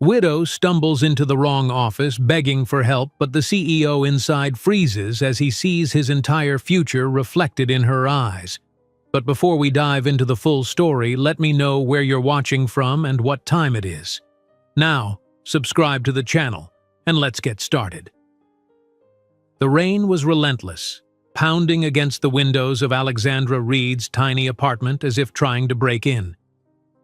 Widow stumbles into the wrong office, begging for help, but the CEO inside freezes as he sees his entire future reflected in her eyes. But before we dive into the full story, let me know where you're watching from and what time it is. Now, subscribe to the channel, and let's get started. The rain was relentless, pounding against the windows of Alexandra Reed's tiny apartment as if trying to break in.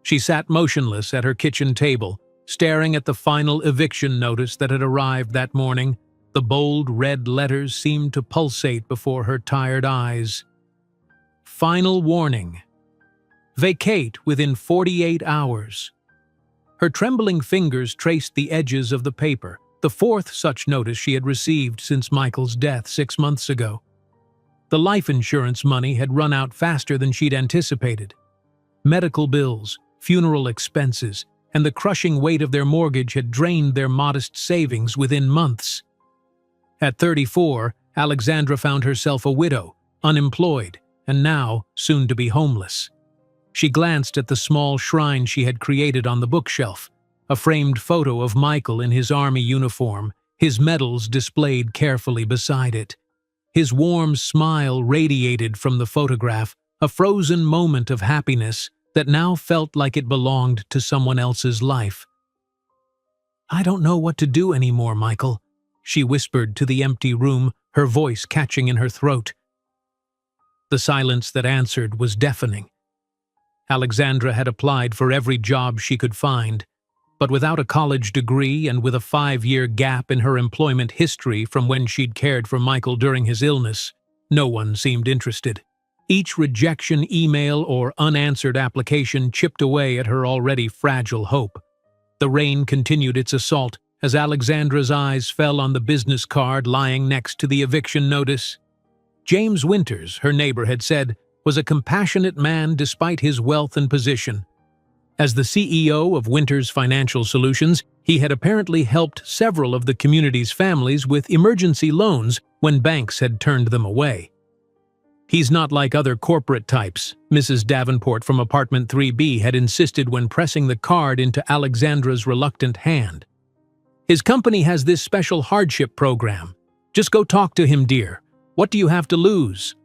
She sat motionless at her kitchen table, staring at the final eviction notice that had arrived that morning. The bold red letters seemed to pulsate before her tired eyes. Final warning. Vacate within 48 hours. Her trembling fingers traced the edges of the paper, the fourth such notice she had received since Michael's death 6 months ago. The life insurance money had run out faster than she'd anticipated. Medical bills, funeral expenses, and the crushing weight of their mortgage had drained their modest savings within months. At 34, Alexandra found herself a widow, unemployed, and now soon to be homeless. She glanced at the small shrine she had created on the bookshelf, a framed photo of Michael in his army uniform, his medals displayed carefully beside it. His warm smile radiated from the photograph, a frozen moment of happiness that now felt like it belonged to someone else's life. "I don't know what to do anymore, Michael," she whispered to the empty room, her voice catching in her throat. The silence that answered was deafening. Alexandra had applied for every job she could find, but without a college degree and with a 5-year gap in her employment history from when she'd cared for Michael during his illness, no one seemed interested. Each rejection email or unanswered application chipped away at her already fragile hope. The rain continued its assault as Alexandra's eyes fell on the business card lying next to the eviction notice. James Winters, her neighbor had said, was a compassionate man despite his wealth and position. As the CEO of Winters Financial Solutions, he had apparently helped several of the community's families with emergency loans when banks had turned them away. "He's not like other corporate types," Mrs. Davenport from apartment 3B had insisted when pressing the card into Alexandra's reluctant hand. "His company has this special hardship program. Just go talk to him, dear. What do you have to lose?"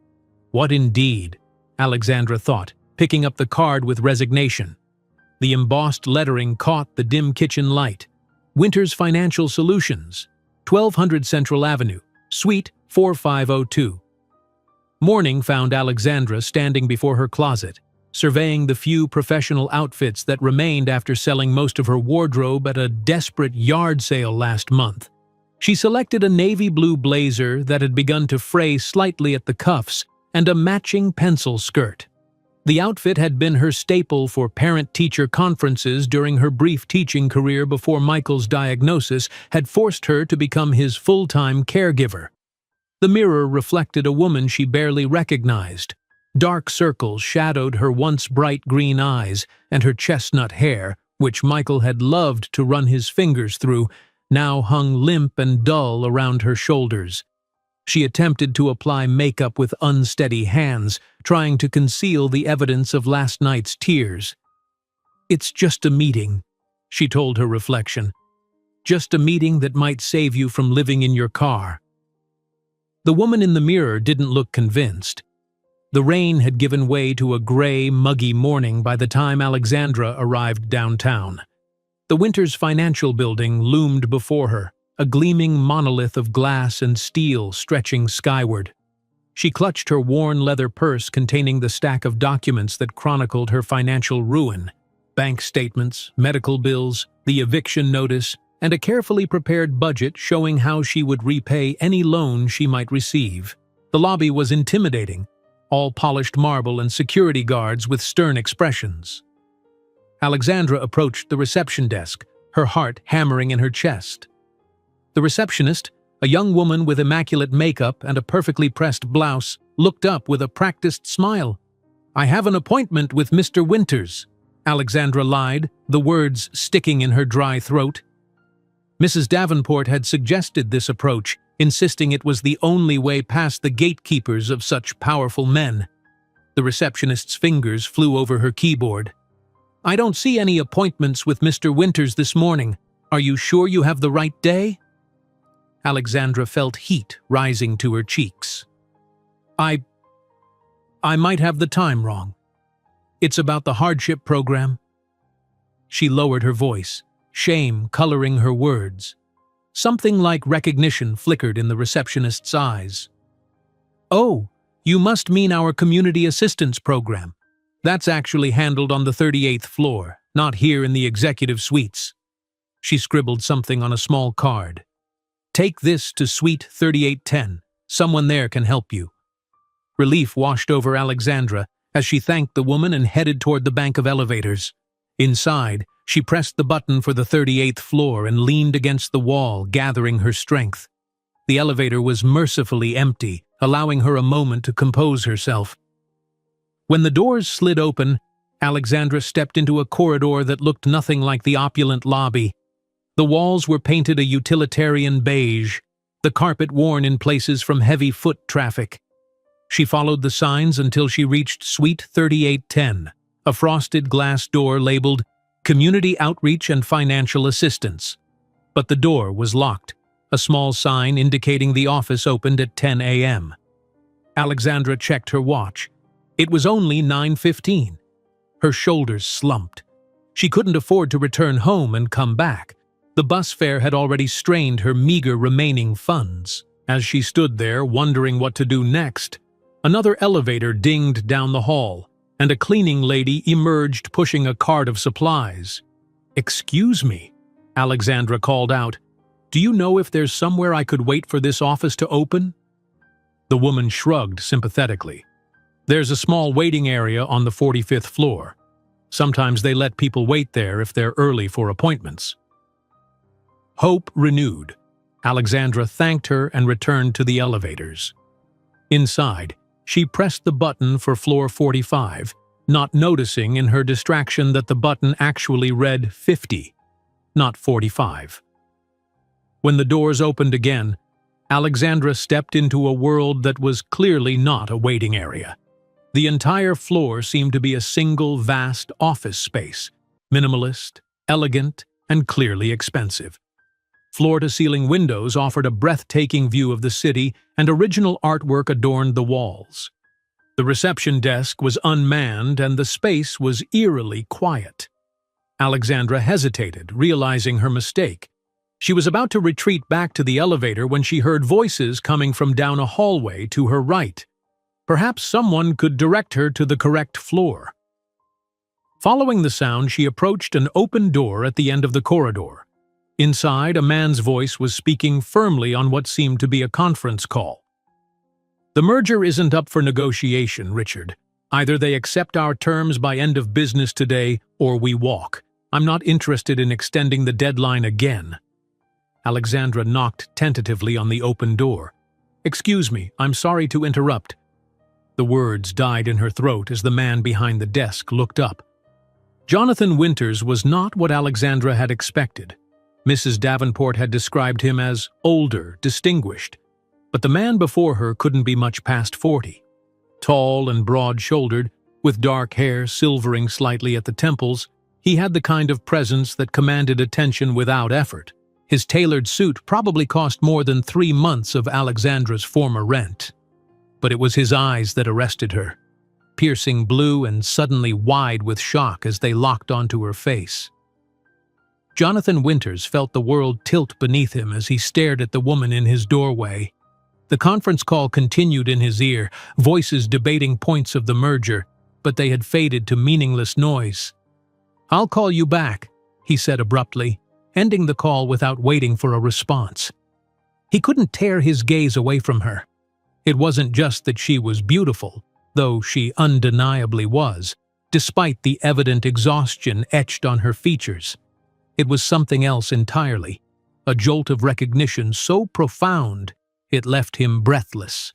What indeed? Alexandra thought, picking up the card with resignation. The embossed lettering caught the dim kitchen light. Winters Financial Solutions, 1200 Central Avenue, Suite 4502. Morning found Alexandra standing before her closet, surveying the few professional outfits that remained after selling most of her wardrobe at a desperate yard sale last month. She selected a navy blue blazer that had begun to fray slightly at the cuffs and a matching pencil skirt. The outfit had been her staple for parent-teacher conferences during her brief teaching career before Michael's diagnosis had forced her to become his full-time caregiver. The mirror reflected a woman she barely recognized. Dark circles shadowed her once bright green eyes, and her chestnut hair, which Michael had loved to run his fingers through, now hung limp and dull around her shoulders. She attempted to apply makeup with unsteady hands, trying to conceal the evidence of last night's tears. "It's just a meeting," she told her reflection. "Just a meeting that might save you from living in your car." The woman in the mirror didn't look convinced. The rain had given way to a gray, muggy morning by the time Alexandra arrived downtown. The Winters Financial Building loomed before her, a gleaming monolith of glass and steel stretching skyward. She clutched her worn leather purse containing the stack of documents that chronicled her financial ruin: bank statements, medical bills, the eviction notice, and a carefully prepared budget showing how she would repay any loan she might receive. The lobby was intimidating, all polished marble and security guards with stern expressions. Alexandra approached the reception desk, her heart hammering in her chest. The receptionist, a young woman with immaculate makeup and a perfectly pressed blouse, looked up with a practiced smile. "I have an appointment with Mr. Winters," Alexandra lied, the words sticking in her dry throat. Mrs. Davenport had suggested this approach, insisting it was the only way past the gatekeepers of such powerful men. The receptionist's fingers flew over her keyboard. "I don't see any appointments with Mr. Winters this morning. Are you sure you have the right day? Alexandra felt heat rising to her cheeks. I might have the time wrong. It's about the hardship program. She lowered her voice, shame coloring her words. Something like recognition flickered in the receptionist's eyes. Oh, you must mean our community assistance program. That's actually handled on the 38th floor, not here in the executive suites. She scribbled something on a small card. Take this to suite 3810. Someone there can help you. Relief washed over Alexandra as she thanked the woman and headed toward the bank of elevators. Inside, she pressed the button for the 38th floor and leaned against the wall, gathering her strength. The elevator was mercifully empty, allowing her a moment to compose herself. When the doors slid open, Alexandra stepped into a corridor that looked nothing like the opulent lobby. The walls were painted a utilitarian beige, the carpet worn in places from heavy foot traffic. She followed the signs until she reached Suite 3810, a frosted glass door labeled Community Outreach and Financial Assistance. But the door was locked, a small sign indicating the office opened at 10 a.m. Alexandra checked her watch. It was only 9:15. Her shoulders slumped. She couldn't afford to return home and come back. The bus fare had already strained her meager remaining funds. As she stood there, wondering what to do next, another elevator dinged down the hall, and a cleaning lady emerged pushing a cart of supplies. "Excuse me," Alexandra called out. "Do you know if there's somewhere I could wait for this office to open?" The woman shrugged sympathetically. "There's a small waiting area on the 45th floor. Sometimes they let people wait there if they're early for appointments." Hope renewed. Alexandra thanked her and returned to the elevators. Inside, she pressed the button for floor 45, not noticing in her distraction that the button actually read 50, not 45. When the doors opened again, Alexandra stepped into a world that was clearly not a waiting area. The entire floor seemed to be a single vast office space, minimalist, elegant, and clearly expensive. Floor-to-ceiling windows offered a breathtaking view of the city, and original artwork adorned the walls. The reception desk was unmanned, and the space was eerily quiet. Alexandra hesitated, realizing her mistake. She was about to retreat back to the elevator when she heard voices coming from down a hallway to her right. Perhaps someone could direct her to the correct floor. Following the sound, she approached an open door at the end of the corridor. Inside, a man's voice was speaking firmly on what seemed to be a conference call. "The merger isn't up for negotiation, Richard. Either they accept our terms by end of business today, or we walk. I'm not interested in extending the deadline again." Alexandra knocked tentatively on the open door. "Excuse me, I'm sorry to interrupt." The words died in her throat as the man behind the desk looked up. Jonathan Winters was not what Alexandra had expected. Mrs. Davenport had described him as older, distinguished, but the man before her couldn't be much past 40. Tall and broad-shouldered, with dark hair silvering slightly at the temples, he had the kind of presence that commanded attention without effort. His tailored suit probably cost more than 3 months of Alexandra's former rent. But it was his eyes that arrested her, piercing blue and suddenly wide with shock as they locked onto her face. Jonathan Winters felt the world tilt beneath him as he stared at the woman in his doorway. The conference call continued in his ear, voices debating points of the merger, but they had faded to meaningless noise. "I'll call you back," he said abruptly, ending the call without waiting for a response. He couldn't tear his gaze away from her. It wasn't just that she was beautiful, though she undeniably was, despite the evident exhaustion etched on her features. It was something else entirely, a jolt of recognition so profound it left him breathless.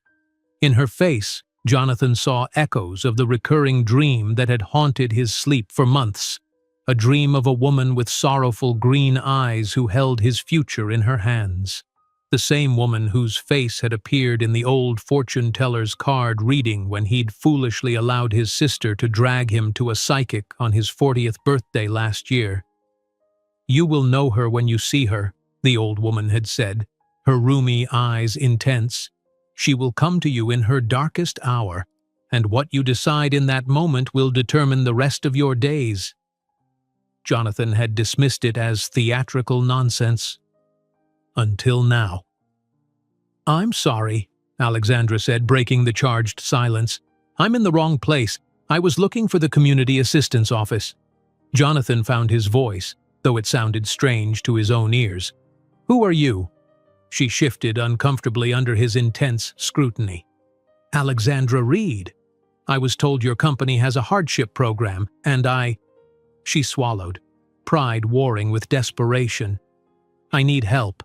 In her face, Jonathan saw echoes of the recurring dream that had haunted his sleep for months, a dream of a woman with sorrowful green eyes who held his future in her hands. The same woman whose face had appeared in the old fortune-teller's card reading when he'd foolishly allowed his sister to drag him to a psychic on his 40th birthday last year. "You will know her when you see her," the old woman had said, her rheumy eyes intense. "She will come to you in her darkest hour, and what you decide in that moment will determine the rest of your days." Jonathan had dismissed it as theatrical nonsense. Until now. "I'm sorry," Alexandra said, breaking the charged silence. "I'm in the wrong place. I was looking for the community assistance office." Jonathan found his voice, though it sounded strange to his own ears. "Who are you?" She shifted uncomfortably under his intense scrutiny. "Alexandra Reed. I was told your company has a hardship program, and I—" She swallowed, pride warring with desperation. "I need help."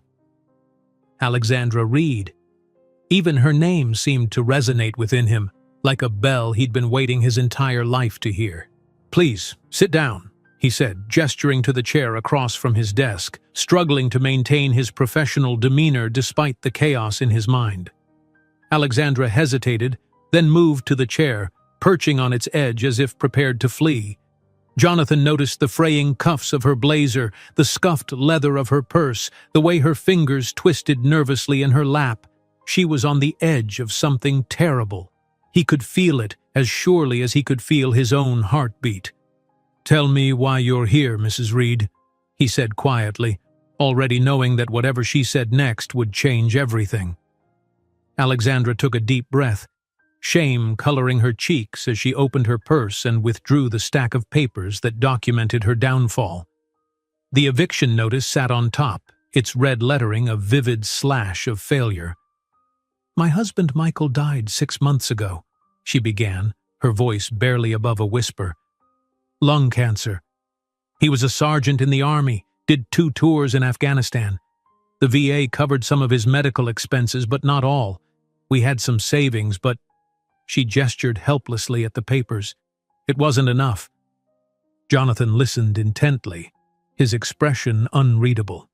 Alexandra Reed. Even her name seemed to resonate within him, like a bell he'd been waiting his entire life to hear. "Please, sit down," he said, gesturing to the chair across from his desk, struggling to maintain his professional demeanor despite the chaos in his mind. Alexandra hesitated, then moved to the chair, perching on its edge as if prepared to flee. Jonathan noticed the fraying cuffs of her blazer, the scuffed leather of her purse, the way her fingers twisted nervously in her lap. She was on the edge of something terrible. He could feel it as surely as he could feel his own heartbeat. "Tell me why you're here, Mrs. Reed," he said quietly, already knowing that whatever she said next would change everything. Alexandra took a deep breath, shame coloring her cheeks as she opened her purse and withdrew the stack of papers that documented her downfall. The eviction notice sat on top, its red lettering a vivid slash of failure. "My husband Michael died 6 months ago," she began, her voice barely above a whisper. "Lung cancer. He was a sergeant in the army, did 2 tours in Afghanistan. The VA covered some of his medical expenses, but not all. We had some savings, but—" She gestured helplessly at the papers. It wasn't enough. Jonathan listened intently, his expression unreadable.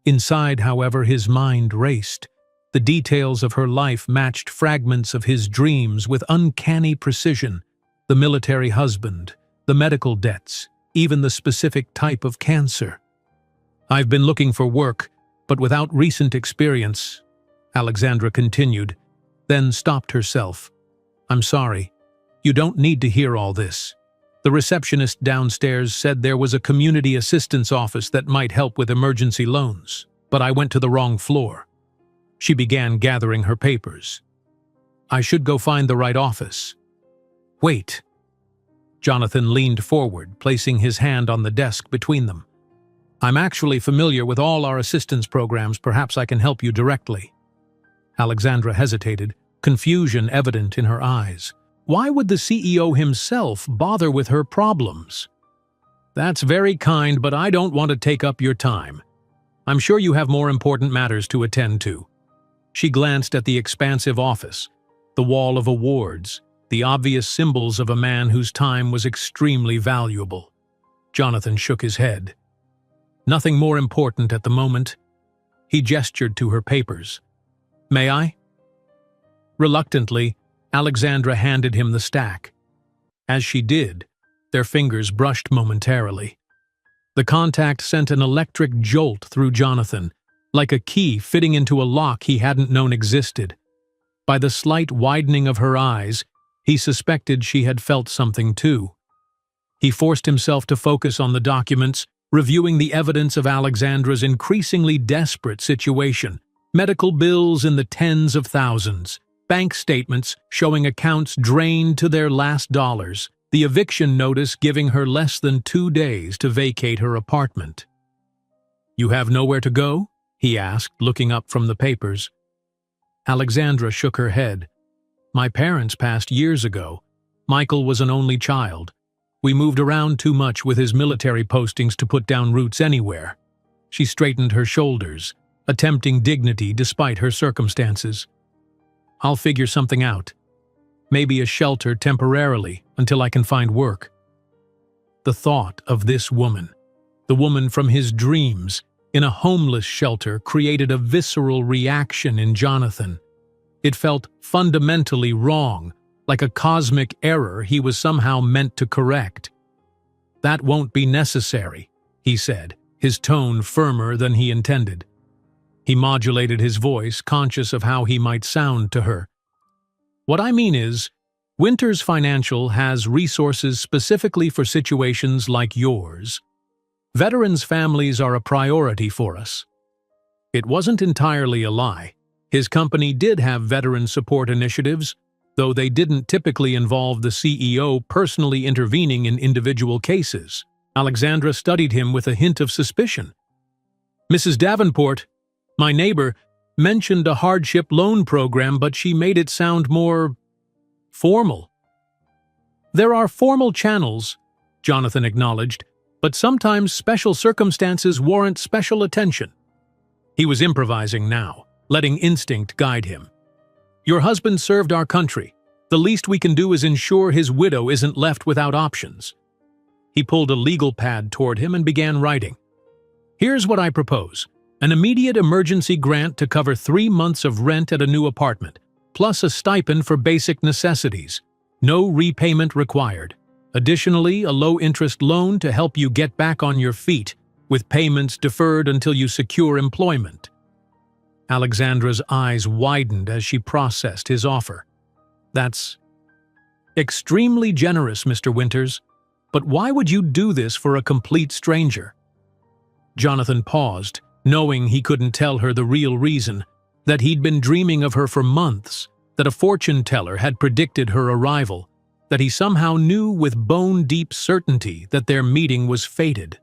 Inside, however, his mind raced. The details of her life matched fragments of his dreams with uncanny precision. The military husband, the medical debts, even the specific type of cancer. "I've been looking for work, but without recent experience," Alexandra continued, then stopped herself. "I'm sorry. You don't need to hear all this. The receptionist downstairs said there was a community assistance office that might help with emergency loans, but I went to the wrong floor." She began gathering her papers. "I should go find the right office." "Wait." Jonathan leaned forward, placing his hand on the desk between them. "I'm actually familiar with all our assistance programs. Perhaps I can help you directly." Alexandra hesitated, confusion evident in her eyes. Why would the CEO himself bother with her problems? "That's very kind, but I don't want to take up your time. I'm sure you have more important matters to attend to." She glanced at the expansive office, the wall of awards, the obvious symbols of a man whose time was extremely valuable. Jonathan shook his head. "Nothing more important at the moment." He gestured to her papers. "May I?" Reluctantly, Alexandra handed him the stack. As she did, their fingers brushed momentarily. The contact sent an electric jolt through Jonathan, like a key fitting into a lock he hadn't known existed. By the slight widening of her eyes, he suspected she had felt something too. He forced himself to focus on the documents, reviewing the evidence of Alexandra's increasingly desperate situation. Medical bills in the tens of thousands, bank statements showing accounts drained to their last dollars, the eviction notice giving her less than 2 days to vacate her apartment. "You have nowhere to go?" he asked, looking up from the papers. Alexandra shook her head. "My parents passed years ago. Michael was an only child. We moved around too much with his military postings to put down roots anywhere." She straightened her shoulders, attempting dignity despite her circumstances. "I'll figure something out. Maybe a shelter temporarily until I can find work." The thought of this woman, the woman from his dreams, in a homeless shelter created a visceral reaction in Jonathan. It felt fundamentally wrong, like a cosmic error he was somehow meant to correct. "That won't be necessary," he said, his tone firmer than he intended. He modulated his voice, conscious of how he might sound to her. "What I mean is, Winters Financial has resources specifically for situations like yours. Veterans' families are a priority for us." It wasn't entirely a lie. His company did have veteran support initiatives, though they didn't typically involve the CEO personally intervening in individual cases. Alexandra studied him with a hint of suspicion. "Mrs. Davenport, my neighbor, mentioned a hardship loan program, but she made it sound more formal." "There are formal channels," Jonathan acknowledged, "but sometimes special circumstances warrant special attention." He was improvising now, letting instinct guide him. "Your husband served our country. The least we can do is ensure his widow isn't left without options." He pulled a legal pad toward him and began writing. "Here's what I propose. An immediate emergency grant to cover 3 months of rent at a new apartment, plus a stipend for basic necessities. No repayment required. Additionally, a low-interest loan to help you get back on your feet, with payments deferred until you secure employment." Alexandra's eyes widened as she processed his offer. "That's extremely generous, Mr. Winters, but why would you do this for a complete stranger?" Jonathan paused, knowing he couldn't tell her the real reason, that he'd been dreaming of her for months, that a fortune teller had predicted her arrival, that he somehow knew with bone-deep certainty that their meeting was fated.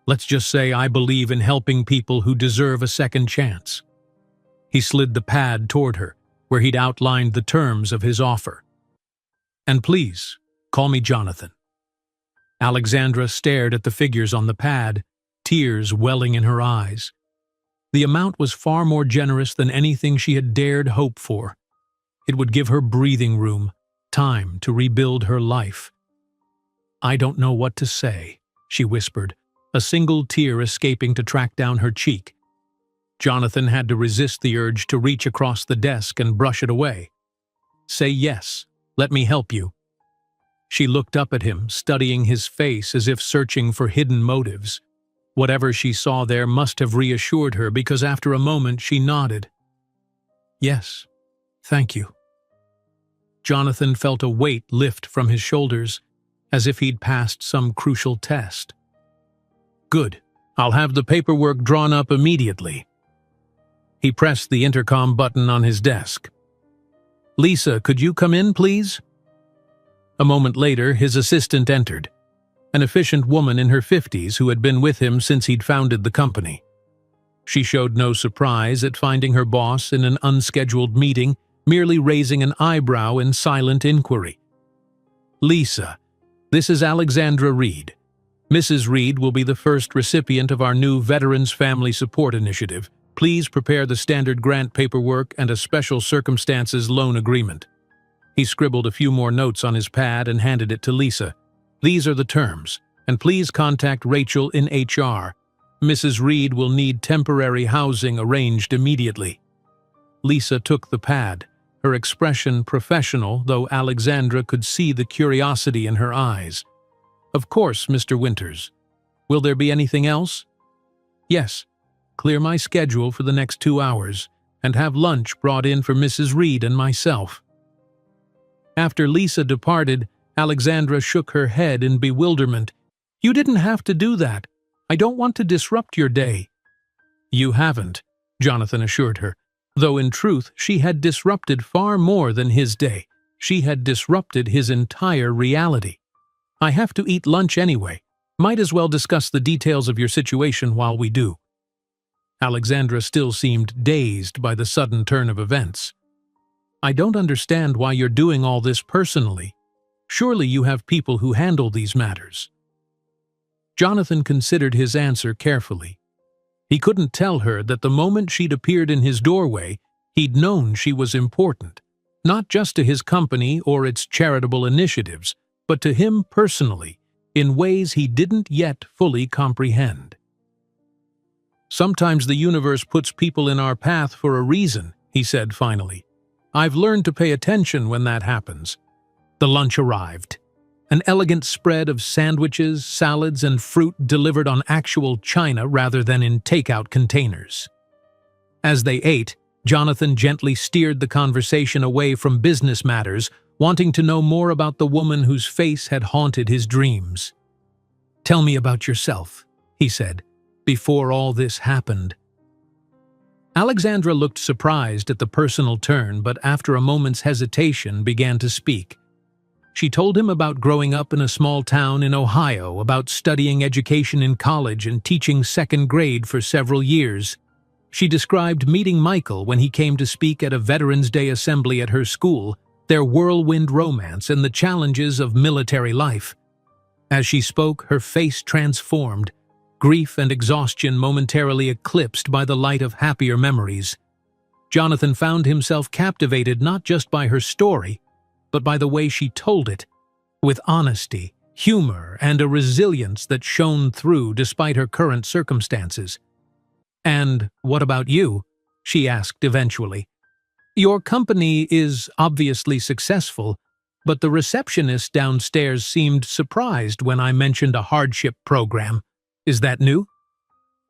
"Let's just say I believe in helping people who deserve a second chance." He slid the pad toward her, where he'd outlined the terms of his offer. "And please, call me Jonathan." Alexandra stared at the figures on the pad, tears welling in her eyes. The amount was far more generous than anything she had dared hope for. It would give her breathing room, time to rebuild her life. "I don't know what to say," she whispered, a single tear escaping to track down her cheek. Jonathan had to resist the urge to reach across the desk and brush it away. "Say yes. Let me help you." She looked up at him, studying his face as if searching for hidden motives. Whatever she saw there must have reassured her, because after a moment she nodded. "Yes, thank you." Jonathan felt a weight lift from his shoulders, as if he'd passed some crucial test. "Good. I'll have the paperwork drawn up immediately." He pressed the intercom button on his desk. "Lisa, could you come in, please?" A moment later, his assistant entered, an efficient woman in her 50s who had been with him since he'd founded the company. She showed no surprise at finding her boss in an unscheduled meeting, merely raising an eyebrow in silent inquiry. "Lisa, this is Alexandra Reed. Mrs. Reed will be the first recipient of our new Veterans Family Support Initiative. Please prepare the standard grant paperwork and a special circumstances loan agreement." He scribbled a few more notes on his pad and handed it to Lisa. "These are the terms, and please contact Rachel in HR. Mrs. Reed will need temporary housing arranged immediately." Lisa took the pad, her expression professional, though Alexandra could see the curiosity in her eyes. "Of course, Mr. Winters. Will there be anything else?" "Yes. Clear my schedule for the next 2 hours, and have lunch brought in for Mrs. Reed and myself." After Lisa departed, Alexandra shook her head in bewilderment. "You didn't have to do that. I don't want to disrupt your day." "You haven't," Jonathan assured her, though in truth she had disrupted far more than his day. She had disrupted his entire reality. "I have to eat lunch anyway. Might as well discuss the details of your situation while we do." Alexandra still seemed dazed by the sudden turn of events. "I don't understand why you're doing all this personally. Surely you have people who handle these matters." Jonathan considered his answer carefully. He couldn't tell her that the moment she'd appeared in his doorway, he'd known she was important, not just to his company or its charitable initiatives, but to him personally, in ways he didn't yet fully comprehend. "Sometimes the universe puts people in our path for a reason," he said finally. "I've learned to pay attention when that happens." The lunch arrived. an elegant spread of sandwiches, salads, and fruit delivered on actual china rather than in takeout containers. As they ate, Jonathan gently steered the conversation away from business matters, wanting to know more about the woman whose face had haunted his dreams. "Tell me about yourself," he said, "before all this happened." Alexandra looked surprised at the personal turn, but after a moment's hesitation began to speak. She told him about growing up in a small town in Ohio, about studying education in college and teaching second grade for several years. She described meeting Michael when he came to speak at a Veterans Day assembly at her school, their whirlwind romance and the challenges of military life. As she spoke, her face transformed, grief and exhaustion momentarily eclipsed by the light of happier memories. Jonathan found himself captivated not just by her story, but by the way she told it, with honesty, humor, and a resilience that shone through despite her current circumstances. "And what about you?" she asked eventually. "Your company is obviously successful, but the receptionist downstairs seemed surprised when I mentioned a hardship program. Is that new?"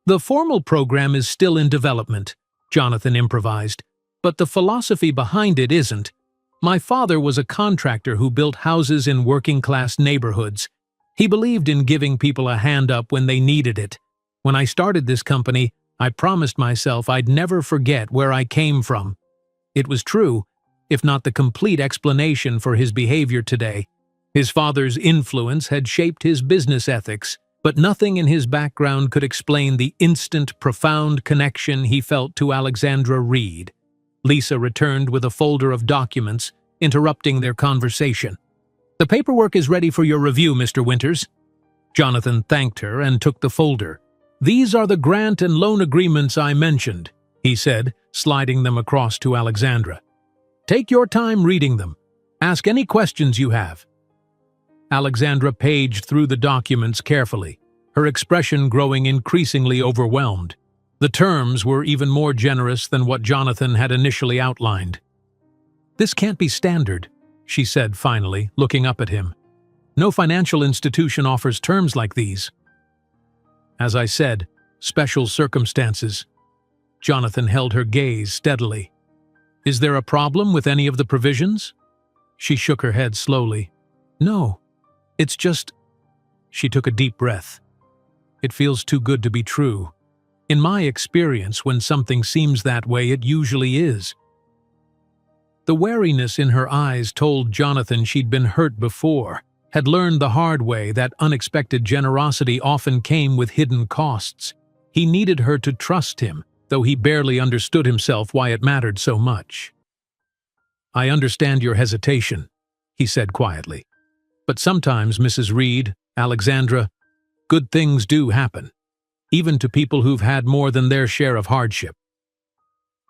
"The formal program is still in development," Jonathan improvised, "but the philosophy behind it isn't. My father was a contractor who built houses in working-class neighborhoods. He believed in giving people a hand up when they needed it. When I started this company, I promised myself I'd never forget where I came from." It was true, if not the complete explanation for his behavior today. His father's influence had shaped his business ethics, but nothing in his background could explain the instant, profound connection he felt to Alexandra Reed. Lisa returned with a folder of documents, interrupting their conversation. "The paperwork is ready for your review, Mr. Winters." Jonathan thanked her and took the folder. "These are the grant and loan agreements I mentioned," he said, sliding them across to Alexandra. "Take your time reading them. Ask any questions you have." Alexandra paged through the documents carefully, her expression growing increasingly overwhelmed. The terms were even more generous than what Jonathan had initially outlined. "This can't be standard," she said finally, looking up at him. "No financial institution offers terms like these." "As I said, special circumstances." Jonathan held her gaze steadily. "Is there a problem with any of the provisions?" She shook her head slowly. "No, it's just—" She took a deep breath. "It feels too good to be true. In my experience, when something seems that way, it usually is." The wariness in her eyes told Jonathan she'd been hurt before, had learned the hard way that unexpected generosity often came with hidden costs. He needed her to trust him, though he barely understood himself why it mattered so much. "I understand your hesitation," he said quietly. "But sometimes, Mrs. Reed, Alexandra, good things do happen, even to people who've had more than their share of hardship."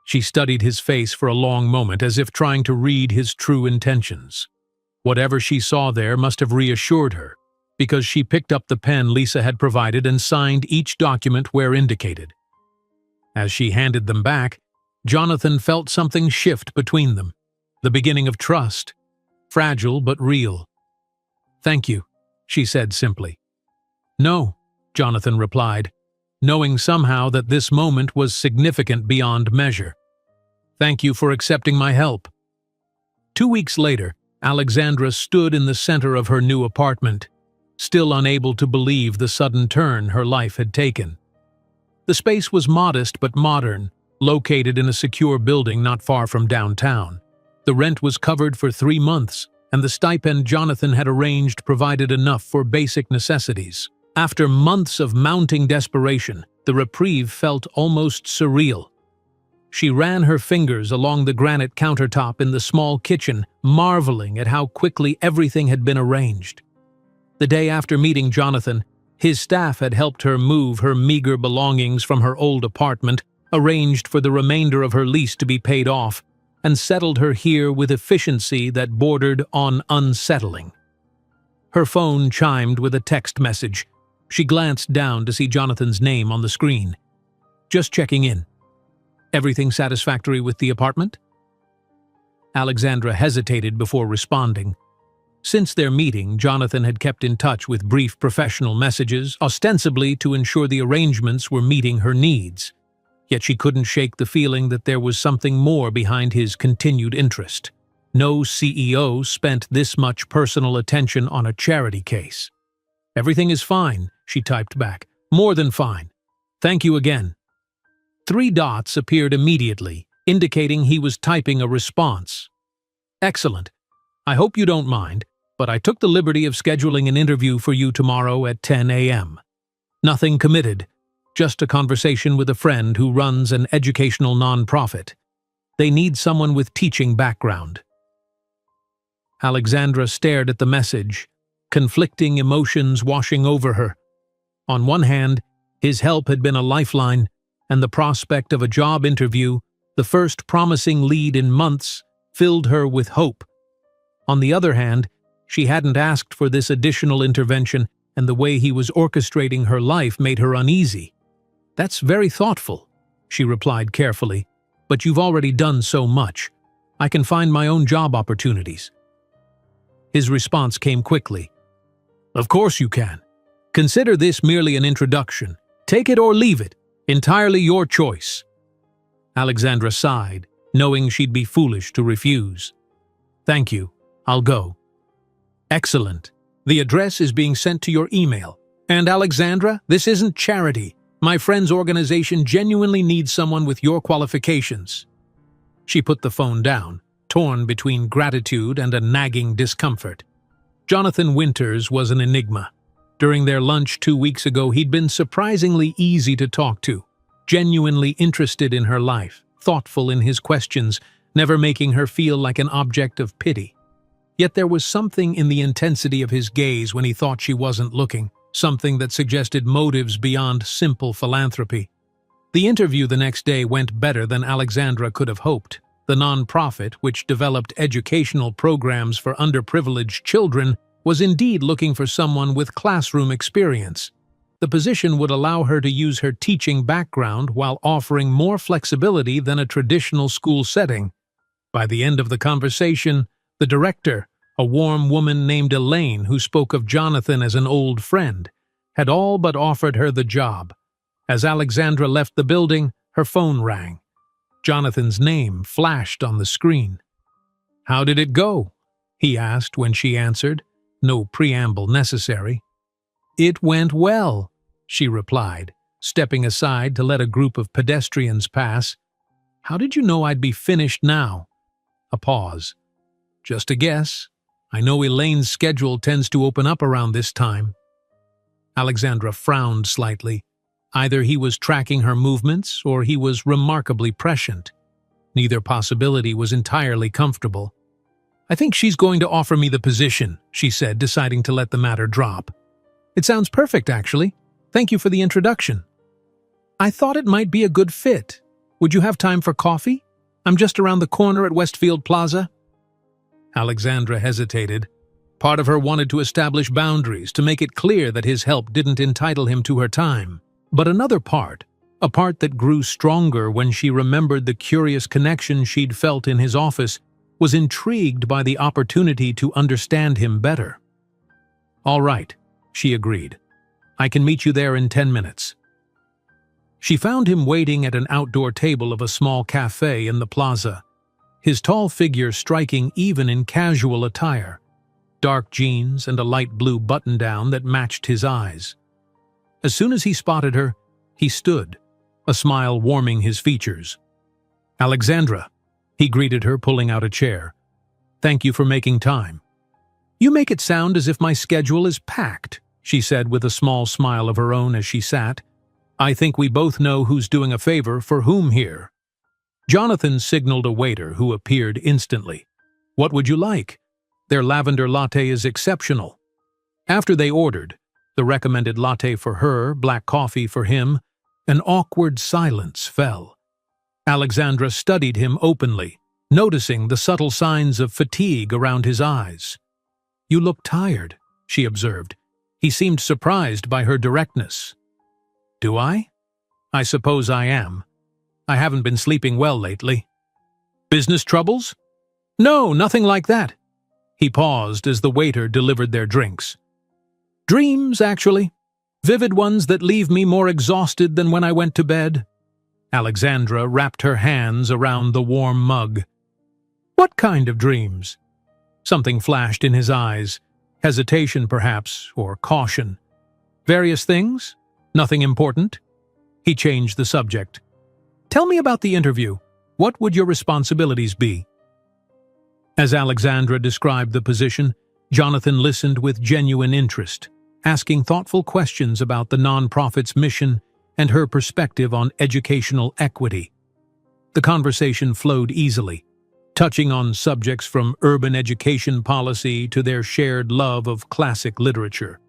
She studied his face for a long moment as if trying to read his true intentions. Whatever she saw there must have reassured her, because she picked up the pen Lisa had provided and signed each document where indicated. As she handed them back, Jonathan felt something shift between them, the beginning of trust, fragile but real. "Thank you," she said simply. "No," Jonathan replied, knowing somehow that this moment was significant beyond measure. "Thank you for accepting my help." 2 weeks later, Alexandra stood in the center of her new apartment, still unable to believe the sudden turn her life had taken. The space was modest but modern, located in a secure building not far from downtown. The rent was covered for 3 months, and the stipend Jonathan had arranged provided enough for basic necessities. After months of mounting desperation, the reprieve felt almost surreal. She ran her fingers along the granite countertop in the small kitchen, marveling at how quickly everything had been arranged. The day after meeting Jonathan, his staff had helped her move her meager belongings from her old apartment, arranged for the remainder of her lease to be paid off, and settled her here with efficiency that bordered on unsettling. Her phone chimed with a text message. She glanced down to see Jonathan's name on the screen. "Just checking in. Everything satisfactory with the apartment?" Alexandra hesitated before responding. Since their meeting, Jonathan had kept in touch with brief professional messages, ostensibly to ensure the arrangements were meeting her needs. Yet she couldn't shake the feeling that there was something more behind his continued interest. No CEO spent this much personal attention on a charity case. "Everything is fine," she typed back. "More than fine. Thank you again." 3 dots appeared immediately, indicating he was typing a response. "Excellent. I hope you don't mind, but I took the liberty of scheduling an interview for you tomorrow at 10 a.m. Nothing committed, just a conversation with a friend who runs an educational nonprofit. They need someone with teaching background." Alexandra stared at the message, conflicting emotions washing over her. On one hand, his help had been a lifeline, and the prospect of a job interview, the first promising lead in months, filled her with hope. On the other hand, she hadn't asked for this additional intervention, and the way he was orchestrating her life made her uneasy. "That's very thoughtful," she replied carefully, "but you've already done so much. I can find my own job opportunities." His response came quickly. "Of course you can. Consider this merely an introduction. Take it or leave it. Entirely your choice." Alexandra sighed, knowing she'd be foolish to refuse. "Thank you. I'll go." "Excellent. The address is being sent to your email. And Alexandra, this isn't charity. My friend's organization genuinely needs someone with your qualifications." She put the phone down, torn between gratitude and a nagging discomfort. Jonathan Winters was an enigma. During their lunch 2 weeks ago, he'd been surprisingly easy to talk to, genuinely interested in her life, thoughtful in his questions, never making her feel like an object of pity. Yet there was something in the intensity of his gaze when he thought she wasn't looking, something that suggested motives beyond simple philanthropy. The interview the next day went better than Alexandra could have hoped. The nonprofit, which developed educational programs for underprivileged children, was indeed looking for someone with classroom experience. The position would allow her to use her teaching background while offering more flexibility than a traditional school setting. By the end of the conversation, the director, a warm woman named Elaine who spoke of Jonathan as an old friend, had all but offered her the job. As Alexandra left the building, her phone rang. Jonathan's name flashed on the screen. "How did it go?" he asked when she answered, no preamble necessary. "It went well," she replied, stepping aside to let a group of pedestrians pass. "How did you know I'd be finished now?" A pause. "Just a guess. I know Elaine's schedule tends to open up around this time." Alexandra frowned slightly. Either he was tracking her movements or he was remarkably prescient. Neither possibility was entirely comfortable. "I think she's going to offer me the position," she said, deciding to let the matter drop. "It sounds perfect, actually. Thank you for the introduction. I thought it might be a good fit. Would you have time for coffee? I'm just around the corner at Westfield Plaza." Alexandra hesitated. Part of her wanted to establish boundaries, to make it clear that his help didn't entitle him to her time. But another part, a part that grew stronger when she remembered the curious connection she'd felt in his office, was intrigued by the opportunity to understand him better. "All right," she agreed. "I can meet you there in 10 minutes." She found him waiting at an outdoor table of a small cafe in the plaza, his tall figure striking even in casual attire, dark jeans and a light blue button-down that matched his eyes. As soon as he spotted her, he stood, a smile warming his features. "Alexandra," he greeted her, pulling out a chair. "Thank you for making time." "You make it sound as if my schedule is packed," she said with a small smile of her own as she sat. "I think we both know who's doing a favor for whom here." Jonathan signaled a waiter who appeared instantly. "What would you like? Their lavender latte is exceptional." After they ordered, the recommended latte for her, black coffee for him, an awkward silence fell. Alexandra studied him openly, noticing the subtle signs of fatigue around his eyes. "You look tired," she observed. He seemed surprised by her directness. "Do I? I suppose I am. I haven't been sleeping well lately." "Business troubles?" "No, nothing like that." He paused as the waiter delivered their drinks. Dreams, actually. Vivid ones that leave me more exhausted than when I went to bed. Alexandra wrapped her hands around the warm mug. What kind of dreams? Something flashed in his eyes. Hesitation, perhaps, or caution. Various things? Nothing important? He changed the subject. Tell me about the interview. What would your responsibilities be? As Alexandra described the position, Jonathan listened with genuine interest, asking thoughtful questions about the nonprofit's mission and her perspective on educational equity. The conversation flowed easily, touching on subjects from urban education policy to their shared love of classic literature.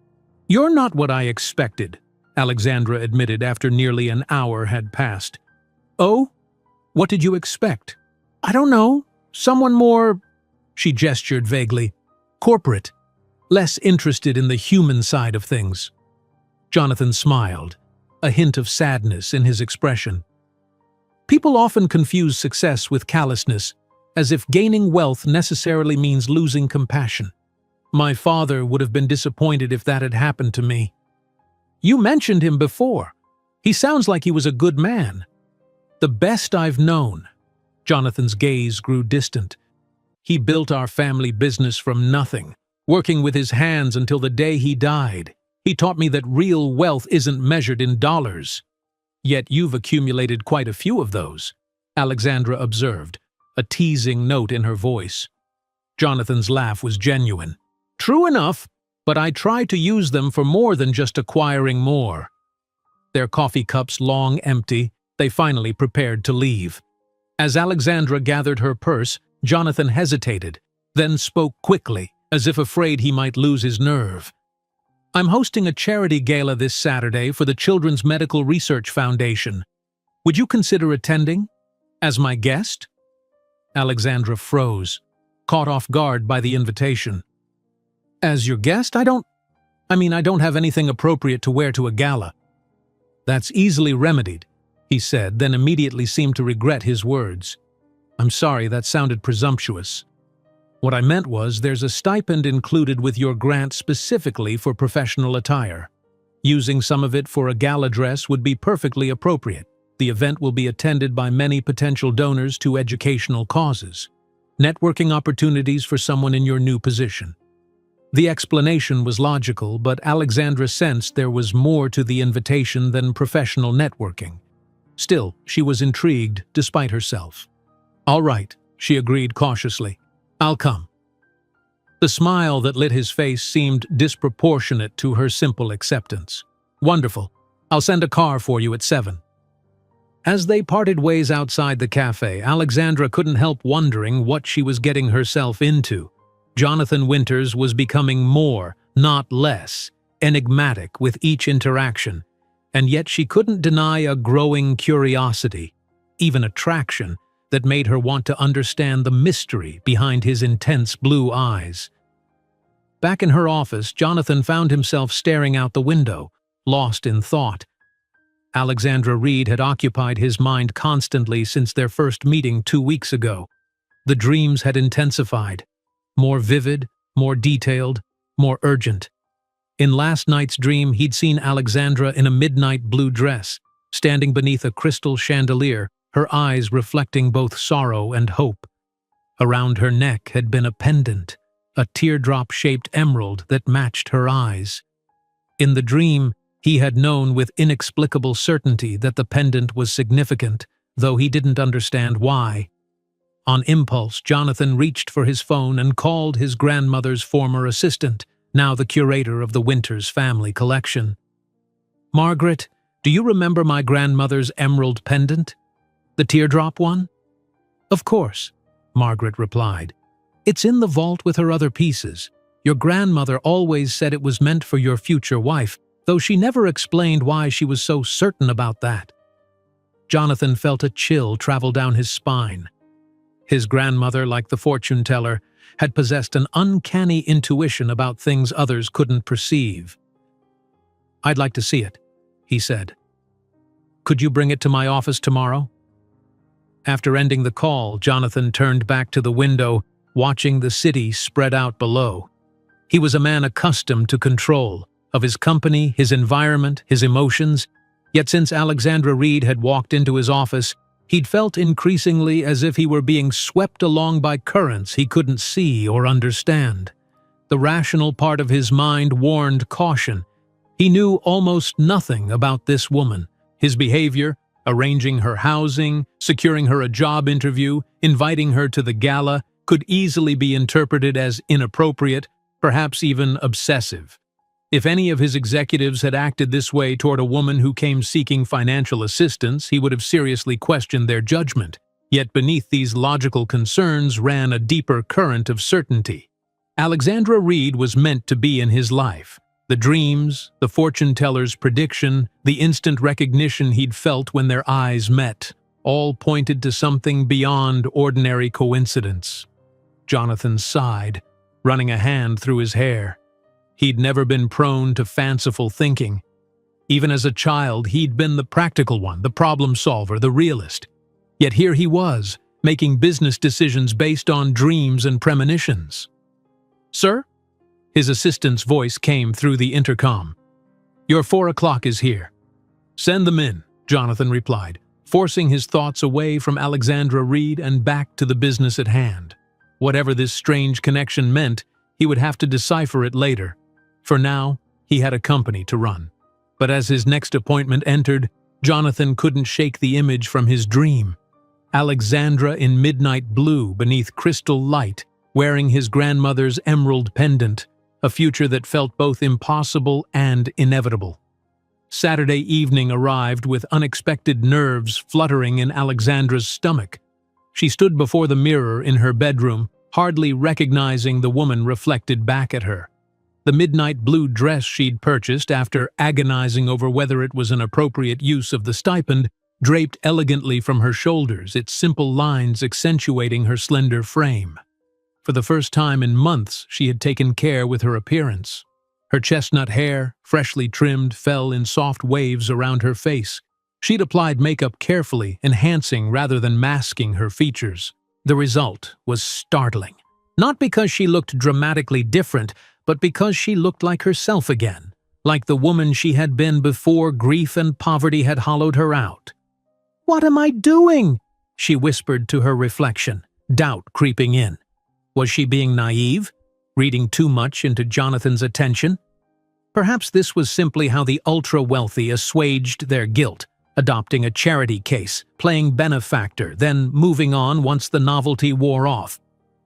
You're not what I expected, Alexandra admitted after nearly an hour had passed. Oh? What did you expect? I don't know. Someone more, she gestured vaguely, corporate, less interested in the human side of things. Jonathan smiled, a hint of sadness in his expression. People often confuse success with callousness, as if gaining wealth necessarily means losing compassion. My father would have been disappointed if that had happened to me. You mentioned him before. He sounds like he was a good man. The best I've known. Jonathan's gaze grew distant. He built our family business from nothing, working with his hands until the day he died. He taught me that real wealth isn't measured in dollars. Yet you've accumulated quite a few of those, Alexandra observed, a teasing note in her voice. Jonathan's laugh was genuine. True enough, but I try to use them for more than just acquiring more. Their coffee cups long empty, they finally prepared to leave. As Alexandra gathered her purse, Jonathan hesitated, then spoke quickly, as if afraid he might lose his nerve. I'm hosting a charity gala this Saturday for the Children's Medical Research Foundation. Would you consider attending? As my guest? Alexandra froze, caught off guard by the invitation. As your guest? I don't have anything appropriate to wear to a gala. That's easily remedied, he said, then immediately seemed to regret his words. I'm sorry, that sounded presumptuous. What I meant was there's a stipend included with your grant specifically for professional attire. Using some of it for a gala dress would be perfectly appropriate. The event will be attended by many potential donors to educational causes. Networking opportunities for someone in your new position. The explanation was logical, but Alexandra sensed there was more to the invitation than professional networking. Still, she was intrigued despite herself. All right, she agreed cautiously. I'll come. The smile that lit his face seemed disproportionate to her simple acceptance. Wonderful. I'll send a car for you at 7. As they parted ways outside the cafe, Alexandra couldn't help wondering what she was getting herself into. Jonathan Winters was becoming more, not less, enigmatic with each interaction, and yet she couldn't deny a growing curiosity, even attraction, that made her want to understand the mystery behind his intense blue eyes. Back in her office, Jonathan found himself staring out the window, lost in thought. Alexandra Reed had occupied his mind constantly since their first meeting 2 weeks ago. The dreams had intensified, more vivid, more detailed, more urgent. In last night's dream, he'd seen Alexandra in a midnight blue dress, standing beneath a crystal chandelier, her eyes reflecting both sorrow and hope. Around her neck had been a pendant, a teardrop-shaped emerald that matched her eyes. In the dream, he had known with inexplicable certainty that the pendant was significant, though he didn't understand why. On impulse, Jonathan reached for his phone and called his grandmother's former assistant, now the curator of the Winters family collection. Margaret, do you remember my grandmother's emerald pendant? The teardrop one? Of course, Margaret replied. It's in the vault with her other pieces. Your grandmother always said it was meant for your future wife, though she never explained why she was so certain about that. Jonathan felt a chill travel down his spine. His grandmother, like the fortune teller, had possessed an uncanny intuition about things others couldn't perceive. I'd like to see it, he said. Could you bring it to my office tomorrow? After ending the call, Jonathan turned back to the window, watching the city spread out below. He was a man accustomed to control of his company, his environment, his emotions. Yet since Alexandra Reed had walked into his office, he'd felt increasingly as if he were being swept along by currents he couldn't see or understand. The rational part of his mind warned caution. He knew almost nothing about this woman. His behavior, arranging her housing, securing her a job interview, inviting her to the gala, could easily be interpreted as inappropriate, perhaps even obsessive. If any of his executives had acted this way toward a woman who came seeking financial assistance, he would have seriously questioned their judgment. Yet beneath these logical concerns ran a deeper current of certainty. Alexandra Reed was meant to be in his life. The dreams, the fortune teller's prediction, the instant recognition he'd felt when their eyes met, all pointed to something beyond ordinary coincidence. Jonathan sighed, running a hand through his hair. He'd never been prone to fanciful thinking. Even as a child, he'd been the practical one, the problem solver, the realist. Yet here he was, making business decisions based on dreams and premonitions. "Sir?" His assistant's voice came through the intercom. "Your 4 o'clock is here." "Send them in," Jonathan replied, forcing his thoughts away from Alexandra Reed and back to the business at hand. Whatever this strange connection meant, he would have to decipher it later. For now, he had a company to run. But as his next appointment entered, Jonathan couldn't shake the image from his dream. Alexandra in midnight blue beneath crystal light, wearing his grandmother's emerald pendant, a future that felt both impossible and inevitable. Saturday evening arrived with unexpected nerves fluttering in Alexandra's stomach. She stood before the mirror in her bedroom, hardly recognizing the woman reflected back at her. The midnight blue dress she'd purchased after agonizing over whether it was an appropriate use of the stipend draped elegantly from her shoulders, its simple lines accentuating her slender frame. For the first time in months, she had taken care with her appearance. Her chestnut hair, freshly trimmed, fell in soft waves around her face. She'd applied makeup carefully, enhancing rather than masking her features. The result was startling. Not because she looked dramatically different, but because she looked like herself again, like the woman she had been before grief and poverty had hollowed her out. "What am I doing?" she whispered to her reflection, doubt creeping in. Was she being naive, reading too much into Jonathan's attention? Perhaps this was simply how the ultra-wealthy assuaged their guilt, adopting a charity case, playing benefactor, then moving on once the novelty wore off.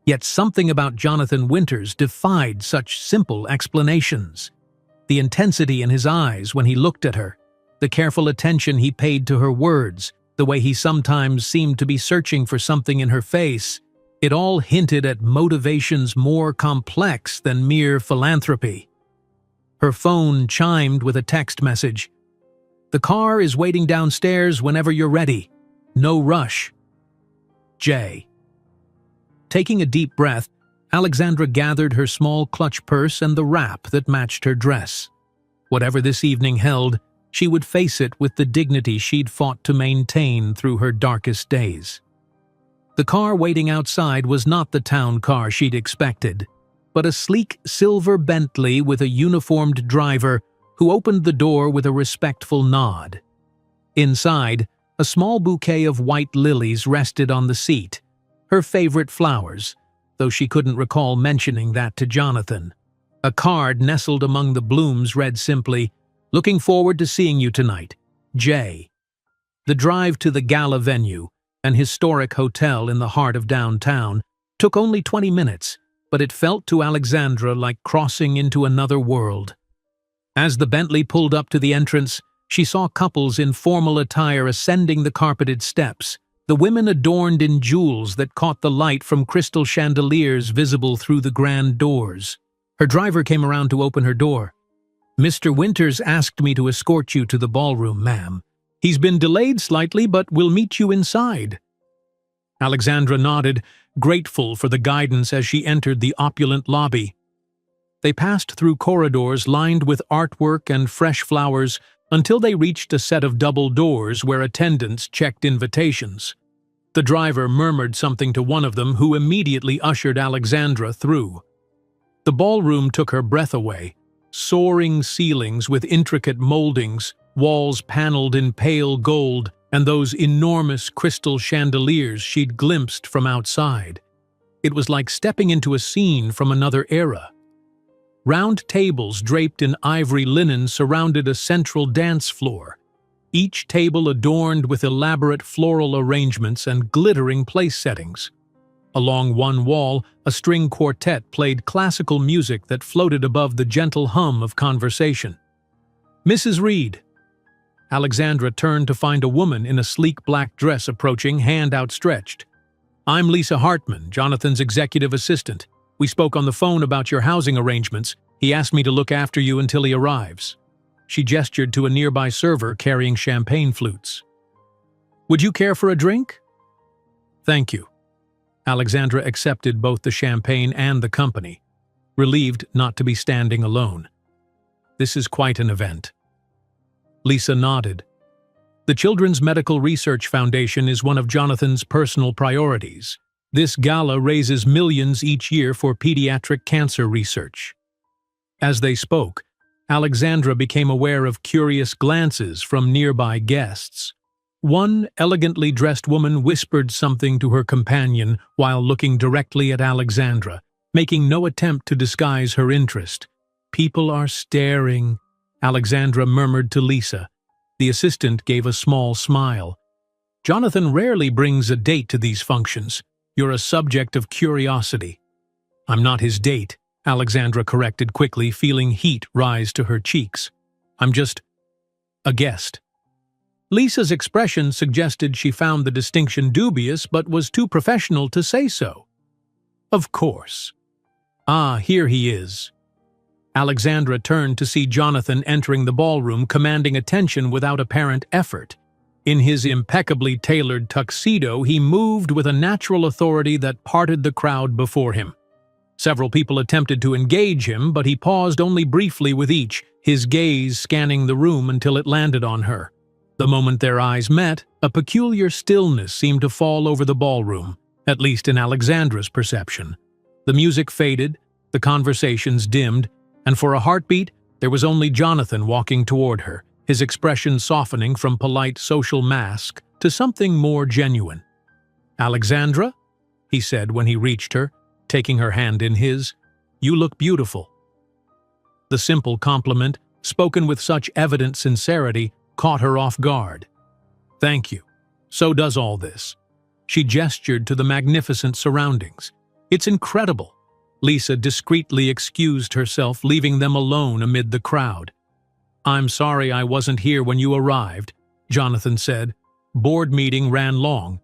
Yet something about Jonathan Winters defied such simple explanations. The intensity in his eyes when he looked at her, the careful attention he paid to her words, the way he sometimes seemed to be searching for something in her face, it all hinted at motivations more complex than mere philanthropy. Her phone chimed with a text message. "The car is waiting downstairs whenever you're ready. No rush. Jay." Taking a deep breath, Alexandra gathered her small clutch purse and the wrap that matched her dress. Whatever this evening held, she would face it with the dignity she'd fought to maintain through her darkest days. The car waiting outside was not the town car she'd expected, but a sleek silver Bentley with a uniformed driver who opened the door with a respectful nod. Inside, a small bouquet of white lilies rested on the seat, her favorite flowers, though she couldn't recall mentioning that to Jonathan. A card nestled among the blooms read simply, "Looking forward to seeing you tonight, Jay." The drive to the gala venue, an historic hotel in the heart of downtown, took only 20 minutes, but it felt to Alexandra like crossing into another world. As the Bentley pulled up to the entrance, she saw couples in formal attire ascending the carpeted steps, the women adorned in jewels that caught the light from crystal chandeliers visible through the grand doors. Her driver came around to open her door. "Mr. Winters asked me to escort you to the ballroom, ma'am. He's been delayed slightly, but we'll meet you inside." Alexandra nodded, grateful for the guidance as she entered the opulent lobby. They passed through corridors lined with artwork and fresh flowers until they reached a set of double doors where attendants checked invitations. The driver murmured something to one of them, who immediately ushered Alexandra through. The ballroom took her breath away. Soaring ceilings with intricate moldings, walls paneled in pale gold, and those enormous crystal chandeliers she'd glimpsed from outside. It was like stepping into a scene from another era. Round tables draped in ivory linen surrounded a central dance floor, each table adorned with elaborate floral arrangements and glittering place settings. Along one wall, a string quartet played classical music that floated above the gentle hum of conversation. "Mrs. Reed." Alexandra turned to find a woman in a sleek black dress approaching, hand outstretched. "I'm Lisa Hartman, Jonathan's executive assistant. We spoke on the phone about your housing arrangements. He asked me to look after you until he arrives." She gestured to a nearby server carrying champagne flutes. "Would you care for a drink?" "Thank you." Alexandra accepted both the champagne and the company, relieved not to be standing alone. "This is quite an event." Lisa nodded. The Children's Medical Research Foundation is one of Jonathan's personal priorities. This gala raises millions each year for pediatric cancer research. As they spoke, Alexandra became aware of curious glances from nearby guests. One elegantly dressed woman whispered something to her companion while looking directly at Alexandra, making no attempt to disguise her interest. "People are staring," Alexandra murmured to Lisa. The assistant gave a small smile. "Jonathan rarely brings a date to these functions. You're a subject of curiosity." "I'm not his date," Alexandra corrected quickly, feeling heat rise to her cheeks. "I'm just a guest." Lisa's expression suggested she found the distinction dubious but was too professional to say so. "Of course." "Ah, here he is." Alexandra turned to see Jonathan entering the ballroom, commanding attention without apparent effort. In his impeccably tailored tuxedo, he moved with a natural authority that parted the crowd before him. Several people attempted to engage him, but he paused only briefly with each, his gaze scanning the room until it landed on her. The moment their eyes met, a peculiar stillness seemed to fall over the ballroom, at least in Alexandra's perception. The music faded, the conversations dimmed, and for a heartbeat, there was only Jonathan walking toward her, his expression softening from polite social mask to something more genuine. "Alexandra," he said when he reached her, taking her hand in his, "you look beautiful." The simple compliment, spoken with such evident sincerity, caught her off guard. "Thank you. So does all this." She gestured to the magnificent surroundings. "It's incredible." Lisa discreetly excused herself, leaving them alone amid the crowd. "I'm sorry I wasn't here when you arrived," Jonathan said. "Board meeting ran long,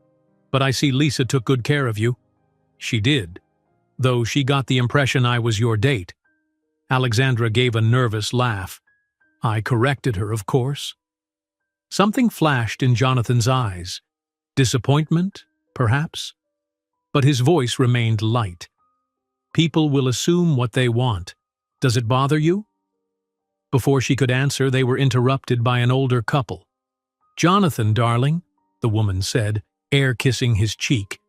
but I see Lisa took good care of you." "She did, though she got the impression I was your date." Alexandra gave a nervous laugh. "I corrected her, of course." Something flashed in Jonathan's eyes. Disappointment, perhaps? But his voice remained light. "People will assume what they want. Does it bother you?" Before she could answer, they were interrupted by an older couple. "Jonathan, darling," the woman said, air-kissing his cheek,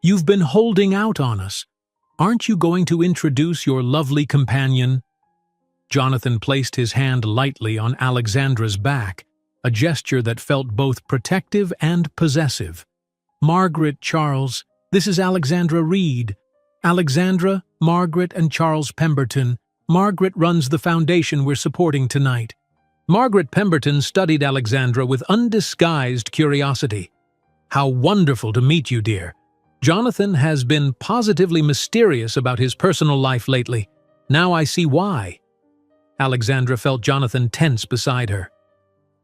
"you've been holding out on us. Aren't you going to introduce your lovely companion?" Jonathan placed his hand lightly on Alexandra's back, a gesture that felt both protective and possessive. "Margaret, Charles, this is Alexandra Reed. Alexandra, Margaret, and Charles Pemberton. Margaret runs the foundation we're supporting tonight." Margaret Pemberton studied Alexandra with undisguised curiosity. "How wonderful to meet you, dear. Jonathan has been positively mysterious about his personal life lately. Now I see why." Alexandra felt Jonathan tense beside her.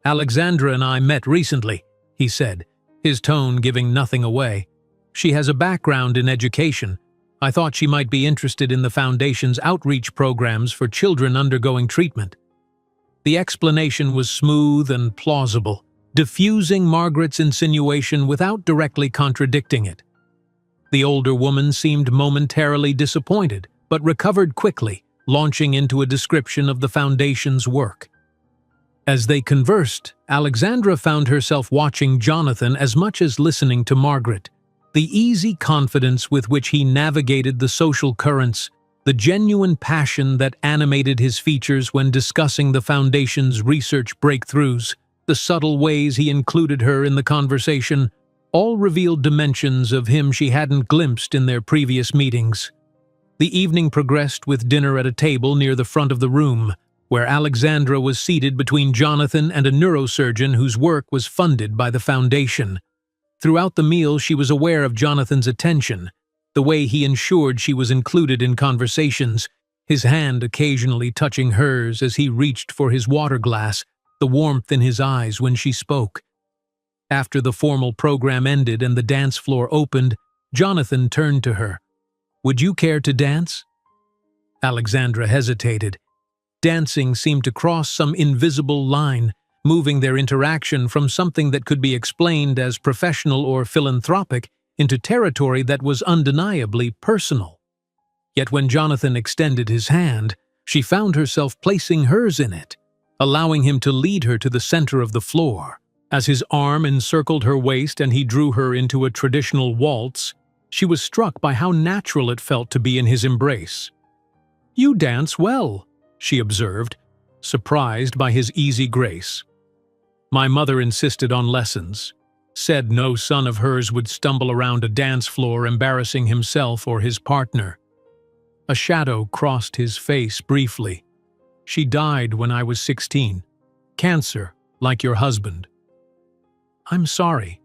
"Alexandra and I met recently," he said, his tone giving nothing away. "She has a background in education. I thought she might be interested in the Foundation's outreach programs for children undergoing treatment." The explanation was smooth and plausible, diffusing Margaret's insinuation without directly contradicting it. The older woman seemed momentarily disappointed, but recovered quickly, launching into a description of the Foundation's work. As they conversed, Alexandra found herself watching Jonathan as much as listening to Margaret, The easy confidence with which he navigated the social currents, the genuine passion that animated his features when discussing the Foundation's research breakthroughs, the subtle ways he included her in the conversation, all revealed dimensions of him she hadn't glimpsed in their previous meetings. The evening progressed with dinner at a table near the front of the room, where Alexandra was seated between Jonathan and a neurosurgeon whose work was funded by the Foundation. Throughout the meal, she was aware of Jonathan's attention, the way he ensured she was included in conversations, his hand occasionally touching hers as he reached for his water glass, the warmth in his eyes when she spoke. After the formal program ended and the dance floor opened, Jonathan turned to her. "Would you care to dance?" Alexandra hesitated. Dancing seemed to cross some invisible line, moving their interaction from something that could be explained as professional or philanthropic into territory that was undeniably personal. Yet when Jonathan extended his hand, she found herself placing hers in it, allowing him to lead her to the center of the floor. As his arm encircled her waist and he drew her into a traditional waltz, she was struck by how natural it felt to be in his embrace. "You dance well," she observed, surprised by his easy grace. "My mother insisted on lessons, said no son of hers would stumble around a dance floor embarrassing himself or his partner." A shadow crossed his face briefly. "She died when I was 16. Cancer, like your husband." "I'm sorry,"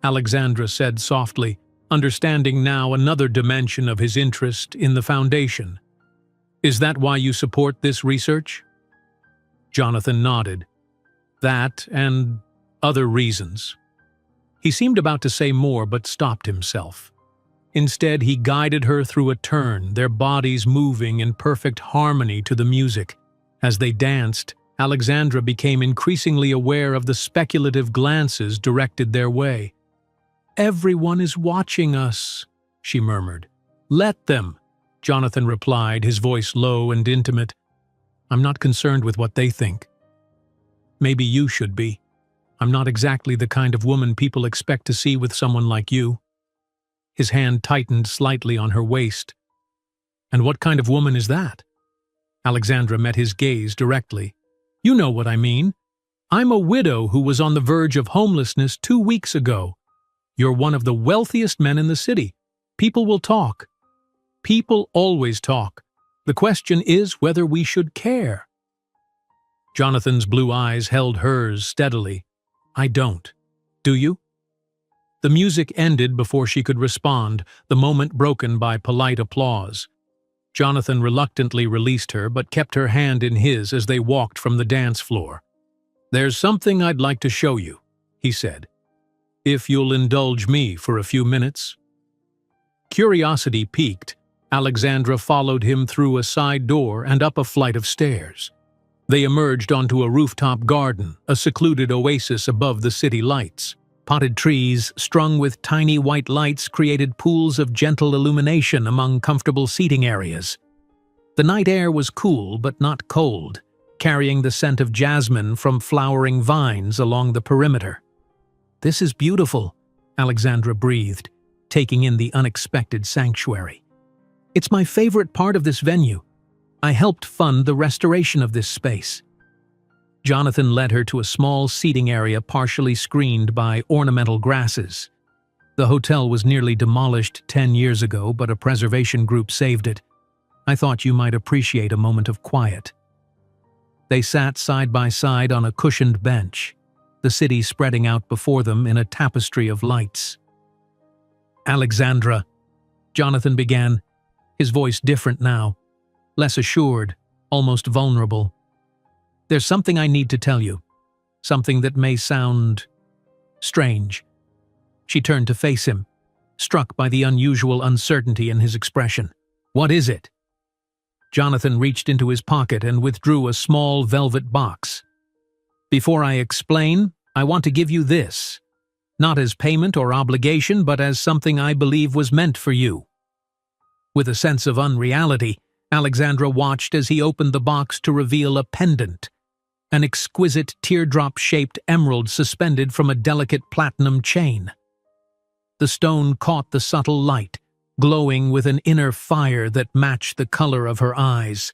Alexandra said softly, understanding now another dimension of his interest in the Foundation. "Is that why you support this research?" Jonathan nodded. "That and other reasons." He seemed about to say more but stopped himself. Instead, he guided her through a turn, their bodies moving in perfect harmony to the music. As they danced, Alexandra became increasingly aware of the speculative glances directed their way. "Everyone is watching us," she murmured. "Let them," Jonathan replied, his voice low and intimate. "I'm not concerned with what they think. Maybe you should be. I'm not exactly the kind of woman people expect to see with someone like you." His hand tightened slightly on her waist. "And what kind of woman is that?" Alexandra met his gaze directly. "You know what I mean. I'm a widow who was on the verge of homelessness 2 weeks ago. You're one of the wealthiest men in the city. People will talk. People always talk. The question is whether we should care." Jonathan's blue eyes held hers steadily. "I don't. Do you?" The music ended before she could respond, the moment broken by polite applause. Jonathan reluctantly released her but kept her hand in his as they walked from the dance floor. "There's something I'd like to show you," he said. "If you'll indulge me for a few minutes." Curiosity piqued, Alexandra followed him through a side door and up a flight of stairs. They emerged onto a rooftop garden, a secluded oasis above the city lights. Potted trees, strung with tiny white lights, created pools of gentle illumination among comfortable seating areas. The night air was cool but not cold, carrying the scent of jasmine from flowering vines along the perimeter. "This is beautiful," Alexandra breathed, taking in the unexpected sanctuary. "It's my favorite part of this venue. I helped fund the restoration of this space." Jonathan led her to a small seating area partially screened by ornamental grasses. The hotel was nearly demolished 10 years ago, but a preservation group saved it. "I thought you might appreciate a moment of quiet." They sat side by side on a cushioned bench, the city spreading out before them in a tapestry of lights. "Alexandra," Jonathan began, his voice different now, less assured, almost vulnerable. "There's something I need to tell you, something that may sound strange." She turned to face him, struck by the unusual uncertainty in his expression. "What is it?" Jonathan reached into his pocket and withdrew a small velvet box. "Before I explain, I want to give you this, not as payment or obligation, but as something I believe was meant for you." With a sense of unreality, Alexandra watched as he opened the box to reveal a pendant, an exquisite teardrop-shaped emerald suspended from a delicate platinum chain. The stone caught the subtle light, glowing with an inner fire that matched the color of her eyes.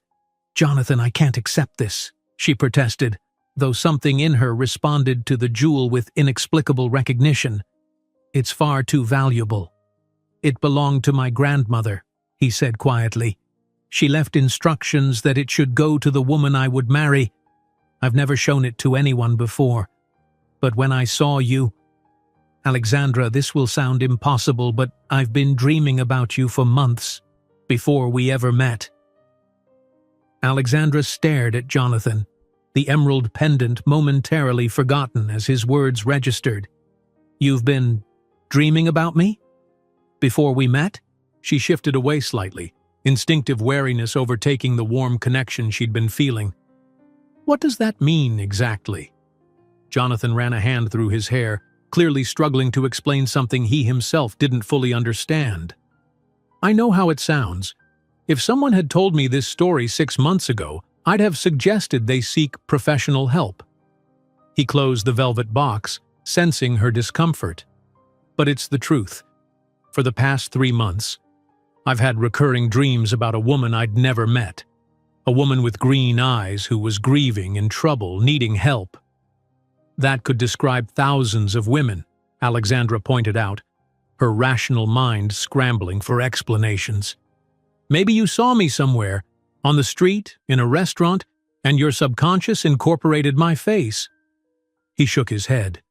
"Jonathan, I can't accept this," she protested, though something in her responded to the jewel with inexplicable recognition. "It's far too valuable." "It belonged to my grandmother," he said quietly. "She left instructions that it should go to the woman I would marry. I've never shown it to anyone before. But when I saw you— Alexandra, this will sound impossible, but I've been dreaming about you for months, before we ever met." Alexandra stared at Jonathan, the emerald pendant momentarily forgotten as his words registered. "You've been dreaming about me? Before we met?" She shifted away slightly, instinctive wariness overtaking the warm connection she'd been feeling. "What does that mean exactly?" Jonathan ran a hand through his hair, clearly struggling to explain something he himself didn't fully understand. "I know how it sounds. If someone had told me this story 6 months ago, I'd have suggested they seek professional help." He closed the velvet box, sensing her discomfort. "But it's the truth. For the past 3 months, I've had recurring dreams about a woman I'd never met. A woman with green eyes who was grieving, in trouble, needing help." "That could describe thousands of women," Alexandra pointed out, her rational mind scrambling for explanations. "Maybe you saw me somewhere, on the street, in a restaurant, and your subconscious incorporated my face." He shook his head.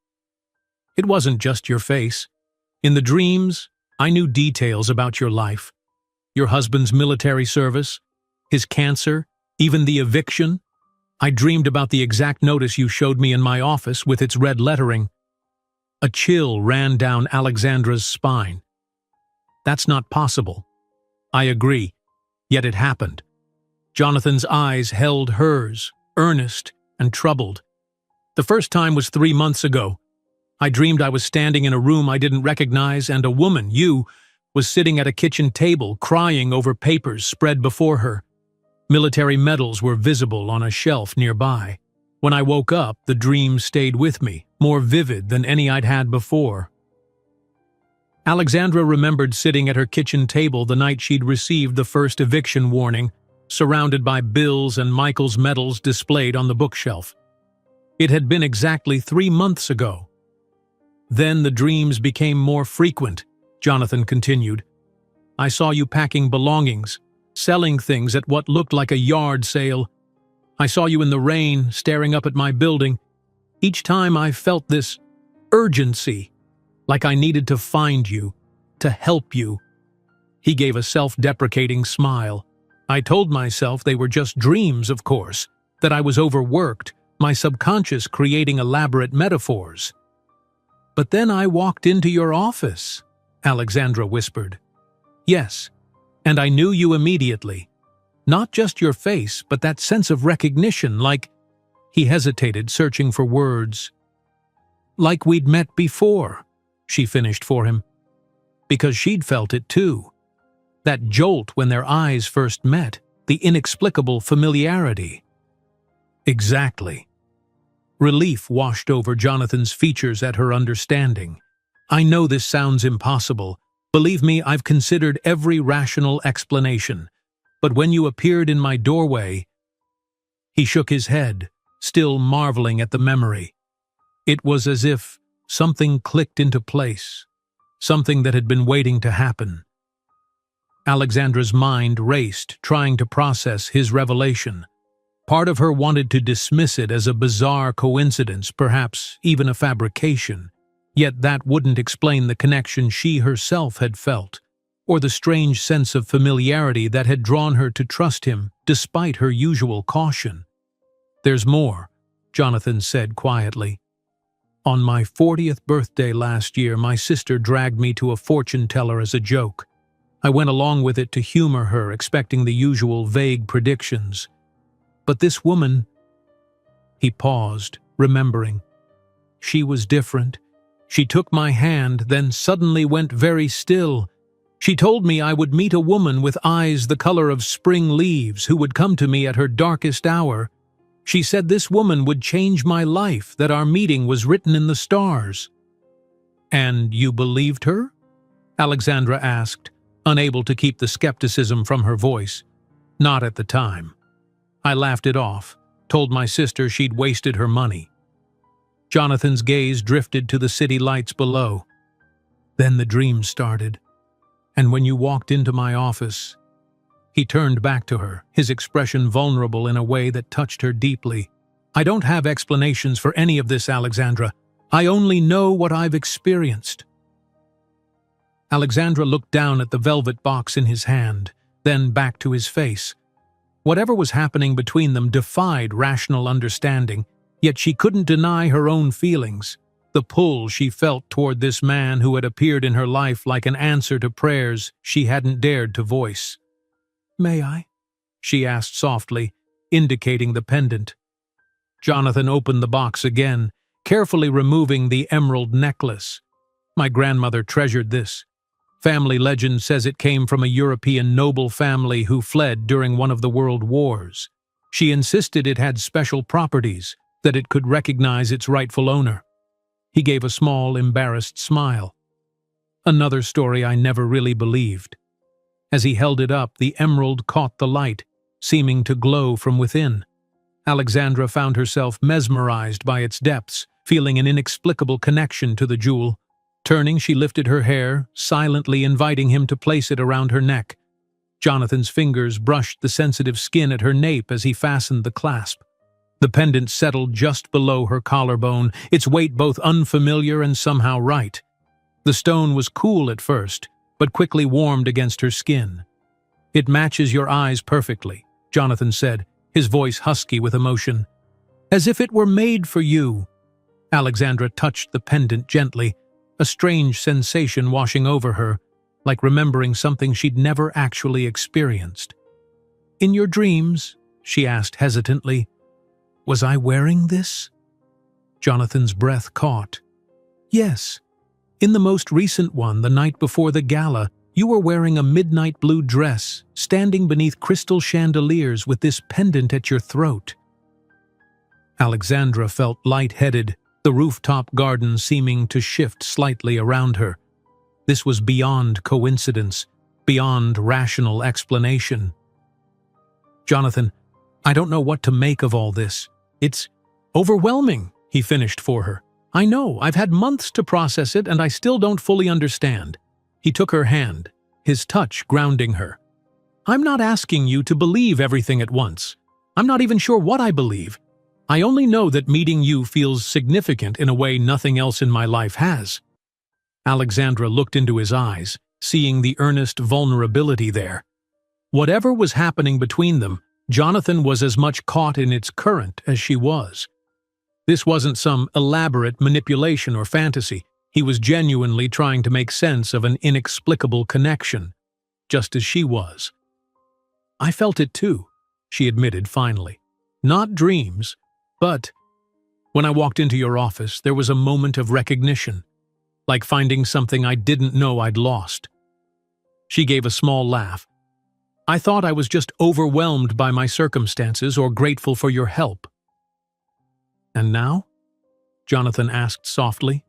"It wasn't just your face. In the dreams, I knew details about your life. Your husband's military service, his cancer, even the eviction. I dreamed about the exact notice you showed me in my office with its red lettering." A chill ran down Alexandra's spine. "That's not possible." "I agree, yet it happened." Jonathan's eyes held hers, earnest and troubled. "The first time was 3 months ago. I dreamed I was standing in a room I didn't recognize, and a woman, you, was sitting at a kitchen table crying over papers spread before her. Military medals were visible on a shelf nearby. When I woke up, the dream stayed with me, more vivid than any I'd had before." Alexandra remembered sitting at her kitchen table the night she'd received the first eviction warning, surrounded by bills and Michael's medals displayed on the bookshelf. It had been exactly 3 months ago. "Then the dreams became more frequent," Jonathan continued. "I saw you packing belongings, selling things at what looked like a yard sale. I saw you in the rain, staring up at my building. Each time I felt this urgency, like I needed to find you, to help you." He gave a self-deprecating smile. "I told myself they were just dreams, of course, that I was overworked, my subconscious creating elaborate metaphors." "But then I walked into your office," Alexandra whispered. "Yes, and I knew you immediately. Not just your face, but that sense of recognition, like—" He hesitated, searching for words. "Like we'd met before," she finished for him. Because she'd felt it too. That jolt when their eyes first met, the inexplicable familiarity. "Exactly." Relief washed over Jonathan's features at her understanding. "I know this sounds impossible. Believe me, I've considered every rational explanation. But when you appeared in my doorway—" He shook his head, still marveling at the memory. It was as if something clicked into place, something that had been waiting to happen. Alexandra's mind raced, trying to process his revelation. Part of her wanted to dismiss it as a bizarre coincidence, perhaps even a fabrication. Yet that wouldn't explain the connection she herself had felt, or the strange sense of familiarity that had drawn her to trust him despite her usual caution. "There's more," Jonathan said quietly. "On my 40th birthday last year, my sister dragged me to a fortune teller as a joke. I went along with it to humor her, expecting the usual vague predictions. But this woman—" He paused, remembering. "She was different. She took my hand, then suddenly went very still. She told me I would meet a woman with eyes the color of spring leaves who would come to me at her darkest hour. She said this woman would change my life, that our meeting was written in the stars." "And you believed her?" Alexandra asked, unable to keep the skepticism from her voice. Not at the time. I laughed it off, told my sister she'd wasted her money. Jonathan's gaze drifted to the city lights below. Then the dream started. And when you walked into my office, he turned back to her, his expression vulnerable in a way that touched her deeply. I don't have explanations for any of this, Alexandra. I only know what I've experienced. Alexandra looked down at the velvet box in his hand, then back to his face. Whatever was happening between them defied rational understanding, yet she couldn't deny her own feelings, the pull she felt toward this man who had appeared in her life like an answer to prayers she hadn't dared to voice. "May I?" she asked softly, indicating the pendant. Jonathan opened the box again, carefully removing the emerald necklace. My grandmother treasured this. Family legend says it came from a European noble family who fled during one of the world wars. She insisted it had special properties, that it could recognize its rightful owner. He gave a small, embarrassed smile. Another story I never really believed. As he held it up, the emerald caught the light, seeming to glow from within. Alexandra found herself mesmerized by its depths, feeling an inexplicable connection to the jewel. Turning, she lifted her hair, silently inviting him to place it around her neck. Jonathan's fingers brushed the sensitive skin at her nape as he fastened the clasp. The pendant settled just below her collarbone, its weight both unfamiliar and somehow right. The stone was cool at first, but quickly warmed against her skin. "It matches your eyes perfectly," Jonathan said, his voice husky with emotion. "As if it were made for you." Alexandra touched the pendant gently, a strange sensation washing over her, like remembering something she'd never actually experienced. "In your dreams?" she asked hesitantly. "Was I wearing this?" Jonathan's breath caught. "Yes. In the most recent one, the night before the gala, you were wearing a midnight blue dress, standing beneath crystal chandeliers with this pendant at your throat." Alexandra felt lightheaded, the rooftop garden seeming to shift slightly around her. This was beyond coincidence, beyond rational explanation. "Jonathan, I don't know what to make of all this. It's overwhelming," he finished for her. "I know, I've had months to process it and I still don't fully understand." He took her hand, his touch grounding her. "I'm not asking you to believe everything at once. I'm not even sure what I believe. I only know that meeting you feels significant in a way nothing else in my life has." Alexandra looked into his eyes, seeing the earnest vulnerability there. Whatever was happening between them, Jonathan was as much caught in its current as she was. This wasn't some elaborate manipulation or fantasy. He was genuinely trying to make sense of an inexplicable connection, just as she was. "I felt it too," she admitted finally. "Not dreams, but when I walked into your office, there was a moment of recognition, like finding something I didn't know I'd lost." She gave a small laugh. "I thought I was just overwhelmed by my circumstances or grateful for your help." "And now?" Jonathan asked softly.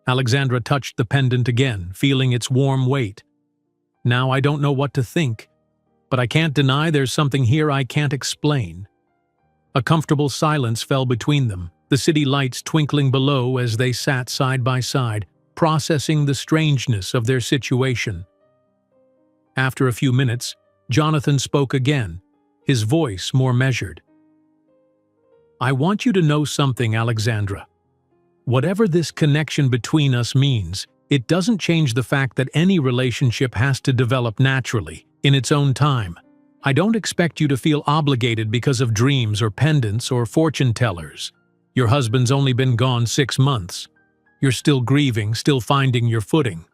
Alexandra touched the pendant again, feeling its warm weight. "Now I don't know what to think, but I can't deny there's something here I can't explain." A comfortable silence fell between them, the city lights twinkling below as they sat side by side, processing the strangeness of their situation. After a few minutes, Jonathan spoke again, his voice more measured. "I want you to know something, Alexandra. Whatever this connection between us means, it doesn't change the fact that any relationship has to develop naturally, in its own time. I don't expect you to feel obligated because of dreams or pendants or fortune tellers. Your husband's only been gone 6 months. You're still grieving, still finding your footing."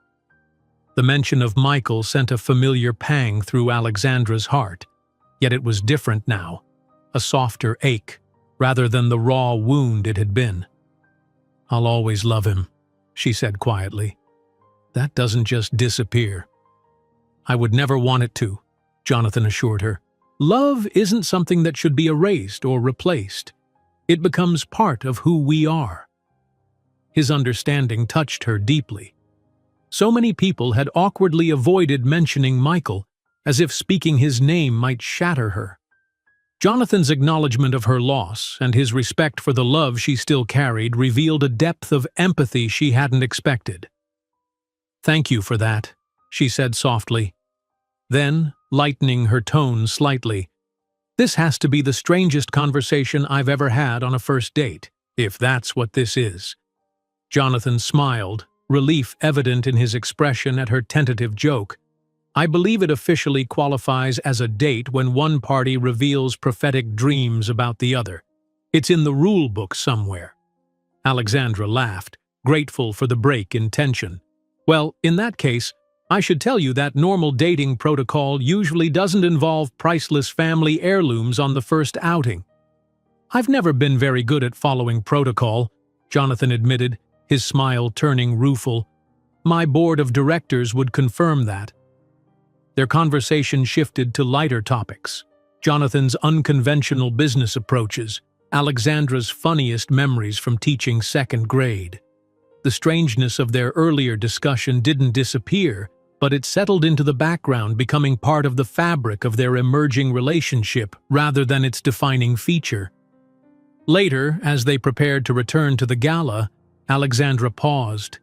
The mention of Michael sent a familiar pang through Alexandra's heart, yet it was different now, a softer ache, rather than the raw wound it had been. "I'll always love him," she said quietly. "That doesn't just disappear." "I would never want it to," Jonathan assured her. "Love isn't something that should be erased or replaced. It becomes part of who we are." His understanding touched her deeply. So many people had awkwardly avoided mentioning Michael, as if speaking his name might shatter her. Jonathan's acknowledgement of her loss and his respect for the love she still carried revealed a depth of empathy she hadn't expected. "Thank you for that," she said softly. Then, lightening her tone slightly, "This has to be the strangest conversation I've ever had on a first date, if that's what this is." Jonathan smiled, relief evident in his expression at her tentative joke. "I believe it officially qualifies as a date when one party reveals prophetic dreams about the other. It's in the rule book somewhere." Alexandra laughed, grateful for the break in tension. "Well, in that case, I should tell you that normal dating protocol usually doesn't involve priceless family heirlooms on the first outing." "I've never been very good at following protocol," Jonathan admitted, his smile turning rueful. "My board of directors would confirm that." Their conversation shifted to lighter topics. Jonathan's unconventional business approaches, Alexandra's funniest memories from teaching second grade. The strangeness of their earlier discussion didn't disappear, but it settled into the background, becoming part of the fabric of their emerging relationship rather than its defining feature. Later, as they prepared to return to the gala, Alexandra paused.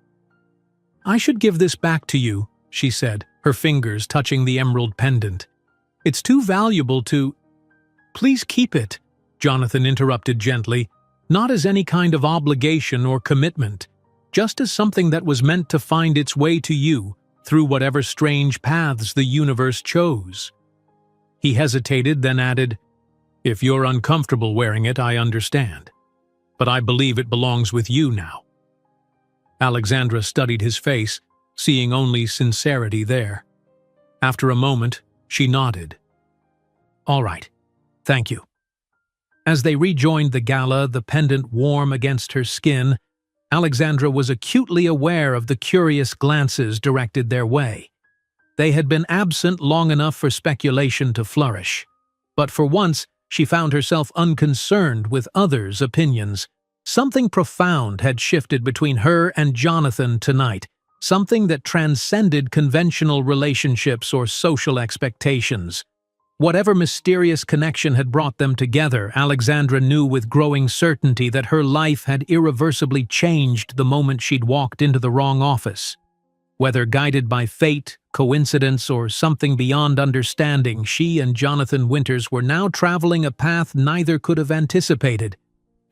"I should give this back to you," she said, her fingers touching the emerald pendant. "It's too valuable to—" "Please keep it," Jonathan interrupted gently, "not as any kind of obligation or commitment, just as something that was meant to find its way to you through whatever strange paths the universe chose." He hesitated, then added, "If you're uncomfortable wearing it, I understand. But I believe it belongs with you now." Alexandra studied his face, seeing only sincerity there. After a moment, she nodded. "All right, thank you." As they rejoined the gala, the pendant warm against her skin, Alexandra was acutely aware of the curious glances directed their way. They had been absent long enough for speculation to flourish, but for once she found herself unconcerned with others' opinions. Something profound had shifted between her and Jonathan tonight, something that transcended conventional relationships or social expectations. Whatever mysterious connection had brought them together, Alexandra knew with growing certainty that her life had irreversibly changed the moment she'd walked into the wrong office. Whether guided by fate, coincidence, or something beyond understanding, she and Jonathan Winters were now traveling a path neither could have anticipated.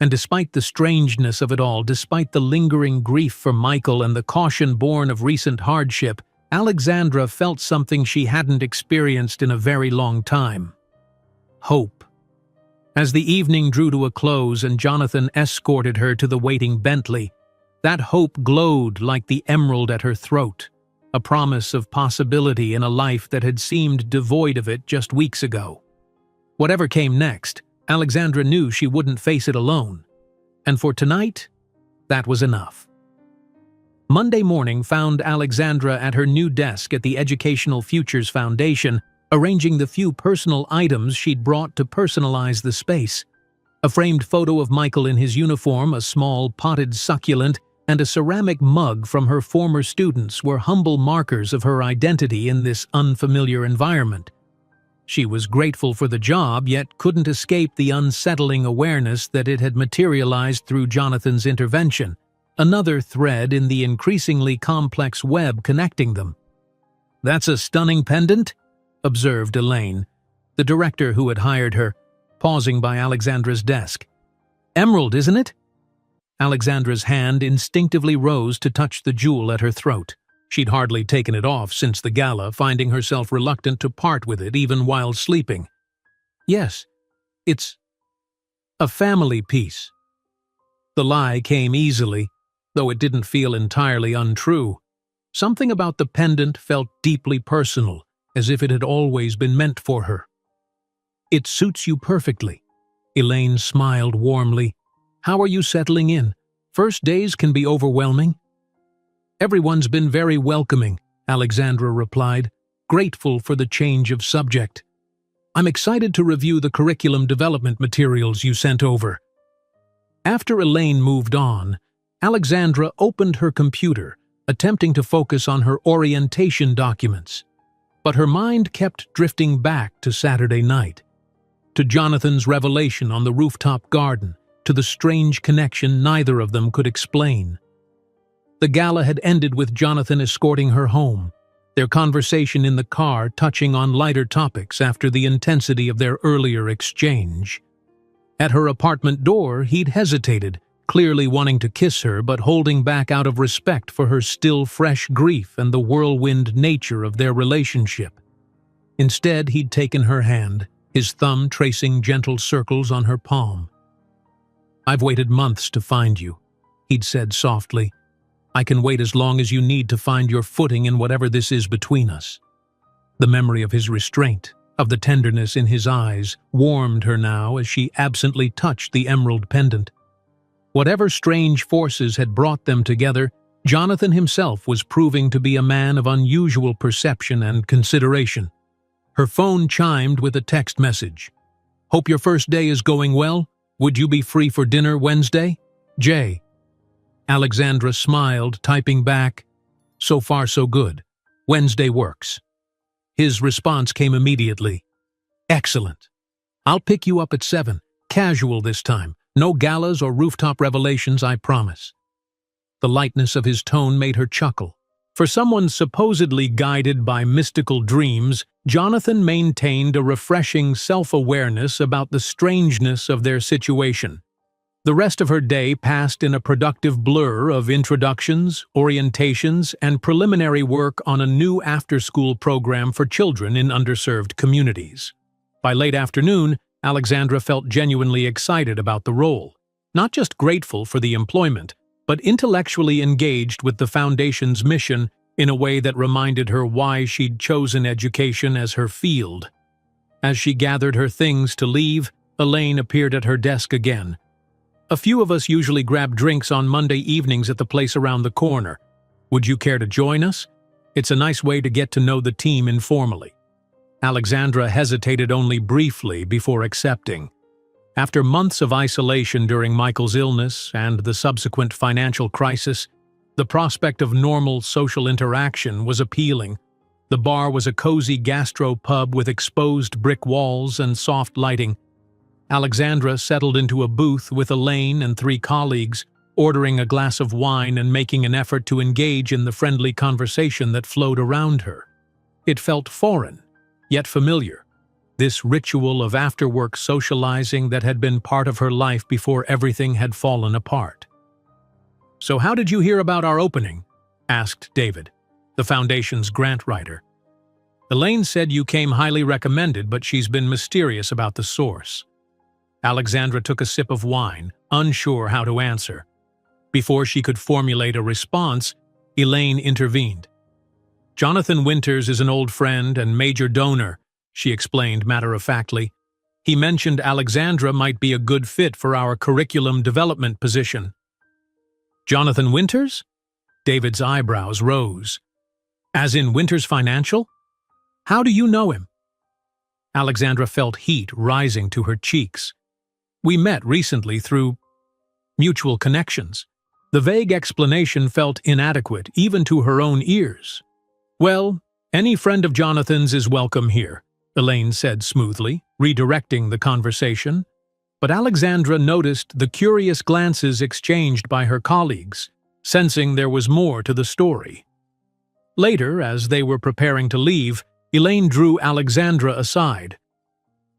And despite the strangeness of it all, despite the lingering grief for Michael and the caution born of recent hardship, Alexandra felt something she hadn't experienced in a very long time. Hope. As the evening drew to a close and Jonathan escorted her to the waiting Bentley, that hope glowed like the emerald at her throat, a promise of possibility in a life that had seemed devoid of it just weeks ago. Whatever came next, Alexandra knew she wouldn't face it alone. And for tonight, that was enough. Monday morning found Alexandra at her new desk at the Educational Futures Foundation, arranging the few personal items she'd brought to personalize the space. A framed photo of Michael in his uniform, a small potted succulent, and a ceramic mug from her former students were humble markers of her identity in this unfamiliar environment. She was grateful for the job, yet couldn't escape the unsettling awareness that it had materialized through Jonathan's intervention, another thread in the increasingly complex web connecting them. "That's a stunning pendant," observed Elaine, the director who had hired her, pausing by Alexandra's desk. "Emerald, isn't it?" Alexandra's hand instinctively rose to touch the jewel at her throat. She'd hardly taken it off since the gala, finding herself reluctant to part with it even while sleeping. "Yes, it's a family piece." The lie came easily, though it didn't feel entirely untrue. Something about the pendant felt deeply personal, as if it had always been meant for her. "It suits you perfectly." Elaine smiled warmly. "How are you settling in? First days can be overwhelming." "Everyone's been very welcoming," Alexandra replied, grateful for the change of subject. "I'm excited to review the curriculum development materials you sent over." After Elaine moved on, Alexandra opened her computer, attempting to focus on her orientation documents. But her mind kept drifting back to Saturday night, to Jonathan's revelation on the rooftop garden, to the strange connection neither of them could explain. The gala had ended with Jonathan escorting her home, their conversation in the car touching on lighter topics after the intensity of their earlier exchange. At her apartment door, he'd hesitated, clearly wanting to kiss her but holding back out of respect for her still fresh grief and the whirlwind nature of their relationship. Instead, he'd taken her hand, his thumb tracing gentle circles on her palm. "I've waited months to find you," he'd said softly. "I can wait as long as you need to find your footing in whatever this is between us." The memory of his restraint, of the tenderness in his eyes, warmed her now as she absently touched the emerald pendant. Whatever strange forces had brought them together, Jonathan himself was proving to be a man of unusual perception and consideration. Her phone chimed with a text message. "Hope your first day is going well. Would you be free for dinner Wednesday? Jay." Alexandra smiled, typing back, "So far so good. Wednesday works." His response came immediately. "Excellent. I'll pick you up at 7. Casual this time. No galas or rooftop revelations, I promise." The lightness of his tone made her chuckle. For someone supposedly guided by mystical dreams, Jonathan maintained a refreshing self-awareness about the strangeness of their situation. The rest of her day passed in a productive blur of introductions, orientations, and preliminary work on a new after-school program for children in underserved communities. By late afternoon, Alexandra felt genuinely excited about the role, not just grateful for the employment, but intellectually engaged with the Foundation's mission in a way that reminded her why she'd chosen education as her field. As she gathered her things to leave, Elaine appeared at her desk again. "A few of us usually grab drinks on Monday evenings at the place around the corner. Would you care to join us? It's a nice way to get to know the team informally." Alexandra hesitated only briefly before accepting. After months of isolation during Michael's illness and the subsequent financial crisis, the prospect of normal social interaction was appealing. The bar was a cozy gastro-pub with exposed brick walls and soft lighting. Alexandra settled into a booth with Elaine and 3 colleagues, ordering a glass of wine and making an effort to engage in the friendly conversation that flowed around her. It felt foreign, yet familiar. This ritual of after-work socializing that had been part of her life before everything had fallen apart. "So how did you hear about our opening?" asked David, the Foundation's grant writer. "Elaine said you came highly recommended, but she's been mysterious about the source." Alexandra took a sip of wine, unsure how to answer. Before she could formulate a response, Elaine intervened. "Jonathan Winters is an old friend and major donor," she explained matter-of-factly. "He mentioned Alexandra might be a good fit for our curriculum development position." "Jonathan Winters?" David's eyebrows rose. "As in Winters Financial? How do you know him?" Alexandra felt heat rising to her cheeks. "We met recently through mutual connections." The vague explanation felt inadequate even to her own ears. "Well, any friend of Jonathan's is welcome here," Elaine said smoothly, redirecting the conversation. But Alexandra noticed the curious glances exchanged by her colleagues, sensing there was more to the story. Later, as they were preparing to leave, Elaine drew Alexandra aside.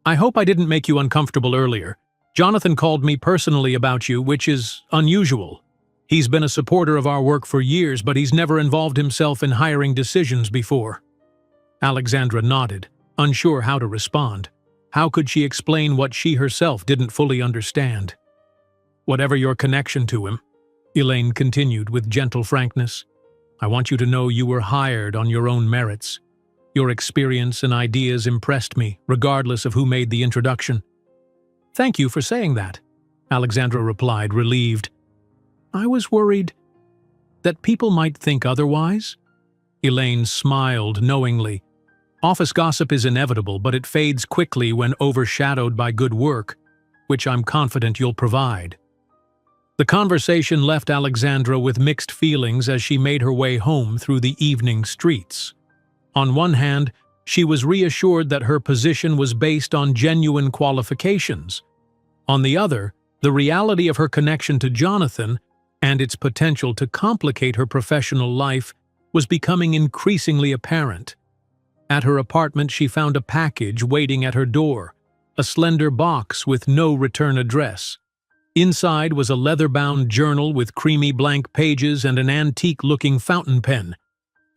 "I hope I didn't make you uncomfortable earlier. Jonathan called me personally about you, which is unusual. He's been a supporter of our work for years, but he's never involved himself in hiring decisions before." Alexandra nodded, unsure how to respond. How could she explain what she herself didn't fully understand? "Whatever your connection to him," Elaine continued with gentle frankness, "I want you to know you were hired on your own merits. Your experience and ideas impressed me, regardless of who made the introduction." "Thank you for saying that," Alexandra replied, relieved. "I was worried that people might think otherwise." Elaine smiled knowingly. "Office gossip is inevitable, but it fades quickly when overshadowed by good work, which I'm confident you'll provide." The conversation left Alexandra with mixed feelings as she made her way home through the evening streets. On one hand, she was reassured that her position was based on genuine qualifications. On the other, the reality of her connection to Jonathan and its potential to complicate her professional life was becoming increasingly apparent. At her apartment, she found a package waiting at her door, a slender box with no return address. Inside was a leather-bound journal with creamy blank pages and an antique-looking fountain pen.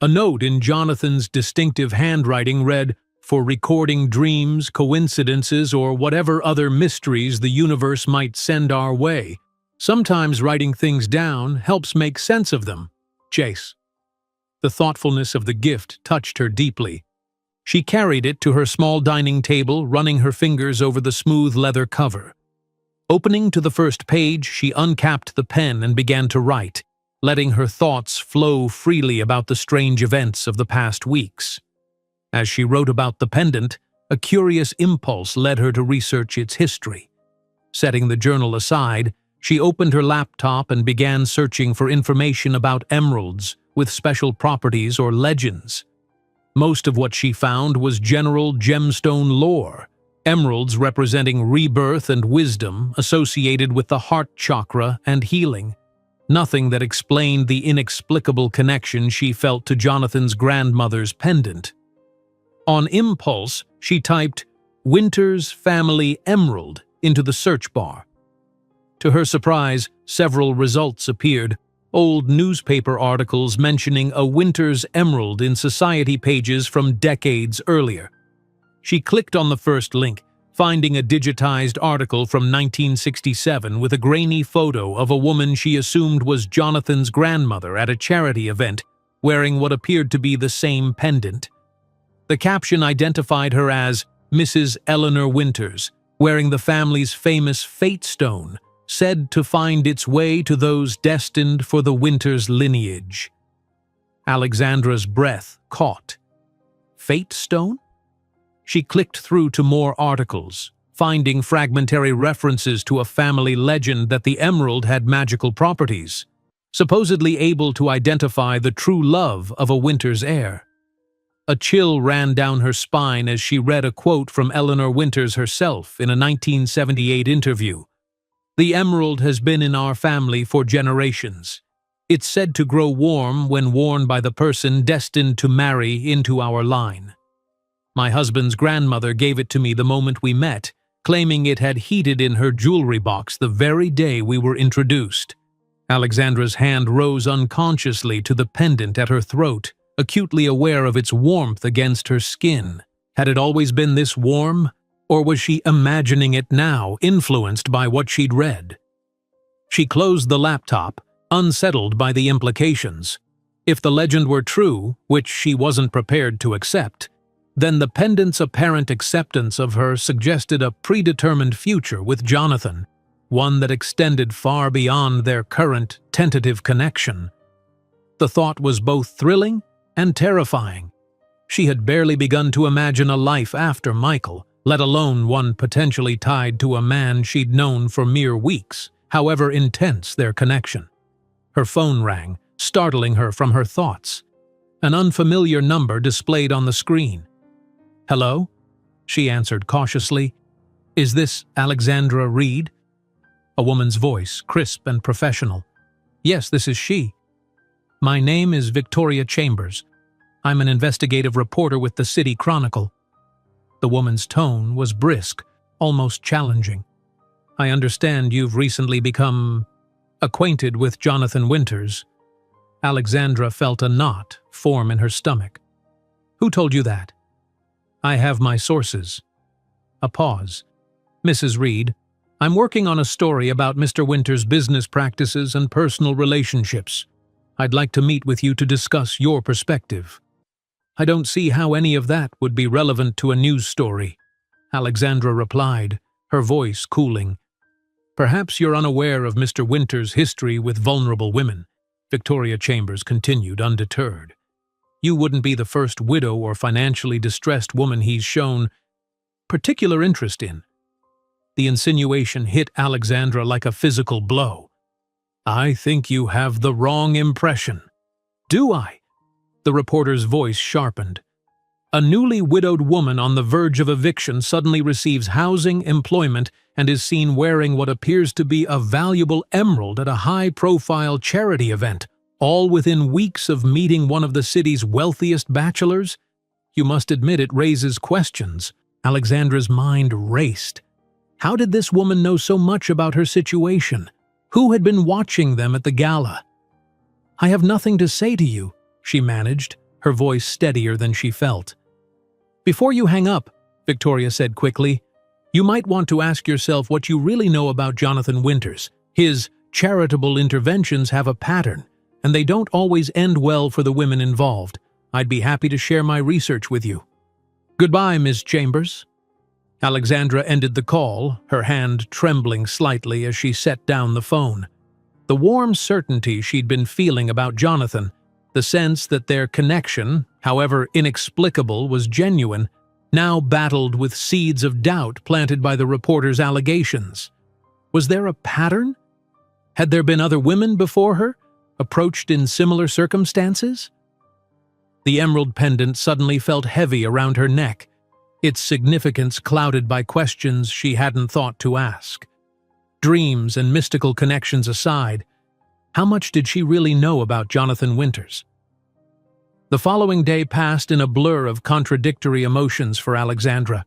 A note in Jonathan's distinctive handwriting read, "For recording dreams, coincidences, or whatever other mysteries the universe might send our way. Sometimes writing things down helps make sense of them. Chase." The thoughtfulness of the gift touched her deeply. She carried it to her small dining table, running her fingers over the smooth leather cover. Opening to the first page, she uncapped the pen and began to write, letting her thoughts flow freely about the strange events of the past weeks. As she wrote about the pendant, a curious impulse led her to research its history. Setting the journal aside, she opened her laptop and began searching for information about emeralds with special properties or legends. Most of what she found was general gemstone lore, emeralds representing rebirth and wisdom associated with the heart chakra and healing. Nothing that explained the inexplicable connection she felt to Jonathan's grandmother's pendant. On impulse, she typed "Winters Family Emerald" into the search bar. To her surprise, several results appeared, old newspaper articles mentioning a Winters emerald in society pages from decades earlier. She clicked on the first link, finding a digitized article from 1967 with a grainy photo of a woman she assumed was Jonathan's grandmother at a charity event, wearing what appeared to be the same pendant. The caption identified her as Mrs. Eleanor Winters, wearing the family's famous fate stone, said to find its way to those destined for the Winters lineage. Alexandra's breath caught. Fate stone? She clicked through to more articles, finding fragmentary references to a family legend that the emerald had magical properties, supposedly able to identify the true love of a Winters heir. A chill ran down her spine as she read a quote from Eleanor Winters herself in a 1978 interview. "The emerald has been in our family for generations. It's said to grow warm when worn by the person destined to marry into our line. My husband's grandmother gave it to me the moment we met, claiming it had heated in her jewelry box the very day we were introduced." Alexandra's hand rose unconsciously to the pendant at her throat, acutely aware of its warmth against her skin. Had it always been this warm, or was she imagining it now, influenced by what she'd read? She closed the laptop, unsettled by the implications. If the legend were true, which she wasn't prepared to accept, then the pendant's apparent acceptance of her suggested a predetermined future with Jonathan, one that extended far beyond their current, tentative connection. The thought was both thrilling and terrifying. She had barely begun to imagine a life after Michael, let alone one potentially tied to a man she'd known for mere weeks, however intense their connection. Her phone rang, startling her from her thoughts. An unfamiliar number displayed on the screen. "Hello?" she answered cautiously. "Is this Alexandra Reed?" A woman's voice, crisp and professional. "Yes, this is she. My name is Victoria Chambers. I'm an investigative reporter with the City Chronicle." The woman's tone was brisk, almost challenging. "I understand you've recently become acquainted with Jonathan Winters." Alexandra felt a knot form in her stomach. "Who told you that?" "I have my sources." A pause. "Mrs. Reed, I'm working on a story about Mr. Winters' business practices and personal relationships. I'd like to meet with you to discuss your perspective." "I don't see how any of that would be relevant to a news story," Alexandra replied, her voice cooling. "Perhaps you're unaware of Mr. Winters' history with vulnerable women," Victoria Chambers continued, undeterred. "You wouldn't be the first widow or financially distressed woman he's shown particular interest in." The insinuation hit Alexandra like a physical blow. I think you have the wrong impression. Do I? The reporter's voice sharpened. A newly widowed woman on the verge of eviction suddenly receives housing, employment, and is seen wearing what appears to be a valuable emerald at a high-profile charity event, all within weeks of meeting one of the city's wealthiest bachelors? You must admit it raises questions. Alexandra's mind raced. How did this woman know so much about her situation? Who had been watching them at the gala? I have nothing to say to you, she managed, her voice steadier than she felt. Before you hang up, Victoria said quickly, you might want to ask yourself what you really know about Jonathan Winters. His charitable interventions have a pattern, and they don't always end well for the women involved. I'd be happy to share my research with you. Goodbye, Ms. Chambers. Alexandra ended the call, her hand trembling slightly as she set down the phone. The warm certainty she'd been feeling about Jonathan, the sense that their connection, however inexplicable, was genuine, now battled with seeds of doubt planted by the reporter's allegations. Was there a pattern? Had there been other women before her, approached in similar circumstances? The emerald pendant suddenly felt heavy around her neck, its significance clouded by questions she hadn't thought to ask. Dreams and mystical connections aside, how much did she really know about Jonathan Winters? The following day passed in a blur of contradictory emotions for Alexandra.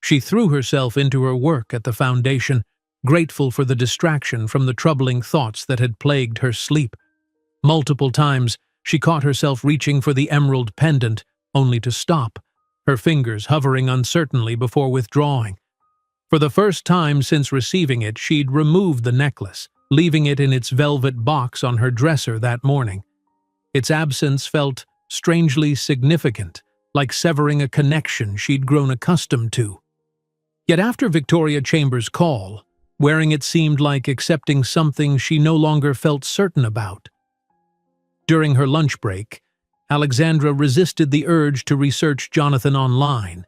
She threw herself into her work at the foundation, grateful for the distraction from the troubling thoughts that had plagued her sleep. Multiple times, she caught herself reaching for the emerald pendant, only to stop, her fingers hovering uncertainly before withdrawing. For the first time since receiving it, she'd removed the necklace, leaving it in its velvet box on her dresser that morning. Its absence felt strangely significant, like severing a connection she'd grown accustomed to. Yet after Victoria Chambers' call, wearing it seemed like accepting something she no longer felt certain about. During her lunch break, Alexandra resisted the urge to research Jonathan online.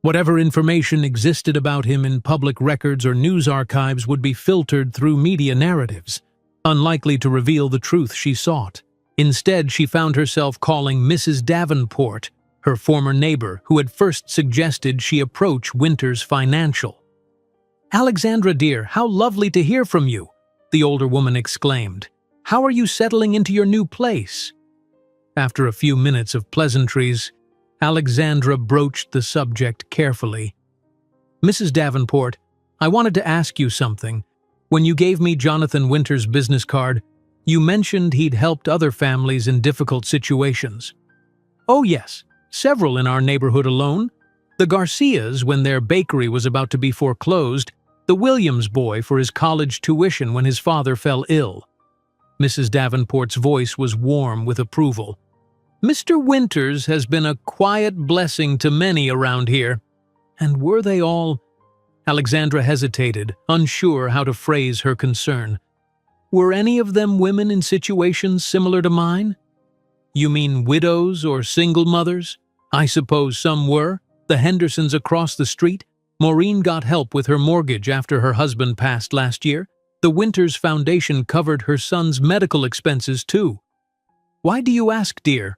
Whatever information existed about him in public records or news archives would be filtered through media narratives, unlikely to reveal the truth she sought. Instead, she found herself calling Mrs. Davenport, her former neighbor, who had first suggested she approach Winters Financial. "Alexandra, dear, how lovely to hear from you," the older woman exclaimed. "How are you settling into your new place?" After a few minutes of pleasantries, Alexandra broached the subject carefully. "Mrs. Davenport, I wanted to ask you something. When you gave me Jonathan Winters' business card, you mentioned he'd helped other families in difficult situations." "Oh yes, several in our neighborhood alone. The Garcias when their bakery was about to be foreclosed, the Williams boy for his college tuition when his father fell ill." Mrs. Davenport's voice was warm with approval. "Mr. Winters has been a quiet blessing to many around here. And were they all—" Alexandra hesitated, unsure how to phrase her concern. "Were any of them women in situations similar to mine?" "You mean widows or single mothers? I suppose some were. The Hendersons across the street. Maureen got help with her mortgage after her husband passed last year. The Winters Foundation covered her son's medical expenses too." "Why do you ask, dear?"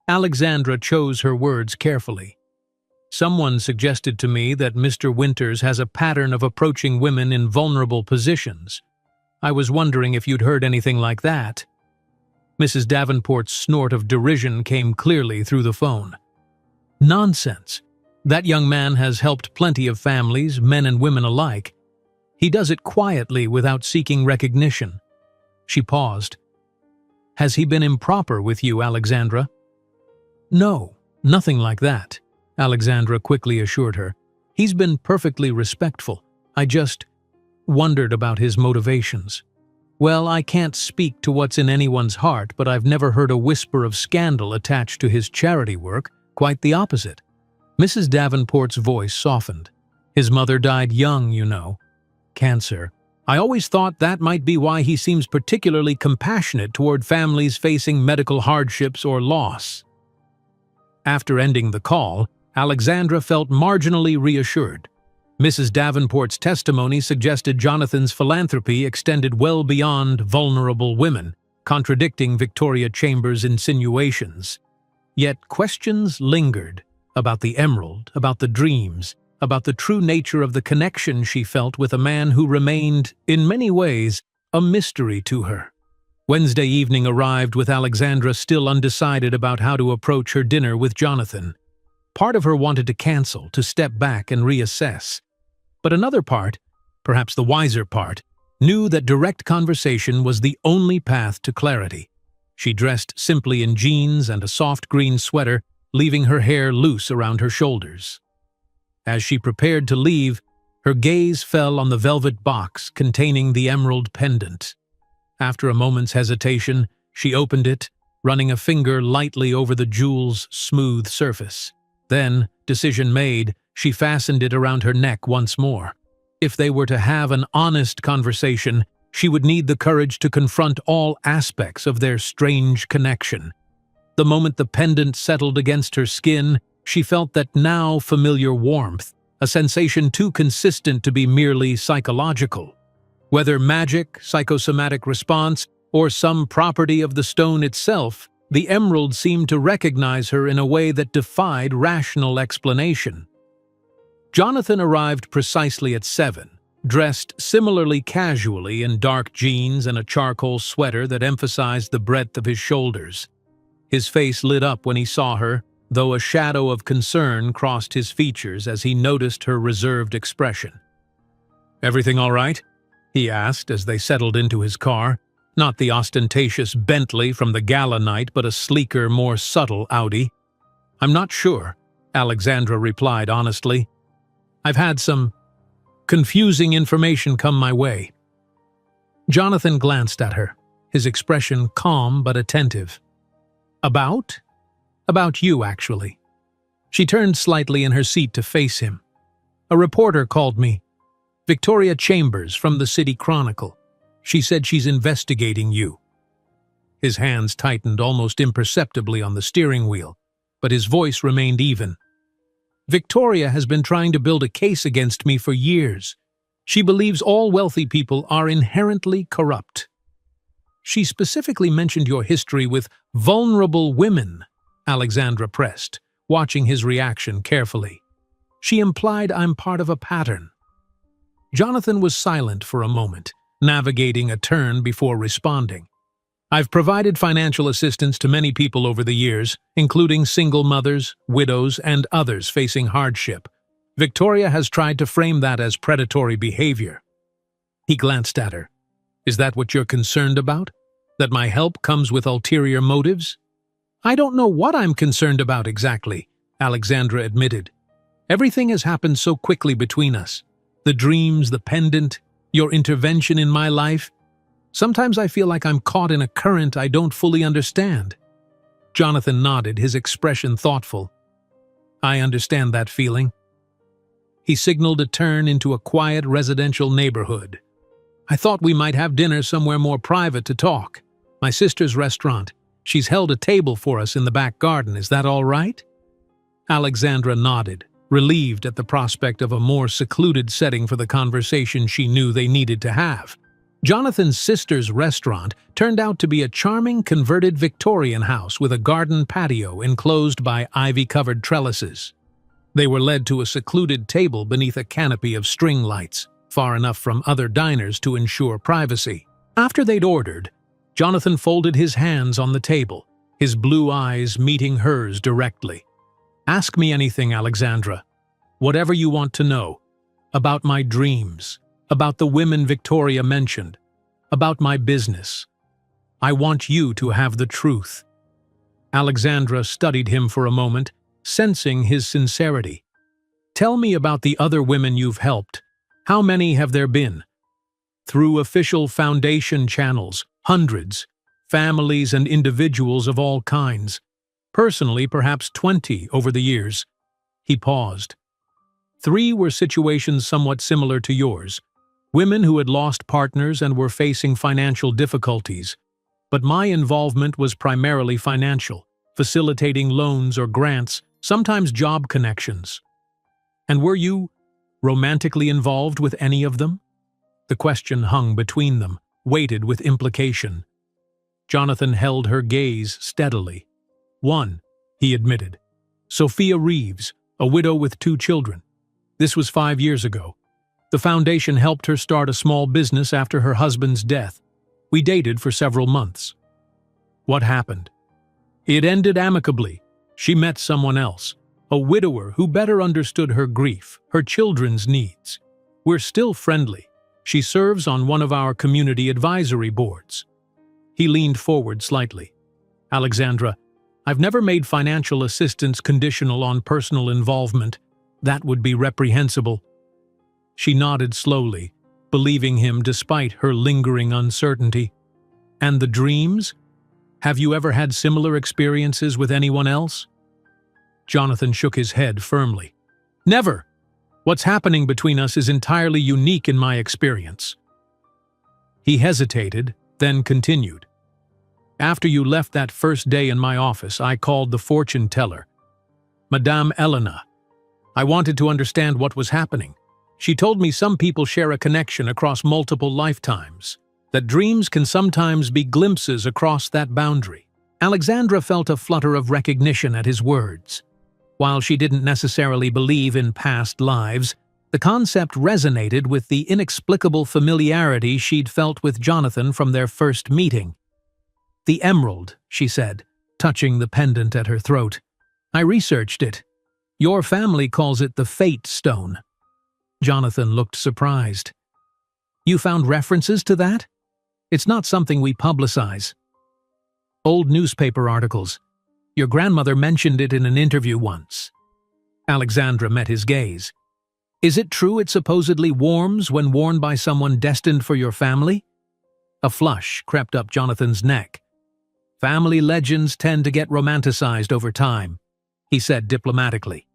Alexandra chose her words carefully. "Someone suggested to me that Mr. Winters has a pattern of approaching women in vulnerable positions. I was wondering if you'd heard anything like that." Mrs. Davenport's snort of derision came clearly through the phone. "Nonsense. That young man has helped plenty of families, men and women alike. He does it quietly without seeking recognition." She paused. "Has he been improper with you, Alexandra?" "No, nothing like that," Alexandra quickly assured her. "He's been perfectly respectful. I just wondered about his motivations. Well, I can't speak to what's in anyone's heart, but I've never heard a whisper of scandal attached to his charity work, quite the opposite." Mrs. Davenport's voice softened. "His mother died young, you know. Cancer. I always thought that might be why he seems particularly compassionate toward families facing medical hardships or loss." After ending the call, Alexandra felt marginally reassured. Mrs. Davenport's testimony suggested Jonathan's philanthropy extended well beyond vulnerable women, contradicting Victoria Chambers' insinuations. Yet questions lingered about the emerald, about the dreams, about the true nature of the connection she felt with a man who remained, in many ways, a mystery to her. Wednesday evening arrived with Alexandra still undecided about how to approach her dinner with Jonathan. Part of her wanted to cancel, to step back and reassess. But another part, perhaps the wiser part, knew that direct conversation was the only path to clarity. She dressed simply in jeans and a soft green sweater, leaving her hair loose around her shoulders. As she prepared to leave, her gaze fell on the velvet box containing the emerald pendant. After a moment's hesitation, she opened it, running a finger lightly over the jewel's smooth surface. Then, decision made, she fastened it around her neck once more. If they were to have an honest conversation, she would need the courage to confront all aspects of their strange connection. The moment the pendant settled against her skin, she felt that now familiar warmth, a sensation too consistent to be merely psychological. Whether magic, psychosomatic response, or some property of the stone itself, the emerald seemed to recognize her in a way that defied rational explanation. Jonathan arrived precisely at 7, dressed similarly casually in dark jeans and a charcoal sweater that emphasized the breadth of his shoulders. His face lit up when he saw her, though a shadow of concern crossed his features as he noticed her reserved expression. "Everything all right?" he asked as they settled into his car, not the ostentatious Bentley from the gala night, but a sleeker, more subtle Audi. "I'm not sure," Alexandra replied honestly. "I've had some confusing information come my way." Jonathan glanced at her, his expression calm but attentive. "About? About you, actually." She turned slightly in her seat to face him. "A reporter called me. Victoria Chambers from the City Chronicle. She said she's investigating you." His hands tightened almost imperceptibly on the steering wheel, but his voice remained even. "Victoria has been trying to build a case against me for years. She believes all wealthy people are inherently corrupt. She specifically mentioned your history with vulnerable women," Alexandra pressed, watching his reaction carefully. "She implied I'm part of a pattern." Jonathan was silent for a moment, navigating a turn before responding. "I've provided financial assistance to many people over the years, including single mothers, widows, and others facing hardship. Victoria has tried to frame that as predatory behavior." He glanced at her. "Is that what you're concerned about? That my help comes with ulterior motives?" "I don't know what I'm concerned about exactly," Alexandra admitted. "Everything has happened so quickly between us. The dreams, the pendant, your intervention in my life. Sometimes I feel like I'm caught in a current I don't fully understand." Jonathan nodded, his expression thoughtful. "I understand that feeling." He signaled a turn into a quiet residential neighborhood. "I thought we might have dinner somewhere more private to talk. My sister's restaurant. She's held a table for us in the back garden. Is that all right?" Alexandra nodded, relieved at the prospect of a more secluded setting for the conversation she knew they needed to have. Jonathan's sister's restaurant turned out to be a charming converted Victorian house with a garden patio enclosed by ivy-covered trellises. They were led to a secluded table beneath a canopy of string lights, far enough from other diners to ensure privacy. After they'd ordered, Jonathan folded his hands on the table, his blue eyes meeting hers directly. "Ask me anything, Alexandra. Whatever you want to know. About my dreams. About the women Victoria mentioned. About my business. I want you to have the truth." Alexandra studied him for a moment, sensing his sincerity. "Tell me about the other women you've helped. How many have there been?" "Through official foundation channels, hundreds. Families and individuals of all kinds. Personally, perhaps 20 over the years." He paused. 3 were situations somewhat similar to yours. Women who had lost partners and were facing financial difficulties. But my involvement was primarily financial, facilitating loans or grants, sometimes job connections. "And were you romantically involved with any of them? The question hung between them, weighted with implication. Jonathan held her gaze steadily. One, he admitted. Sophia Reeves, a widow with 2 children. This was 5 years ago. The foundation helped her start a small business after her husband's death. We dated for several months. What happened? It ended amicably. She met someone else, a widower who better understood her grief, her children's needs. We're still friendly. She serves on one of our community advisory boards. He leaned forward slightly. Alexandra, I've never made financial assistance conditional on personal involvement. That would be reprehensible. She nodded slowly, believing him despite her lingering uncertainty. And the dreams? Have you ever had similar experiences with anyone else? Jonathan shook his head firmly. Never! What's happening between us is entirely unique in my experience. He hesitated, then continued. After you left that first day in my office, I called the fortune teller, Madame Elena. I wanted to understand what was happening. She told me some people share a connection across multiple lifetimes, that dreams can sometimes be glimpses across that boundary. Alexandra felt a flutter of recognition at his words. While she didn't necessarily believe in past lives, the concept resonated with the inexplicable familiarity she'd felt with Jonathan from their first meeting. The emerald, she said, touching the pendant at her throat. I researched it. Your family calls it the Fate Stone. Jonathan looked surprised. You found references to that? It's not something we publicize. Old newspaper articles. Your grandmother mentioned it in an interview once. Alexandra met his gaze. Is it true it supposedly warms when worn by someone destined for your family? A flush crept up Jonathan's neck. Family legends tend to get romanticized over time, he said diplomatically.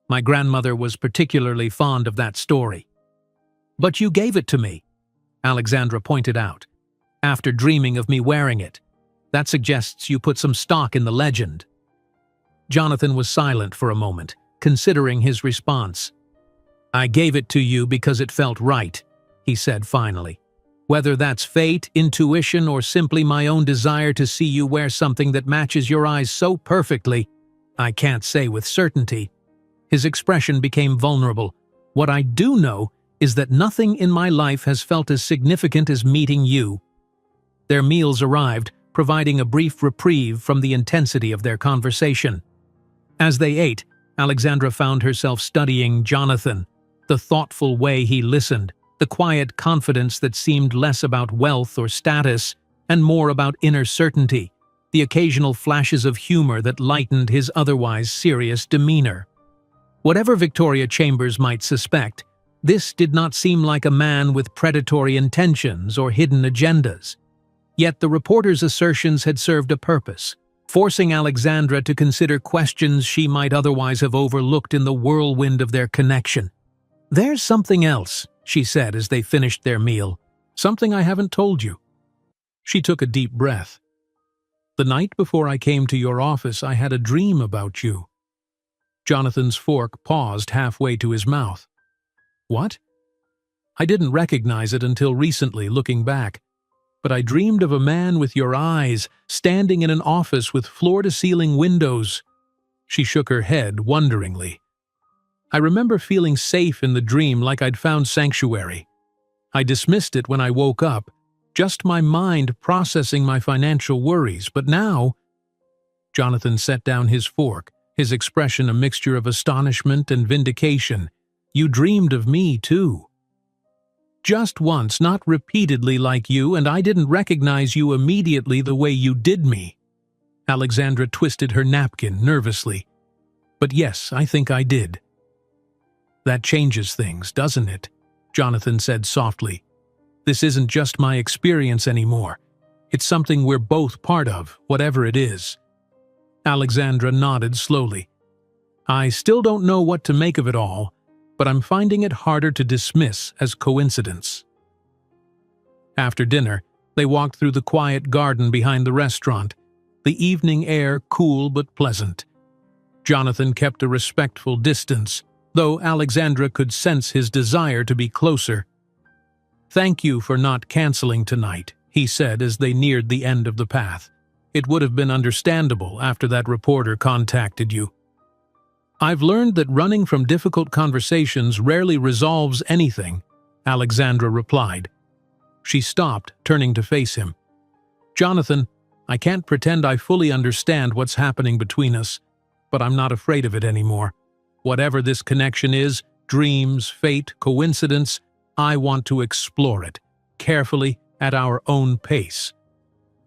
My grandmother was particularly fond of that story. But you gave it to me, Alexandra pointed out, after dreaming of me wearing it. That suggests you put some stock in the legend. Jonathan was silent for a moment, considering his response. I gave it to you because it felt right, he said finally. Whether that's fate, intuition, or simply my own desire to see you wear something that matches your eyes so perfectly, I can't say with certainty. His expression became vulnerable. What I do know is that nothing in my life has felt as significant as meeting you. Their meals arrived, providing a brief reprieve from the intensity of their conversation. As they ate, Alexandra found herself studying Jonathan, the thoughtful way he listened, the quiet confidence that seemed less about wealth or status and more about inner certainty, the occasional flashes of humor that lightened his otherwise serious demeanor. Whatever Victoria Chambers might suspect, this did not seem like a man with predatory intentions or hidden agendas. Yet the reporter's assertions had served a purpose, forcing Alexandra to consider questions she might otherwise have overlooked in the whirlwind of their connection. There's something else, she said as they finished their meal. Something I haven't told you. She took a deep breath. The night before I came to your office, I had a dream about you. Jonathan's fork paused halfway to his mouth. What? I didn't recognize it until recently, looking back. But I dreamed of a man with your eyes, standing in an office with floor-to-ceiling windows. She shook her head wonderingly. I remember feeling safe in the dream, like I'd found sanctuary. I dismissed it when I woke up, just my mind processing my financial worries, but now… Jonathan set down his fork, his expression a mixture of astonishment and vindication. You dreamed of me, too. Just once, not repeatedly like you, and I didn't recognize you immediately the way you did me. Alexandra twisted her napkin nervously. But yes, I think I did. That changes things, doesn't it? Jonathan said softly. This isn't just my experience anymore. It's something we're both part of, whatever it is. Alexandra nodded slowly. I still don't know what to make of it all, but I'm finding it harder to dismiss as coincidence. After dinner, they walked through the quiet garden behind the restaurant, the evening air cool but pleasant. Jonathan kept a respectful distance, though Alexandra could sense his desire to be closer. "Thank you for not canceling tonight," he said as they neared the end of the path. "It would have been understandable after that reporter contacted you." "I've learned that running from difficult conversations rarely resolves anything," Alexandra replied. She stopped, turning to face him. "Jonathan, I can't pretend I fully understand what's happening between us, but I'm not afraid of it anymore. Whatever this connection is, dreams, fate, coincidence, I want to explore it, carefully, at our own pace."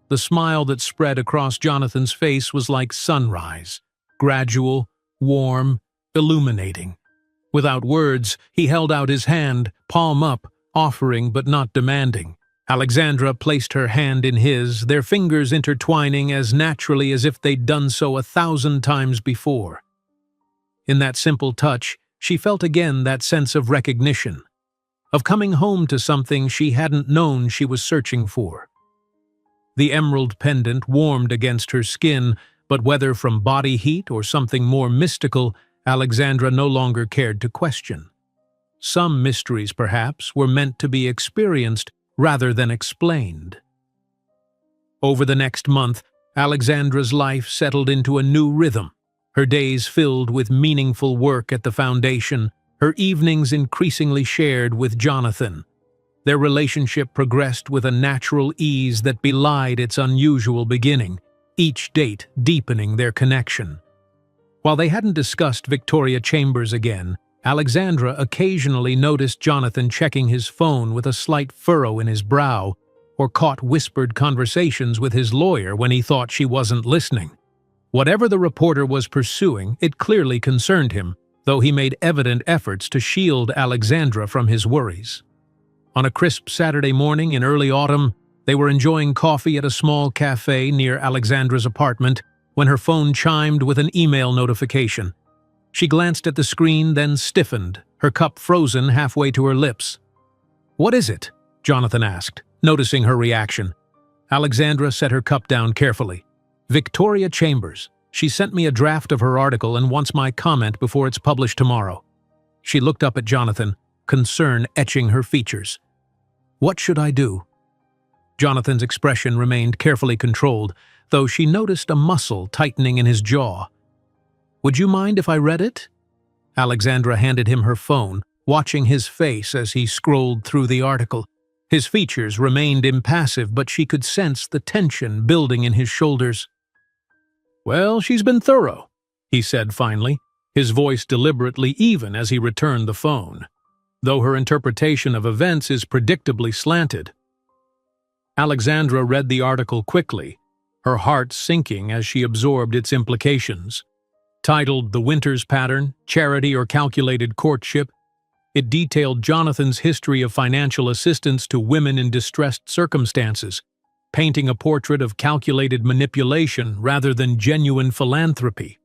The smile that spread across Jonathan's face was like sunrise, gradual, warm, illuminating. Without words, he held out his hand, palm up, offering but not demanding. Alexandra placed her hand in his, their fingers intertwining as naturally as if they'd done so 1,000 times before. In that simple touch, she felt again that sense of recognition, of coming home to something she hadn't known she was searching for. The emerald pendant warmed against her skin, but whether from body heat or something more mystical, Alexandra no longer cared to question. Some mysteries, perhaps, were meant to be experienced rather than explained. Over the next month, Alexandra's life settled into a new rhythm, her days filled with meaningful work at the foundation, her evenings increasingly shared with Jonathan. Their relationship progressed with a natural ease that belied its unusual beginning, each date deepening their connection. While they hadn't discussed Victoria Chambers again, Alexandra occasionally noticed Jonathan checking his phone with a slight furrow in his brow, or caught whispered conversations with his lawyer when he thought she wasn't listening. Whatever the reporter was pursuing, it clearly concerned him, though he made evident efforts to shield Alexandra from his worries. On a crisp Saturday morning in early autumn, they were enjoying coffee at a small cafe near Alexandra's apartment when her phone chimed with an email notification. She glanced at the screen, then stiffened, her cup frozen halfway to her lips. "What is it?" Jonathan asked, noticing her reaction. Alexandra set her cup down carefully. "Victoria Chambers. She sent me a draft of her article and wants my comment before it's published tomorrow." She looked up at Jonathan, concern etching her features. "What should I do?" Jonathan's expression remained carefully controlled, though she noticed a muscle tightening in his jaw. "Would you mind if I read it?" Alexandra handed him her phone, watching his face as he scrolled through the article. His features remained impassive, but she could sense the tension building in his shoulders. "Well, she's been thorough," he said finally, his voice deliberately even as he returned the phone, though her interpretation of events is predictably slanted. Alexandra read the article quickly, her heart sinking as she absorbed its implications. Titled "The Winter's Pattern, Charity or Calculated Courtship," it detailed Jonathan's history of financial assistance to women in distressed circumstances, painting a portrait of calculated manipulation rather than genuine philanthropy.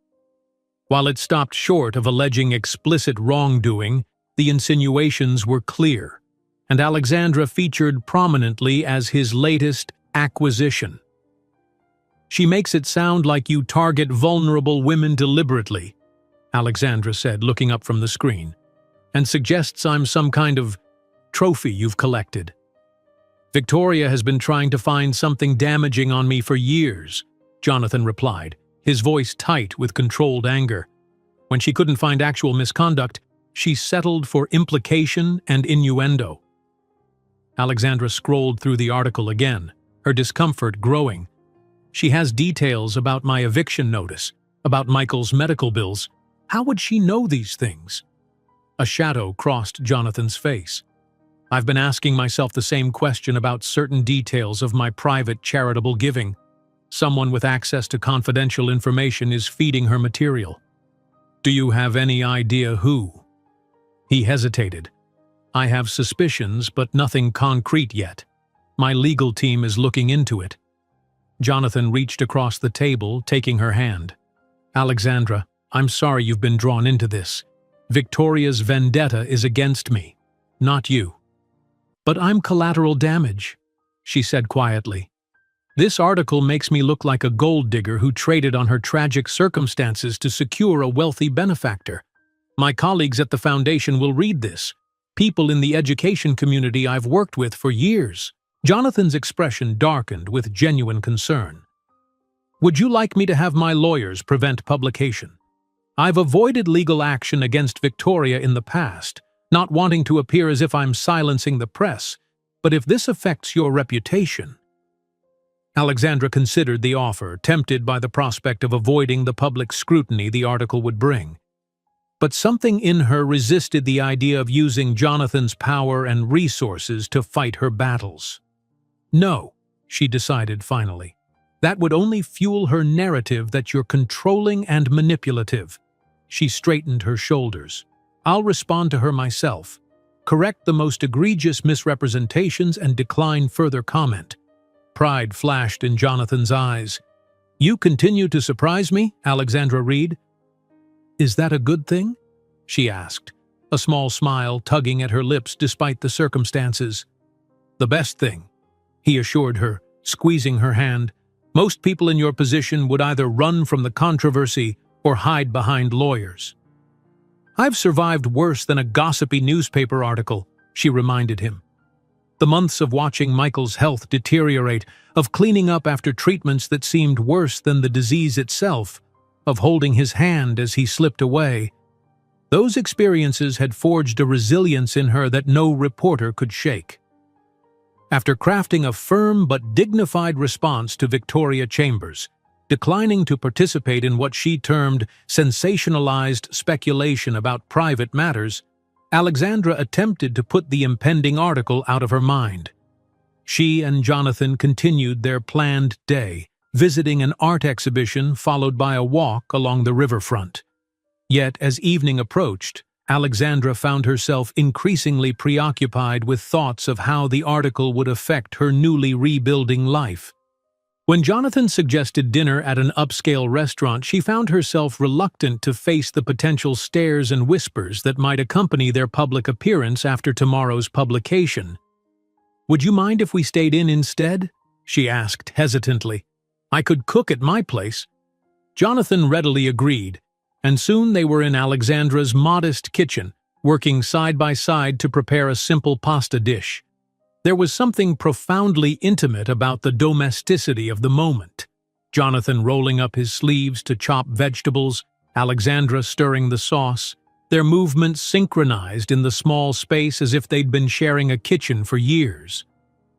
While it stopped short of alleging explicit wrongdoing, the insinuations were clear, and Alexandra featured prominently as his latest acquisition. "She makes it sound like you target vulnerable women deliberately," Alexandra said, looking up from the screen, "and suggests I'm some kind of trophy you've collected. Victoria has been trying to find something damaging on me for years," Jonathan replied, his voice tight with controlled anger. When she couldn't find actual misconduct, she settled for implication and innuendo. Alexandra scrolled through the article again, her discomfort growing. "She has details about my eviction notice, about Michael's medical bills. How would she know these things?" A shadow crossed Jonathan's face. "I've been asking myself the same question about certain details of my private charitable giving. Someone with access to confidential information is feeding her material. Do you have any idea who?" He hesitated. "I have suspicions, but nothing concrete yet. My legal team is looking into it." Jonathan reached across the table, taking her hand. "Alexandra, I'm sorry you've been drawn into this. Victoria's vendetta is against me, not you." "But I'm collateral damage," she said quietly. "This article makes me look like a gold digger who traded on her tragic circumstances to secure a wealthy benefactor. My colleagues at the foundation will read this. People in the education community I've worked with for years." Jonathan's expression darkened with genuine concern. "Would you like me to have my lawyers prevent publication? I've avoided legal action against Victoria in the past, not wanting to appear as if I'm silencing the press, but if this affects your reputation—" Alexandra considered the offer, tempted by the prospect of avoiding the public scrutiny the article would bring. But something in her resisted the idea of using Jonathan's power and resources to fight her battles. "No," she decided finally. "That would only fuel her narrative that you're controlling and manipulative." She straightened her shoulders. "I'll respond to her myself, correct the most egregious misrepresentations, and decline further comment." Pride flashed in Jonathan's eyes. "You continue to surprise me, Alexandra Reed." "Is that a good thing?" she asked, a small smile tugging at her lips despite the circumstances. "The best thing," he assured her, squeezing her hand. "Most people in your position would either run from the controversy or hide behind lawyers." "I've survived worse than a gossipy newspaper article," she reminded him. The months of watching Michael's health deteriorate, of cleaning up after treatments that seemed worse than the disease itself, of holding his hand as he slipped away. Those experiences had forged a resilience in her that no reporter could shake. After crafting a firm but dignified response to Victoria Chambers, declining to participate in what she termed sensationalized speculation about private matters, Alexandra attempted to put the impending article out of her mind. She and Jonathan continued their planned day, visiting an art exhibition followed by a walk along the riverfront. Yet, as evening approached, Alexandra found herself increasingly preoccupied with thoughts of how the article would affect her newly rebuilding life. When Jonathan suggested dinner at an upscale restaurant, she found herself reluctant to face the potential stares and whispers that might accompany their public appearance after tomorrow's publication. "Would you mind if we stayed in instead?" she asked hesitantly. "I could cook at my place." Jonathan readily agreed, and soon they were in Alexandra's modest kitchen, working side by side to prepare a simple pasta dish. There was something profoundly intimate about the domesticity of the moment. Jonathan rolling up his sleeves to chop vegetables, Alexandra stirring the sauce, their movements synchronized in the small space as if they'd been sharing a kitchen for years.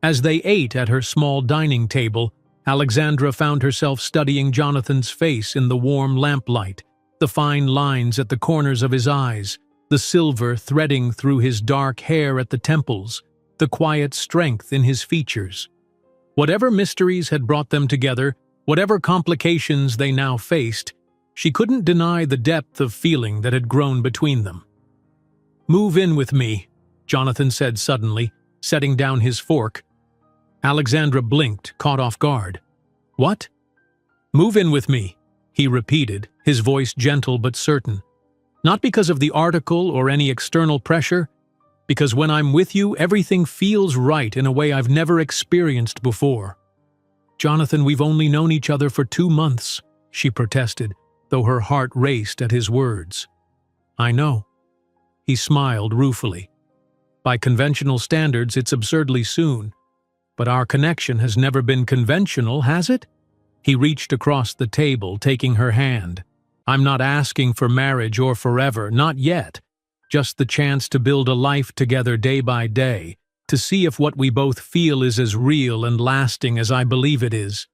As they ate at her small dining table, Alexandra found herself studying Jonathan's face in the warm lamplight, the fine lines at the corners of his eyes, the silver threading through his dark hair at the temples, the quiet strength in his features. Whatever mysteries had brought them together, whatever complications they now faced, she couldn't deny the depth of feeling that had grown between them. "Move in with me," Jonathan said suddenly, setting down his fork. Alexandra blinked, caught off guard. "What?" "Move in with me," he repeated, his voice gentle but certain. "Not because of the article or any external pressure, because when I'm with you, everything feels right in a way I've never experienced before." "Jonathan, we've only known each other for 2 months," she protested, though her heart raced at his words. "I know." He smiled ruefully. "By conventional standards, it's absurdly soon. But our connection has never been conventional, has it?" He reached across the table, taking her hand. "I'm not asking for marriage or forever, not yet. Just the chance to build a life together day by day, to see if what we both feel is as real and lasting as I believe it is."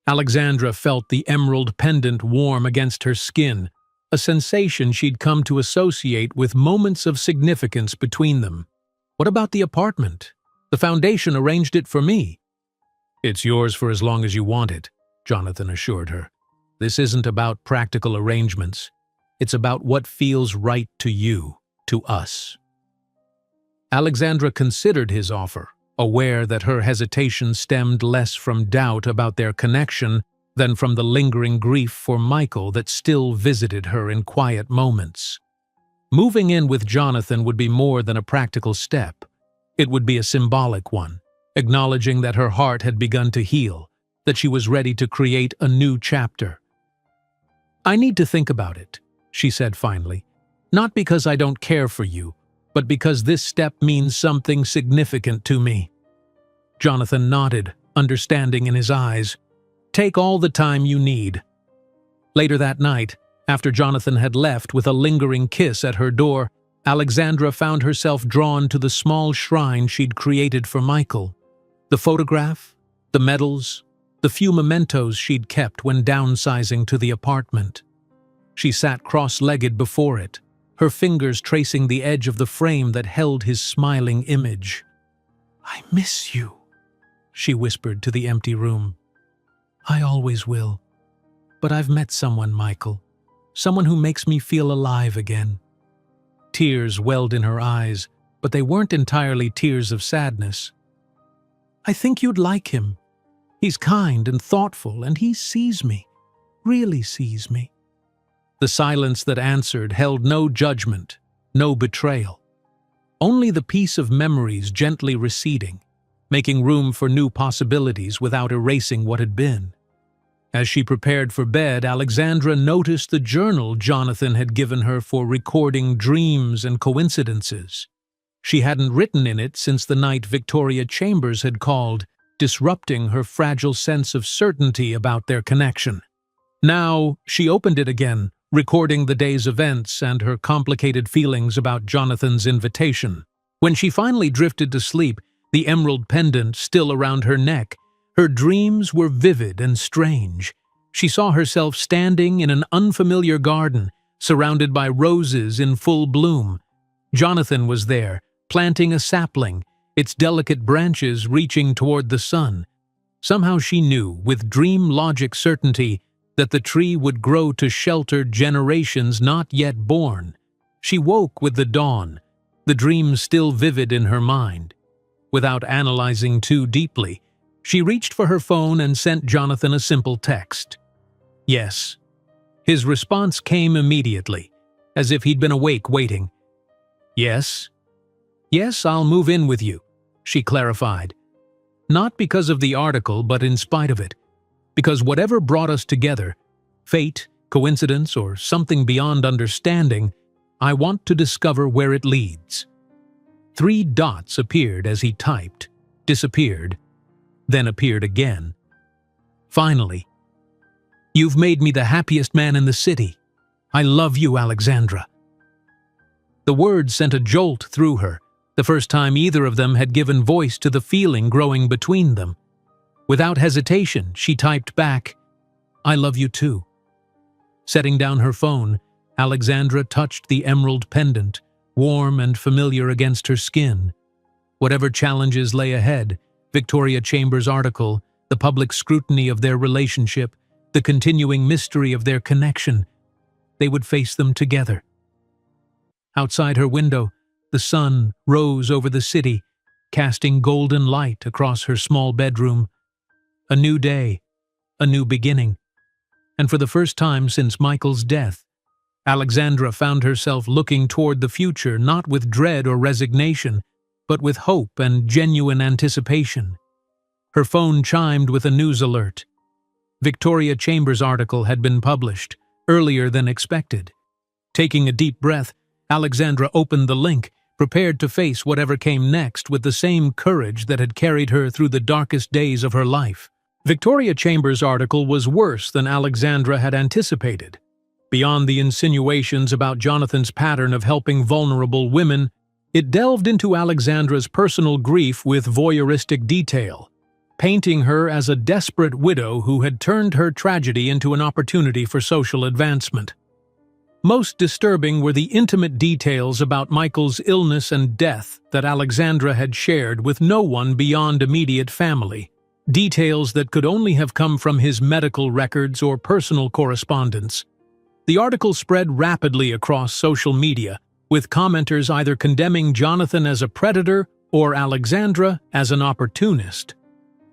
Alexandra felt the emerald pendant warm against her skin, a sensation she'd come to associate with moments of significance between them. "What about the apartment? The foundation arranged it for me." "It's yours for as long as you want it," Jonathan assured her. "This isn't about practical arrangements. It's about what feels right to you, to us." Alexandra considered his offer, aware that her hesitation stemmed less from doubt about their connection than from the lingering grief for Michael that still visited her in quiet moments. Moving in with Jonathan would be more than a practical step. It would be a symbolic one, acknowledging that her heart had begun to heal, that she was ready to create a new chapter. "I need to think about it," she said finally. Not because I don't care for you, but because this step means something significant to me." Jonathan nodded, understanding in his eyes. "Take all the time you need." Later that night, after Jonathan had left with a lingering kiss at her door, Alexandra found herself drawn to the small shrine she'd created for Michael. The photograph, the medals, the few mementos she'd kept when downsizing to the apartment. She sat cross-legged before it, her fingers tracing the edge of the frame that held his smiling image. "I miss you," she whispered to the empty room. "I always will. But I've met someone, Michael. Someone who makes me feel alive again." Tears welled in her eyes, but they weren't entirely tears of sadness. "I think you'd like him. He's kind and thoughtful, and he sees me, really sees me." The silence that answered held no judgment, no betrayal. Only the peace of memories gently receding, making room for new possibilities without erasing what had been. As she prepared for bed, Alexandra noticed the journal Jonathan had given her for recording dreams and coincidences. She hadn't written in it since the night Victoria Chambers had called, disrupting her fragile sense of certainty about their connection. Now, she opened it again, recording the day's events and her complicated feelings about Jonathan's invitation. When she finally drifted to sleep, the emerald pendant still around her neck, her dreams were vivid and strange. She saw herself standing in an unfamiliar garden, surrounded by roses in full bloom. Jonathan was there, planting a sapling, its delicate branches reaching toward the sun. Somehow she knew, with dream logic certainty, that the tree would grow to shelter generations not yet born. She woke with the dawn, the dream still vivid in her mind. Without analyzing too deeply, she reached for her phone and sent Jonathan a simple text. "Yes." His response came immediately, as if he'd been awake waiting. "Yes? Yes, I'll move in with you," she clarified. Not because of the article, but in spite of it. Because whatever brought us together, fate, coincidence, or something beyond understanding, I want to discover where it leads. 3 dots appeared as he typed, disappeared, then appeared again. Finally, "You've made me the happiest man in the city. I love you, Alexandra." The words sent a jolt through her, the first time either of them had given voice to the feeling growing between them. Without hesitation, she typed back, "I love you too." Setting down her phone, Alexandra touched the emerald pendant, warm and familiar against her skin. Whatever challenges lay ahead, Victoria Chambers' article, the public scrutiny of their relationship, the continuing mystery of their connection, they would face them together. Outside her window, the sun rose over the city, casting golden light across her small bedroom. A new day, a new beginning. And for the first time since Michael's death, Alexandra found herself looking toward the future not with dread or resignation, but with hope and genuine anticipation. Her phone chimed with a news alert. Victoria Chambers' article had been published, earlier than expected. Taking a deep breath, Alexandra opened the link, prepared to face whatever came next with the same courage that had carried her through the darkest days of her life. Victoria Chambers' article was worse than Alexandra had anticipated. Beyond the insinuations about Jonathan's pattern of helping vulnerable women, it delved into Alexandra's personal grief with voyeuristic detail, painting her as a desperate widow who had turned her tragedy into an opportunity for social advancement. Most disturbing were the intimate details about Michael's illness and death that Alexandra had shared with no one beyond immediate family, details that could only have come from his medical records or personal correspondence. The article spread rapidly across social media, with commenters either condemning Jonathan as a predator or Alexandra as an opportunist.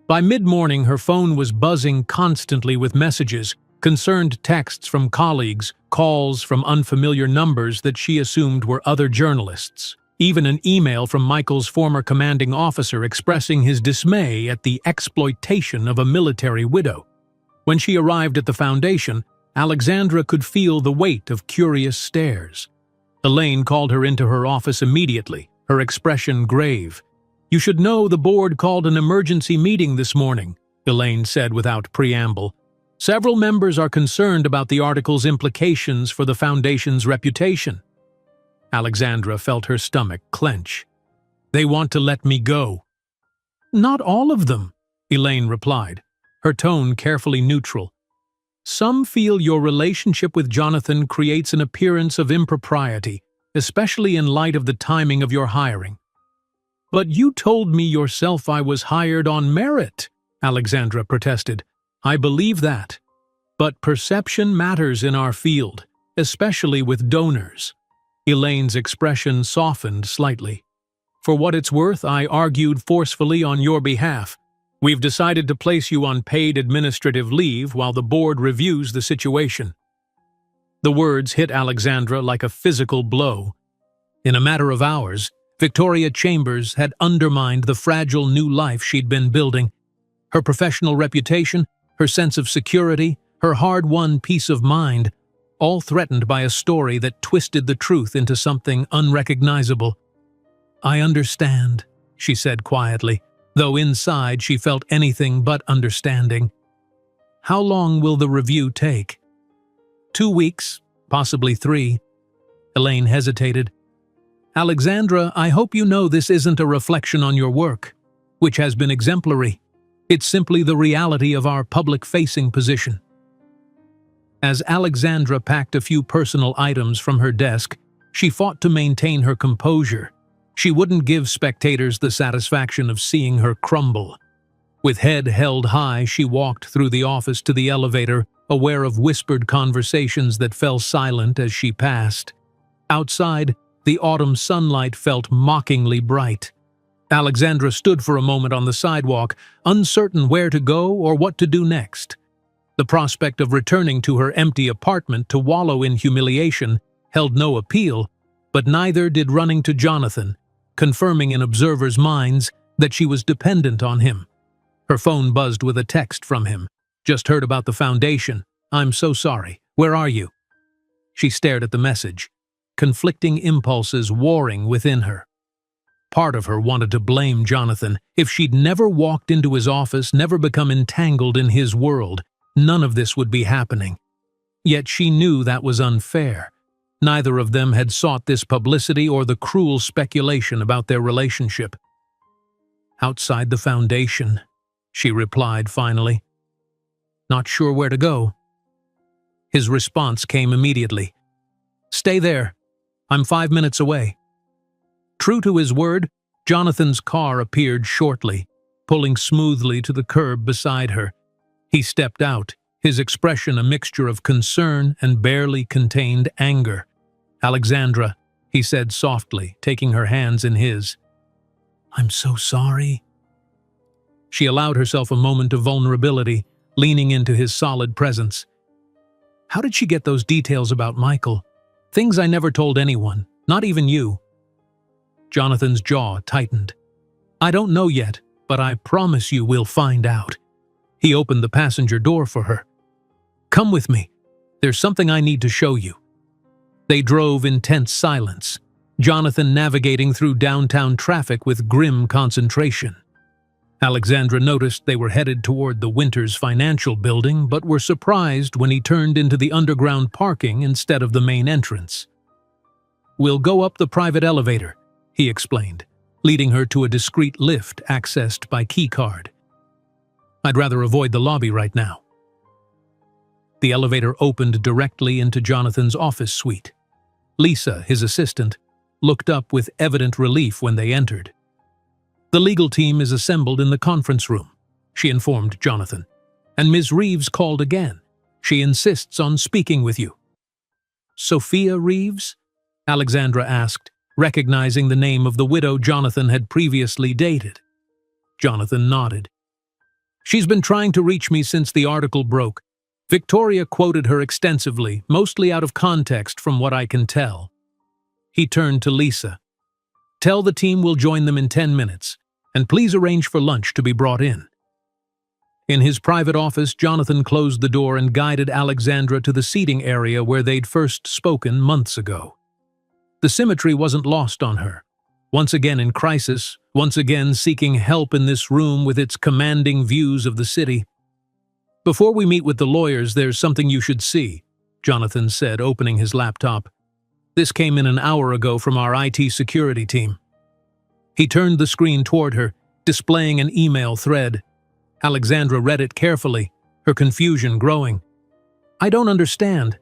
By mid-morning, her phone was buzzing constantly with messages, concerned texts from colleagues, calls from unfamiliar numbers that she assumed were other journalists. Even an email from Michael's former commanding officer expressing his dismay at the exploitation of a military widow. When she arrived at the foundation, Alexandra could feel the weight of curious stares. Elaine called her into her office immediately, her expression grave. "You should know the board called an emergency meeting this morning," Elaine said without preamble. "Several members are concerned about the article's implications for the Foundation's reputation." Alexandra felt her stomach clench. "They want to let me go." "Not all of them," Elaine replied, her tone carefully neutral. "Some feel your relationship with Jonathan creates an appearance of impropriety, especially in light of the timing of your hiring." "But you told me yourself I was hired on merit," Alexandra protested. "I believe that. But perception matters in our field, especially with donors." Elaine's expression softened slightly. "For what it's worth, I argued forcefully on your behalf. We've decided to place you on paid administrative leave while the board reviews the situation." The words hit Alexandra like a physical blow. In a matter of hours, Victoria Chambers had undermined the fragile new life she'd been building. Her professional reputation, her sense of security, her hard-won peace of mind, all threatened by a story that twisted the truth into something unrecognizable. "I understand," she said quietly, though inside she felt anything but understanding. "How long will the review take?" 2 weeks, possibly 3. Elaine hesitated. "Alexandra, I hope you know this isn't a reflection on your work, which has been exemplary. It's simply the reality of our public-facing position." As Alexandra packed a few personal items from her desk, she fought to maintain her composure. She wouldn't give spectators the satisfaction of seeing her crumble. With head held high, she walked through the office to the elevator, aware of whispered conversations that fell silent as she passed. Outside, the autumn sunlight felt mockingly bright. Alexandra stood for a moment on the sidewalk, uncertain where to go or what to do next. The prospect of returning to her empty apartment to wallow in humiliation held no appeal, but neither did running to Jonathan, confirming in observers' minds that she was dependent on him. Her phone buzzed with a text from him. "Just heard about the Foundation. I'm so sorry. Where are you?" She stared at the message, conflicting impulses warring within her. Part of her wanted to blame Jonathan. If she'd never walked into his office, never become entangled in his world, none of this would be happening. Yet she knew that was unfair. Neither of them had sought this publicity or the cruel speculation about their relationship. "Outside the Foundation," she replied finally. "Not sure where to go." His response came immediately. "Stay there. I'm 5 minutes away." True to his word, Jonathan's car appeared shortly, pulling smoothly to the curb beside her. He stepped out, his expression a mixture of concern and barely contained anger. "Alexandra," he said softly, taking her hands in his. "I'm so sorry." She allowed herself a moment of vulnerability, leaning into his solid presence. "How did she get those details about Michael? Things I never told anyone, not even you." Jonathan's jaw tightened. "I don't know yet, but I promise you we'll find out." He opened the passenger door for her. "Come with me. There's something I need to show you." They drove in tense silence, Jonathan navigating through downtown traffic with grim concentration. Alexandra noticed they were headed toward the Winters Financial Building, but were surprised when he turned into the underground parking instead of the main entrance. "We'll go up the private elevator," he explained, leading her to a discreet lift accessed by keycard. "I'd rather avoid the lobby right now." The elevator opened directly into Jonathan's office suite. Lisa, his assistant, looked up with evident relief when they entered. "The legal team is assembled in the conference room," she informed Jonathan. "And Ms. Reeves called again. She insists on speaking with you." "Sophia Reeves?" Alexandra asked, recognizing the name of the widow Jonathan had previously dated. Jonathan nodded. "She's been trying to reach me since the article broke. Victoria quoted her extensively, mostly out of context from what I can tell." He turned to Lisa. "Tell the team we'll join them in 10 minutes, and please arrange for lunch to be brought in." In his private office, Jonathan closed the door and guided Alexandra to the seating area where they'd first spoken months ago. The symmetry wasn't lost on her. Once again in crisis, once again seeking help in this room with its commanding views of the city. "Before we meet with the lawyers, there's something you should see," Jonathan said, opening his laptop. "This came in an hour ago from our IT security team." He turned the screen toward her, displaying an email thread. Alexandra read it carefully, her confusion growing. "I don't understand.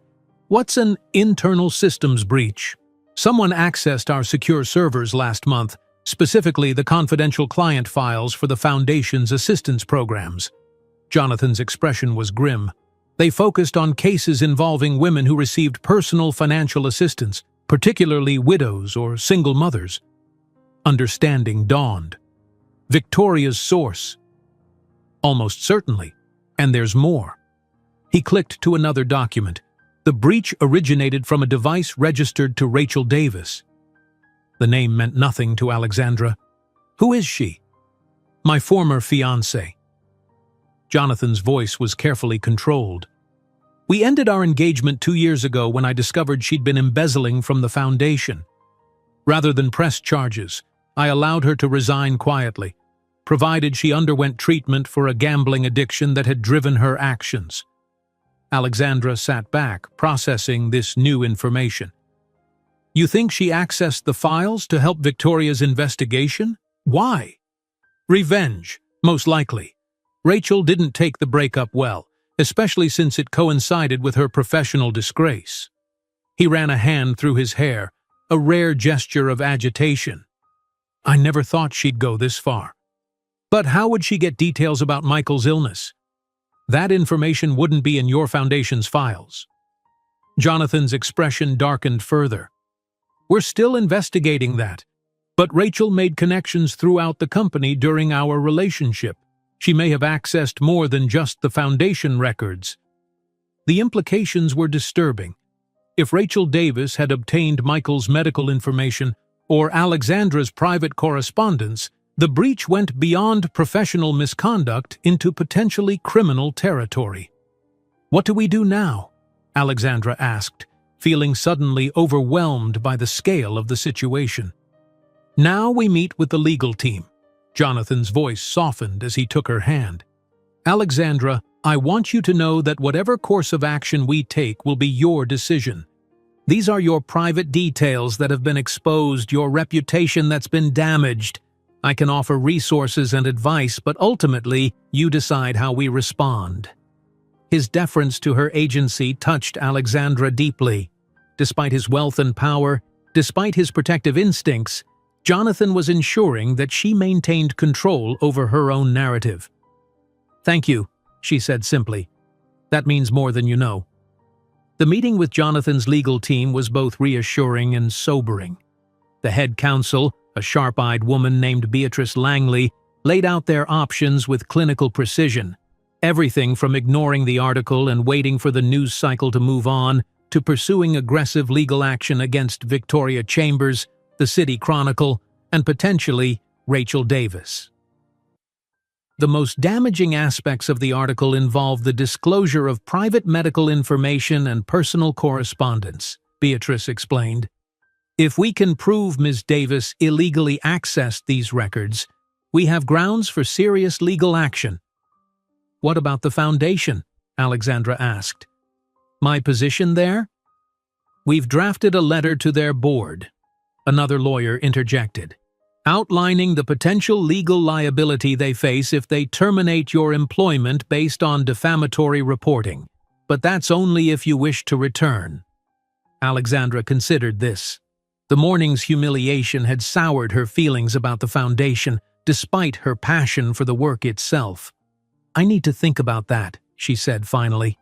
What's an internal systems breach?" "Someone accessed our secure servers last month, specifically the confidential client files for the Foundation's assistance programs." Jonathan's expression was grim. "They focused on cases involving women who received personal financial assistance, particularly widows or single mothers." Understanding dawned. Victoria's source. Almost certainly. And there's more. He clicked to another document. The breach originated from a device registered to Rachel Davis. The name meant nothing to Alexandra. "Who is she?" "My former fiancé." Jonathan's voice was carefully controlled. "We ended our engagement 2 years ago when I discovered she'd been embezzling from the Foundation. Rather than press charges, I allowed her to resign quietly, provided she underwent treatment for a gambling addiction that had driven her actions." Alexandra sat back, processing this new information. "You think she accessed the files to help Victoria's investigation? Why?" "Revenge, most likely. Rachel didn't take the breakup well, especially since it coincided with her professional disgrace." He ran a hand through his hair, a rare gesture of agitation. "I never thought she'd go this far." "But how would she get details about Michael's illness? That information wouldn't be in your Foundation's files." Jonathan's expression darkened further. "We're still investigating that. But Rachel made connections throughout the company during our relationship. She may have accessed more than just the Foundation records." The implications were disturbing. If Rachel Davis had obtained Michael's medical information or Alexandra's private correspondence, the breach went beyond professional misconduct into potentially criminal territory. "What do we do now?" Alexandra asked, feeling suddenly overwhelmed by the scale of the situation. "Now we meet with the legal team." Jonathan's voice softened as he took her hand. "Alexandra, I want you to know that whatever course of action we take will be your decision. These are your private details that have been exposed, your reputation that's been damaged. I can offer resources and advice, but ultimately, you decide how we respond." His deference to her agency touched Alexandra deeply. Despite his wealth and power, despite his protective instincts, Jonathan was ensuring that she maintained control over her own narrative. "Thank you," she said simply. "That means more than you know." The meeting with Jonathan's legal team was both reassuring and sobering. The head counsel, a sharp-eyed woman named Beatrice Langley, laid out their options with clinical precision. Everything from ignoring the article and waiting for the news cycle to move on, to pursuing aggressive legal action against Victoria Chambers, the City Chronicle, and potentially Rachel Davis. The most damaging aspects of the article involve the disclosure of private medical information and personal correspondence, Beatrice explained. "If we can prove Ms. Davis illegally accessed these records, we have grounds for serious legal action." "What about the Foundation?" Alexandra asked. "My position there?" "We've drafted a letter to their board," another lawyer interjected, "outlining the potential legal liability they face if they terminate your employment based on defamatory reporting. But that's only if you wish to return." Alexandra considered this. The morning's humiliation had soured her feelings about the Foundation, despite her passion for the work itself. "I need to think about that," she said finally.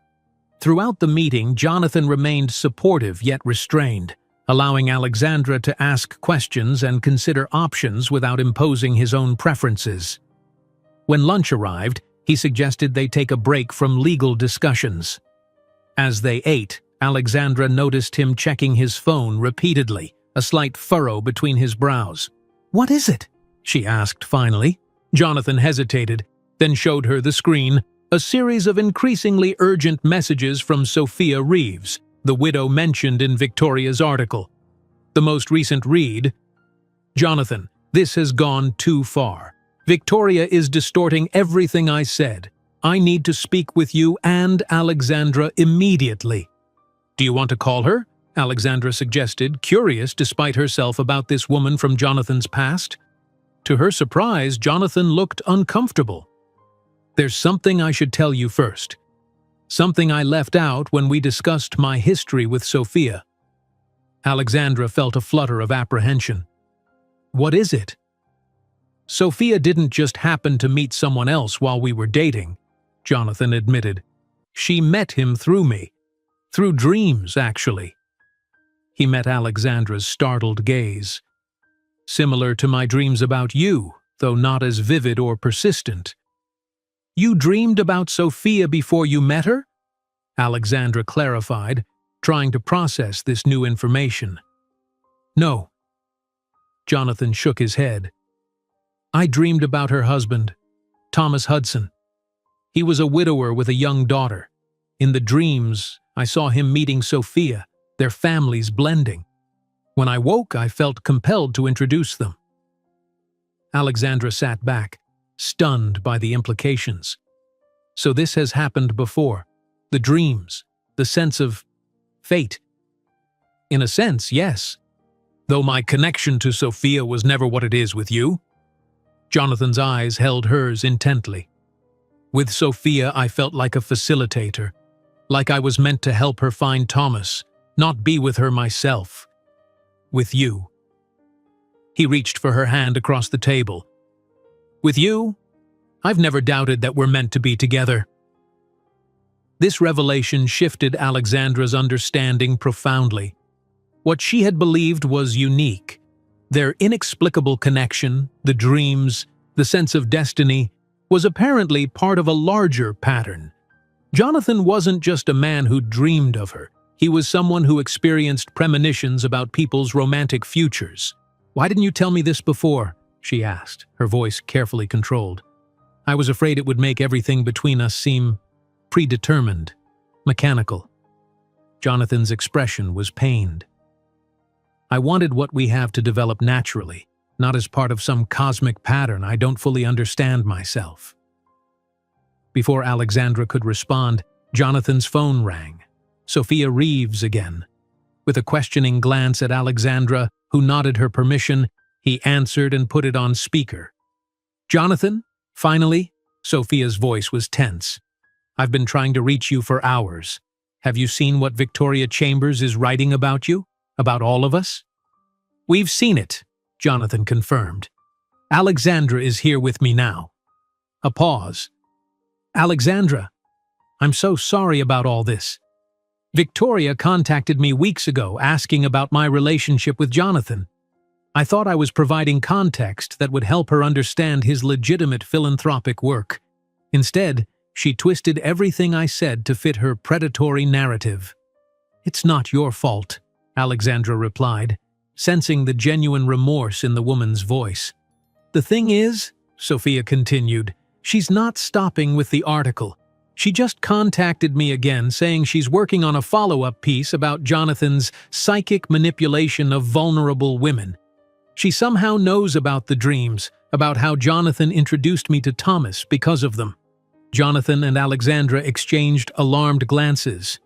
Throughout the meeting, Jonathan remained supportive yet restrained, allowing Alexandra to ask questions and consider options without imposing his own preferences. When lunch arrived, he suggested they take a break from legal discussions. As they ate, Alexandra noticed him checking his phone repeatedly, a slight furrow between his brows. "What is it?" she asked finally. Jonathan hesitated, then showed her the screen, a series of increasingly urgent messages from Sophia Reeves, the widow mentioned in Victoria's article. The most recent read, Jonathan, this has gone too far. Victoria is distorting everything I said. I need to speak with you and Alexandra immediately. Do you want to call her? Alexandra suggested, curious despite herself about this woman from Jonathan's past. To her surprise, Jonathan looked uncomfortable. There's something I should tell you first. Something I left out when we discussed my history with Sophia. Alexandra felt a flutter of apprehension. What is it? Sophia didn't just happen to meet someone else while we were dating, Jonathan admitted. She met him through me. Through dreams, actually. He met Alexandra's startled gaze. Similar to my dreams about you, though not as vivid or persistent. You dreamed about Sophia before you met her? Alexandra clarified, trying to process this new information. No. Jonathan shook his head. I dreamed about her husband, Thomas Hudson. He was a widower with a young daughter. In the dreams, I saw him meeting Sophia, their families blending. When I woke, I felt compelled to introduce them. Alexandra sat back, stunned by the implications. So this has happened before. The dreams, the sense of fate. In a sense, yes. Though my connection to Sophia was never what it is with you. Jonathan's eyes held hers intently. With Sophia, I felt like a facilitator, like I was meant to help her find Thomas, not be with her myself. With you. He reached for her hand across the table. With you, I've never doubted that we're meant to be together. This revelation shifted Alexandra's understanding profoundly. What she had believed was unique. Their inexplicable connection, the dreams, the sense of destiny, was apparently part of a larger pattern. Jonathan wasn't just a man who dreamed of her. He was someone who experienced premonitions about people's romantic futures. Why didn't you tell me this before? She asked, her voice carefully controlled. I was afraid it would make everything between us seem predetermined, mechanical. Jonathan's expression was pained. I wanted what we have to develop naturally, not as part of some cosmic pattern I don't fully understand myself. Before Alexandra could respond, Jonathan's phone rang. Sophia Reeves again. With a questioning glance at Alexandra, who nodded her permission, he answered and put it on speaker. Jonathan, finally? Sophia's voice was tense. I've been trying to reach you for hours. Have you seen what Victoria Chambers is writing about you? About all of us? We've seen it, Jonathan confirmed. Alexandra is here with me now. A pause. Alexandra, I'm so sorry about all this. Victoria contacted me weeks ago asking about my relationship with Jonathan. I thought I was providing context that would help her understand his legitimate philanthropic work. Instead, she twisted everything I said to fit her predatory narrative. It's not your fault, Alexandra replied, sensing the genuine remorse in the woman's voice. The thing is, Sophia continued, she's not stopping with the article. She just contacted me again saying she's working on a follow-up piece about Jonathan's psychic manipulation of vulnerable women. She somehow knows about the dreams, about how Jonathan introduced me to Thomas because of them. Jonathan and Alexandra exchanged alarmed glances.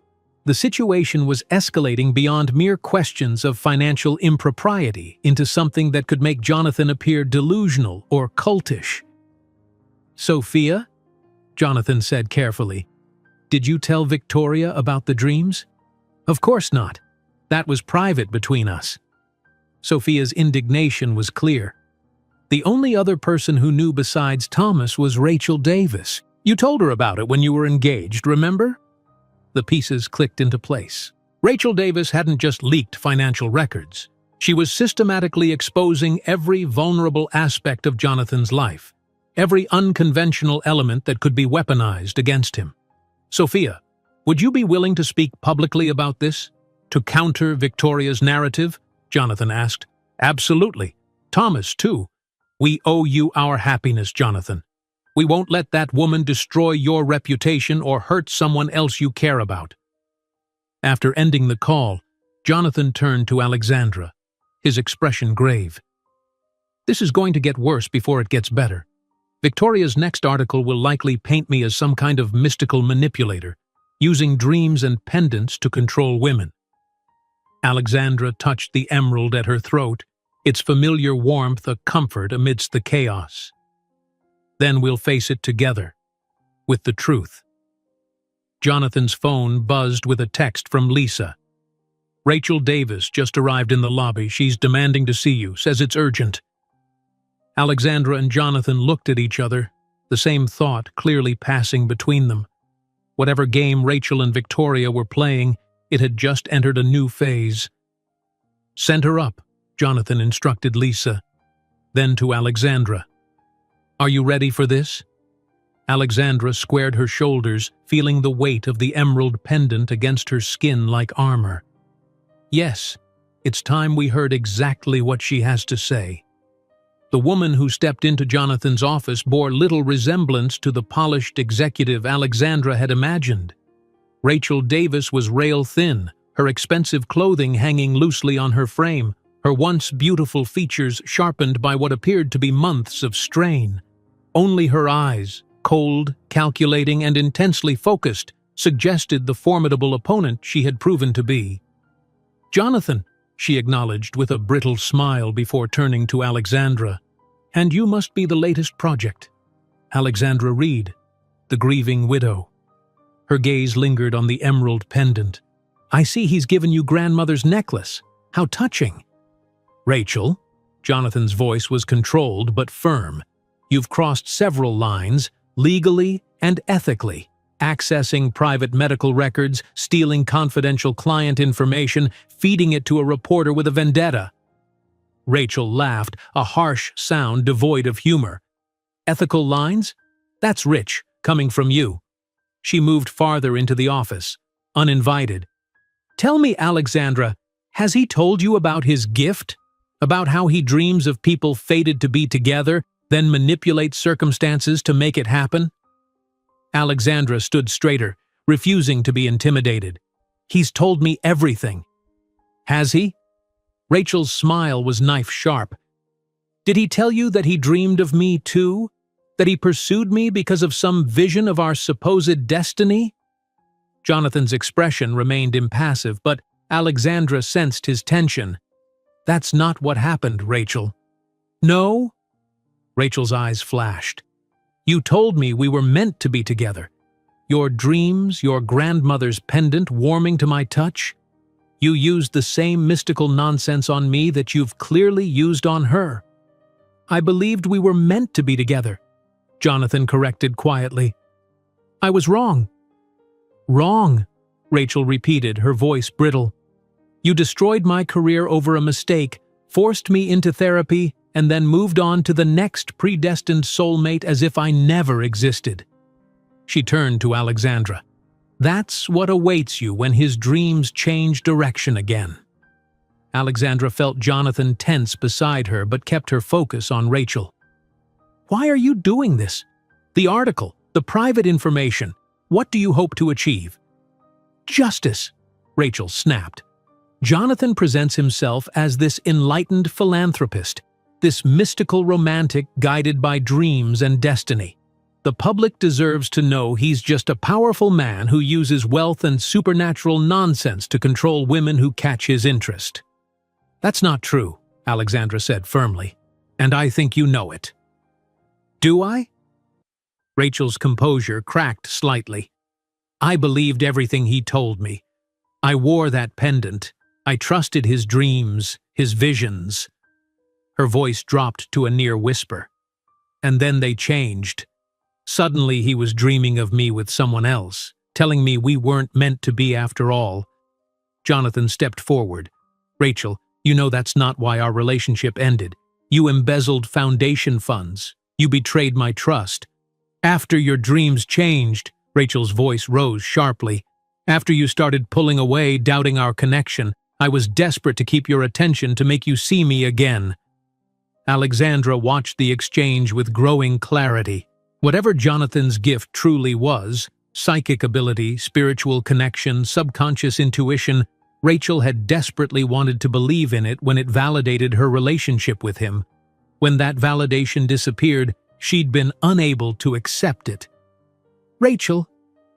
The situation was escalating beyond mere questions of financial impropriety into something that could make Jonathan appear delusional or cultish. Sophia? Jonathan said carefully. Did you tell Victoria about the dreams? Of course not. That was private between us. Sophia's indignation was clear. The only other person who knew besides Thomas was Rachel Davis. You told her about it when you were engaged, remember? The pieces clicked into place. Rachel Davis hadn't just leaked financial records. She was systematically exposing every vulnerable aspect of Jonathan's life, every unconventional element that could be weaponized against him. Sophia, would you be willing to speak publicly about this? To counter Victoria's narrative? Jonathan asked. Absolutely. Thomas, too. We owe you our happiness, Jonathan. We won't let that woman destroy your reputation or hurt someone else you care about. After ending the call, Jonathan turned to Alexandra. his expression grave. This is going to get worse before it gets better. Victoria's next article will likely paint me as some kind of mystical manipulator, using dreams and pendants to control women. Alexandra touched the emerald at her throat, its familiar warmth a comfort amidst the chaos. Then we'll face it together, with the truth. Jonathan's phone buzzed with a text from Lisa. Rachel Davis just arrived in the lobby. She's demanding to see you, says it's urgent. Alexandra and Jonathan looked at each other, the same thought clearly passing between them. Whatever game Rachel and Victoria were playing, it had just entered a new phase. Send her up, Jonathan instructed Lisa. Then to Alexandra. Are you ready for this? Alexandra squared her shoulders, feeling the weight of the emerald pendant against her skin like armor. Yes, it's time we heard exactly what she has to say. The woman who stepped into Jonathan's office bore little resemblance to the polished executive Alexandra had imagined. Rachel Davis was rail-thin, her expensive clothing hanging loosely on her frame, her once beautiful features sharpened by what appeared to be months of strain. Only her eyes, cold, calculating, and intensely focused, suggested the formidable opponent she had proven to be. Jonathan, she acknowledged with a brittle smile before turning to Alexandra. And you must be the latest project. Alexandra Reed, the grieving widow. Her gaze lingered on the emerald pendant. I see he's given you grandmother's necklace. How touching. Rachel, Jonathan's voice was controlled but firm. You've crossed several lines, legally and ethically. Accessing private medical records, stealing confidential client information, feeding it to a reporter with a vendetta. Rachel laughed, a harsh sound devoid of humor. Ethical lines? That's rich, coming from you. She moved farther into the office, uninvited. Tell me, Alexandra, has he told you about his gift? About how he dreams of people fated to be together, then manipulates circumstances to make it happen? Alexandra stood straighter, refusing to be intimidated. He's told me everything. Has he? Rachel's smile was knife-sharp. Did he tell you that he dreamed of me too? That he pursued me because of some vision of our supposed destiny? Jonathan's expression remained impassive, but Alexandra sensed his tension. That's not what happened, Rachel. No? Rachel's eyes flashed. You told me we were meant to be together. Your dreams, your grandmother's pendant warming to my touch. You used the same mystical nonsense on me that you've clearly used on her. I believed we were meant to be together, Jonathan corrected quietly. I was wrong. Wrong, Rachel repeated, her voice brittle. You destroyed my career over a mistake, forced me into therapy, and then moved on to the next predestined soulmate as if I never existed. She turned to Alexandra. That's what awaits you when his dreams change direction again. Alexandra felt Jonathan tense beside her but kept her focus on Rachel. Why are you doing this? The article, the private information, what do you hope to achieve? Justice, Rachel snapped. Jonathan presents himself as this enlightened philanthropist, this mystical romantic guided by dreams and destiny. The public deserves to know he's just a powerful man who uses wealth and supernatural nonsense to control women who catch his interest. That's not true, Alexandra said firmly, and I think you know it. Do I? Rachel's composure cracked slightly. I believed everything he told me. I wore that pendant. I trusted his dreams, his visions. Her voice dropped to a near whisper. And then they changed. Suddenly he was dreaming of me with someone else, telling me we weren't meant to be after all. Jonathan stepped forward. Rachel, you know that's not why our relationship ended. You embezzled foundation funds. You betrayed my trust. After your dreams changed, Rachel's voice rose sharply. After you started pulling away, doubting our connection, I was desperate to keep your attention to make you see me again. Alexandra watched the exchange with growing clarity. Whatever Jonathan's gift truly was, psychic ability, spiritual connection, subconscious intuition, Rachel had desperately wanted to believe in it when it validated her relationship with him. When that validation disappeared, she'd been unable to accept it. "Rachel,"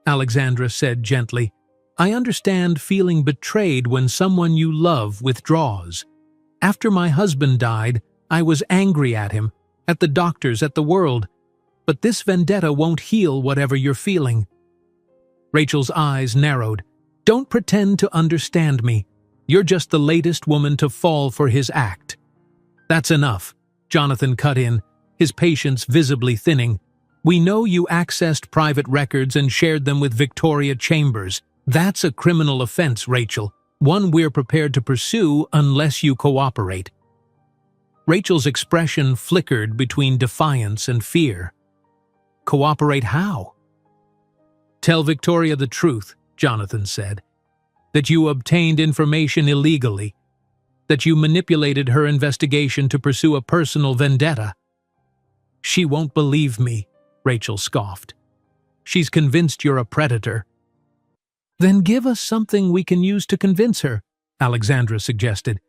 Alexandra said gently, "I understand feeling betrayed when someone you love withdraws. After my husband died, I was angry at him, at the doctors, at the world. But this vendetta won't heal whatever you're feeling." Rachel's eyes narrowed. "Don't pretend to understand me. You're just the latest woman to fall for his act." "That's enough," Jonathan cut in, his patience visibly thinning. "We know you accessed private records and shared them with Victoria Chambers. That's a criminal offense, Rachel, one we're prepared to pursue unless you cooperate." Rachel's expression flickered between defiance and fear. "Cooperate how?" "Tell Victoria the truth," Jonathan said. "That you obtained information illegally. That you manipulated her investigation to pursue a personal vendetta." "She won't believe me," Rachel scoffed. "She's convinced you're a predator." "Then give us something we can use to convince her," Alexandra suggested.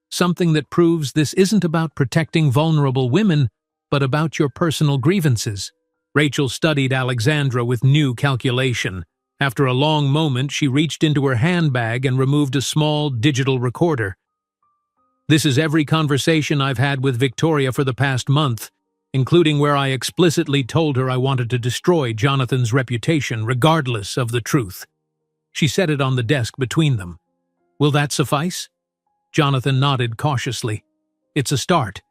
"Something that proves this isn't about protecting vulnerable women, but about your personal grievances." Rachel studied Alexandra with new calculation. After a long moment, she reached into her handbag and removed a small digital recorder. "This is every conversation I've had with Victoria for the past month, including where I explicitly told her I wanted to destroy Jonathan's reputation regardless of the truth." She set it on the desk between them. "Will that suffice?" Jonathan nodded cautiously. "It's a start."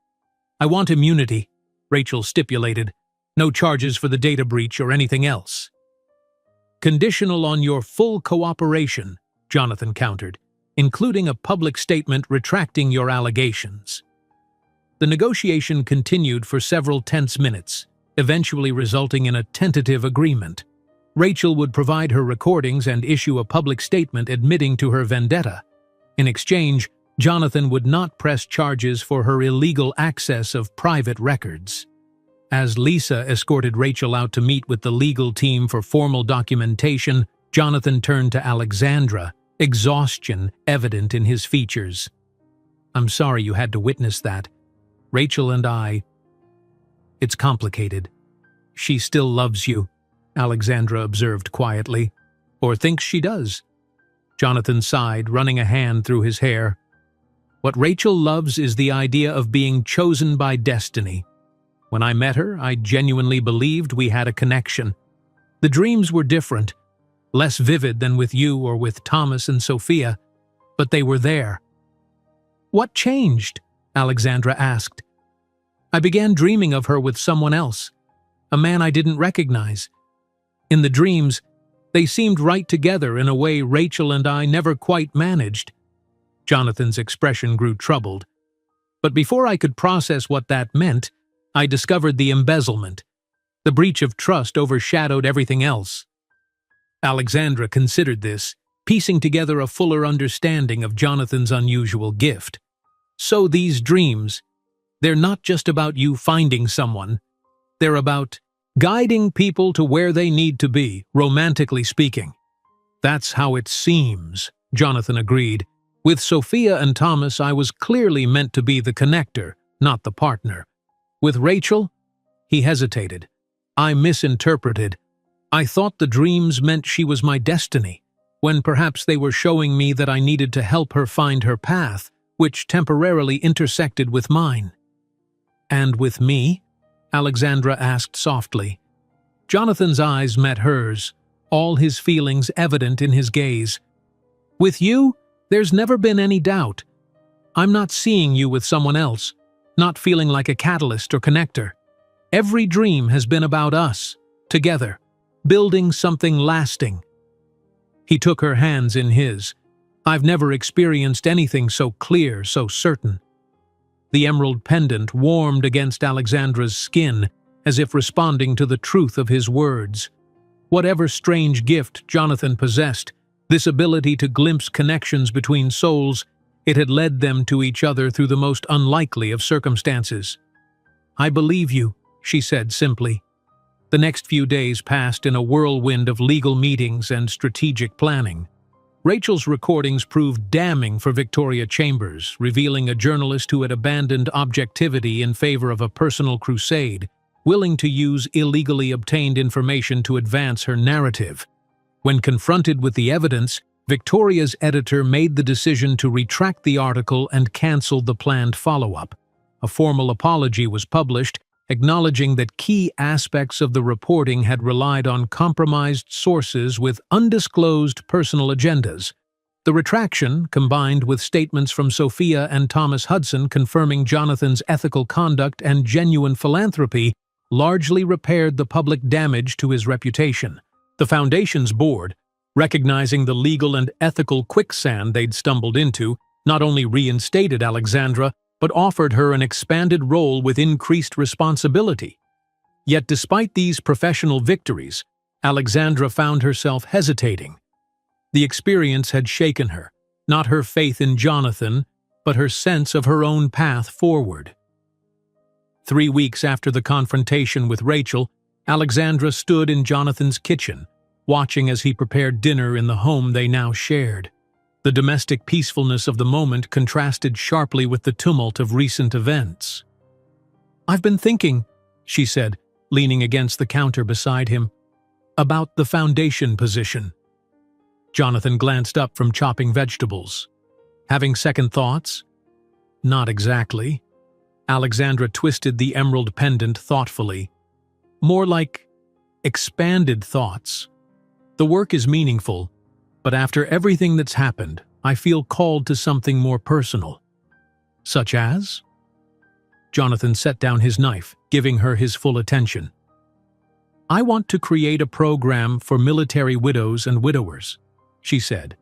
"I want immunity," Rachel stipulated. "No charges for the data breach or anything else." "Conditional on your full cooperation," Jonathan countered, "including a public statement retracting your allegations." The negotiation continued for several tense minutes, eventually resulting in a tentative agreement. Rachel would provide her recordings and issue a public statement admitting to her vendetta. In exchange, Jonathan would not press charges for her illegal access of private records. As Lisa escorted Rachel out to meet with the legal team for formal documentation, Jonathan turned to Alexandra, exhaustion evident in his features. "I'm sorry you had to witness that. Rachel and I... It's complicated." "She still loves you," Alexandra observed quietly. "Or thinks she does." Jonathan sighed, running a hand through his hair. "What Rachel loves is the idea of being chosen by destiny. When I met her, I genuinely believed we had a connection. The dreams were different, less vivid than with you or with Thomas and Sophia, but they were there." "What changed?" Alexandra asked. "I began dreaming of her with someone else, a man I didn't recognize. In the dreams, they seemed right together in a way Rachel and I never quite managed." Jonathan's expression grew troubled. "But before I could process what that meant, I discovered the embezzlement. The breach of trust overshadowed everything else." Alexandra considered this, piecing together a fuller understanding of Jonathan's unusual gift. "So these dreams, they're not just about you finding someone. They're about guiding people to where they need to be, romantically speaking." "That's how it seems," Jonathan agreed. "With Sophia and Thomas, I was clearly meant to be the connector, not the partner. With Rachel," he hesitated, "I misinterpreted. I thought the dreams meant she was my destiny, when perhaps they were showing me that I needed to help her find her path, which temporarily intersected with mine." "And with me?" Alexandra asked softly. Jonathan's eyes met hers, all his feelings evident in his gaze. "With you, there's never been any doubt. I'm not seeing you with someone else, not feeling like a catalyst or connector. Every dream has been about us, together, building something lasting." He took her hands in his. "I've never experienced anything so clear, so certain." The emerald pendant warmed against Alexandra's skin, as if responding to the truth of his words. Whatever strange gift Jonathan possessed, this ability to glimpse connections between souls, it had led them to each other through the most unlikely of circumstances. "I believe you," she said simply. The next few days passed in a whirlwind of legal meetings and strategic planning. Rachel's recordings proved damning for Victoria Chambers, revealing a journalist who had abandoned objectivity in favor of a personal crusade, willing to use illegally obtained information to advance her narrative. When confronted with the evidence, Victoria's editor made the decision to retract the article and cancel the planned follow-up. A formal apology was published, acknowledging that key aspects of the reporting had relied on compromised sources with undisclosed personal agendas. The retraction, combined with statements from Sophia and Thomas Hudson confirming Jonathan's ethical conduct and genuine philanthropy, largely repaired the public damage to his reputation. The Foundation's board, recognizing the legal and ethical quicksand they'd stumbled into, not only reinstated Alexandra, but offered her an expanded role with increased responsibility. Yet despite these professional victories, Alexandra found herself hesitating. The experience had shaken her, not her faith in Jonathan, but her sense of her own path forward. 3 weeks after the confrontation with Rachel, Alexandra stood in Jonathan's kitchen, watching as he prepared dinner in the home they now shared. The domestic peacefulness of the moment contrasted sharply with the tumult of recent events. "I've been thinking," she said, leaning against the counter beside him, "about the foundation position." Jonathan glanced up from chopping vegetables. "Having second thoughts?" "Not exactly." Alexandra twisted the emerald pendant thoughtfully. "More like expanded thoughts. The work is meaningful, but after everything that's happened, I feel called to something more personal." "Such as?" Jonathan set down his knife, giving her his full attention. "I want to create a program for military widows and widowers," she said,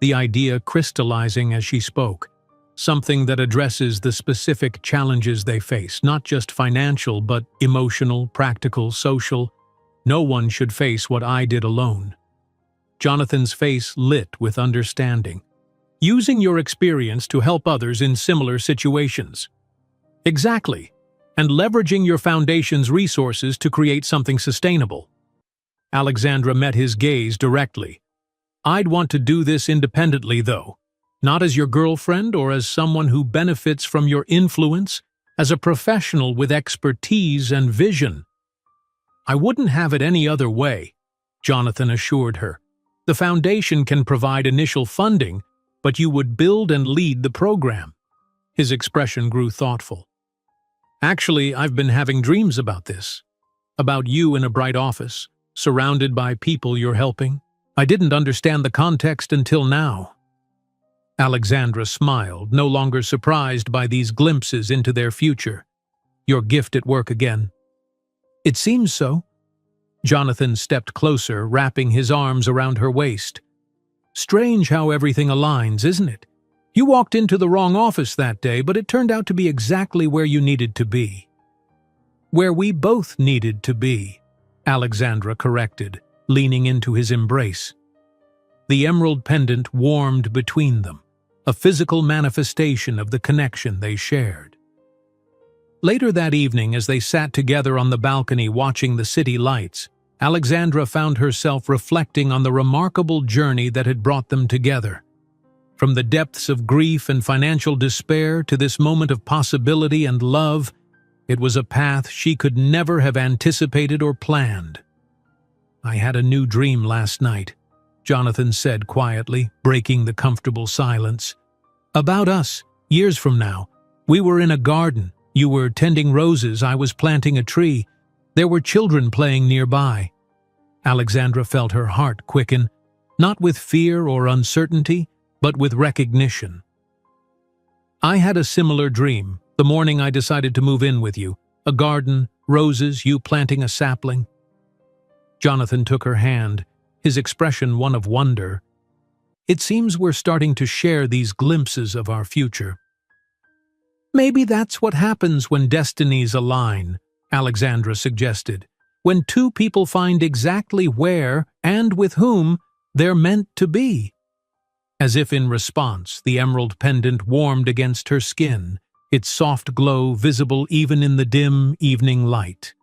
the idea crystallizing as she spoke. "Something that addresses the specific challenges they face, not just financial, but emotional, practical, social. No one should face what I did alone." Jonathan's face lit with understanding. "Using your experience to help others in similar situations." "Exactly, and leveraging your foundation's resources to create something sustainable." Alexandra met his gaze directly. "I'd want to do this independently, though. Not as your girlfriend or as someone who benefits from your influence, as a professional with expertise and vision." "I wouldn't have it any other way," Jonathan assured her. "The foundation can provide initial funding, but you would build and lead the program." His expression grew thoughtful. "Actually, I've been having dreams about this. About you in a bright office, surrounded by people you're helping. I didn't understand the context until now." Alexandra smiled, no longer surprised by these glimpses into their future. "Your gift at work again." "It seems so." Jonathan stepped closer, wrapping his arms around her waist. "Strange how everything aligns, isn't it? You walked into the wrong office that day, but it turned out to be exactly where you needed to be." "Where we both needed to be," Alexandra corrected, leaning into his embrace. The emerald pendant warmed between them, a physical manifestation of the connection they shared. Later that evening, as they sat together on the balcony watching the city lights, Alexandra found herself reflecting on the remarkable journey that had brought them together. From the depths of grief and financial despair to this moment of possibility and love, it was a path she could never have anticipated or planned. "I had a new dream last night," Jonathan said quietly, breaking the comfortable silence. "About us, years from now. We were in a garden. You were tending roses, I was planting a tree. There were children playing nearby." Alexandra felt her heart quicken, not with fear or uncertainty, but with recognition. "I had a similar dream, the morning I decided to move in with you. A garden, roses, you planting a sapling." Jonathan took her hand, his expression one of wonder. "It seems we're starting to share these glimpses of our future." "Maybe that's what happens when destinies align," Alexandra suggested. "When two people find exactly where and with whom they're meant to be." As if in response, the emerald pendant warmed against her skin, its soft glow visible even in the dim evening light.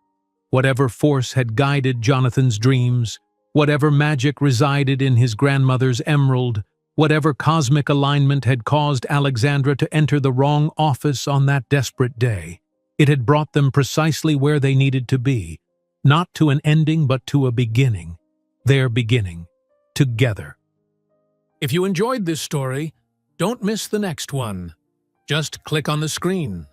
Whatever force had guided Jonathan's dreams, whatever magic resided in his grandmother's emerald, Whatever cosmic alignment had caused Alexandra to enter the wrong office on that desperate day, it had brought them precisely where they needed to be, not to an ending but to a beginning. Their beginning, together. If you enjoyed this story, don't miss the next one. Just click on the screen.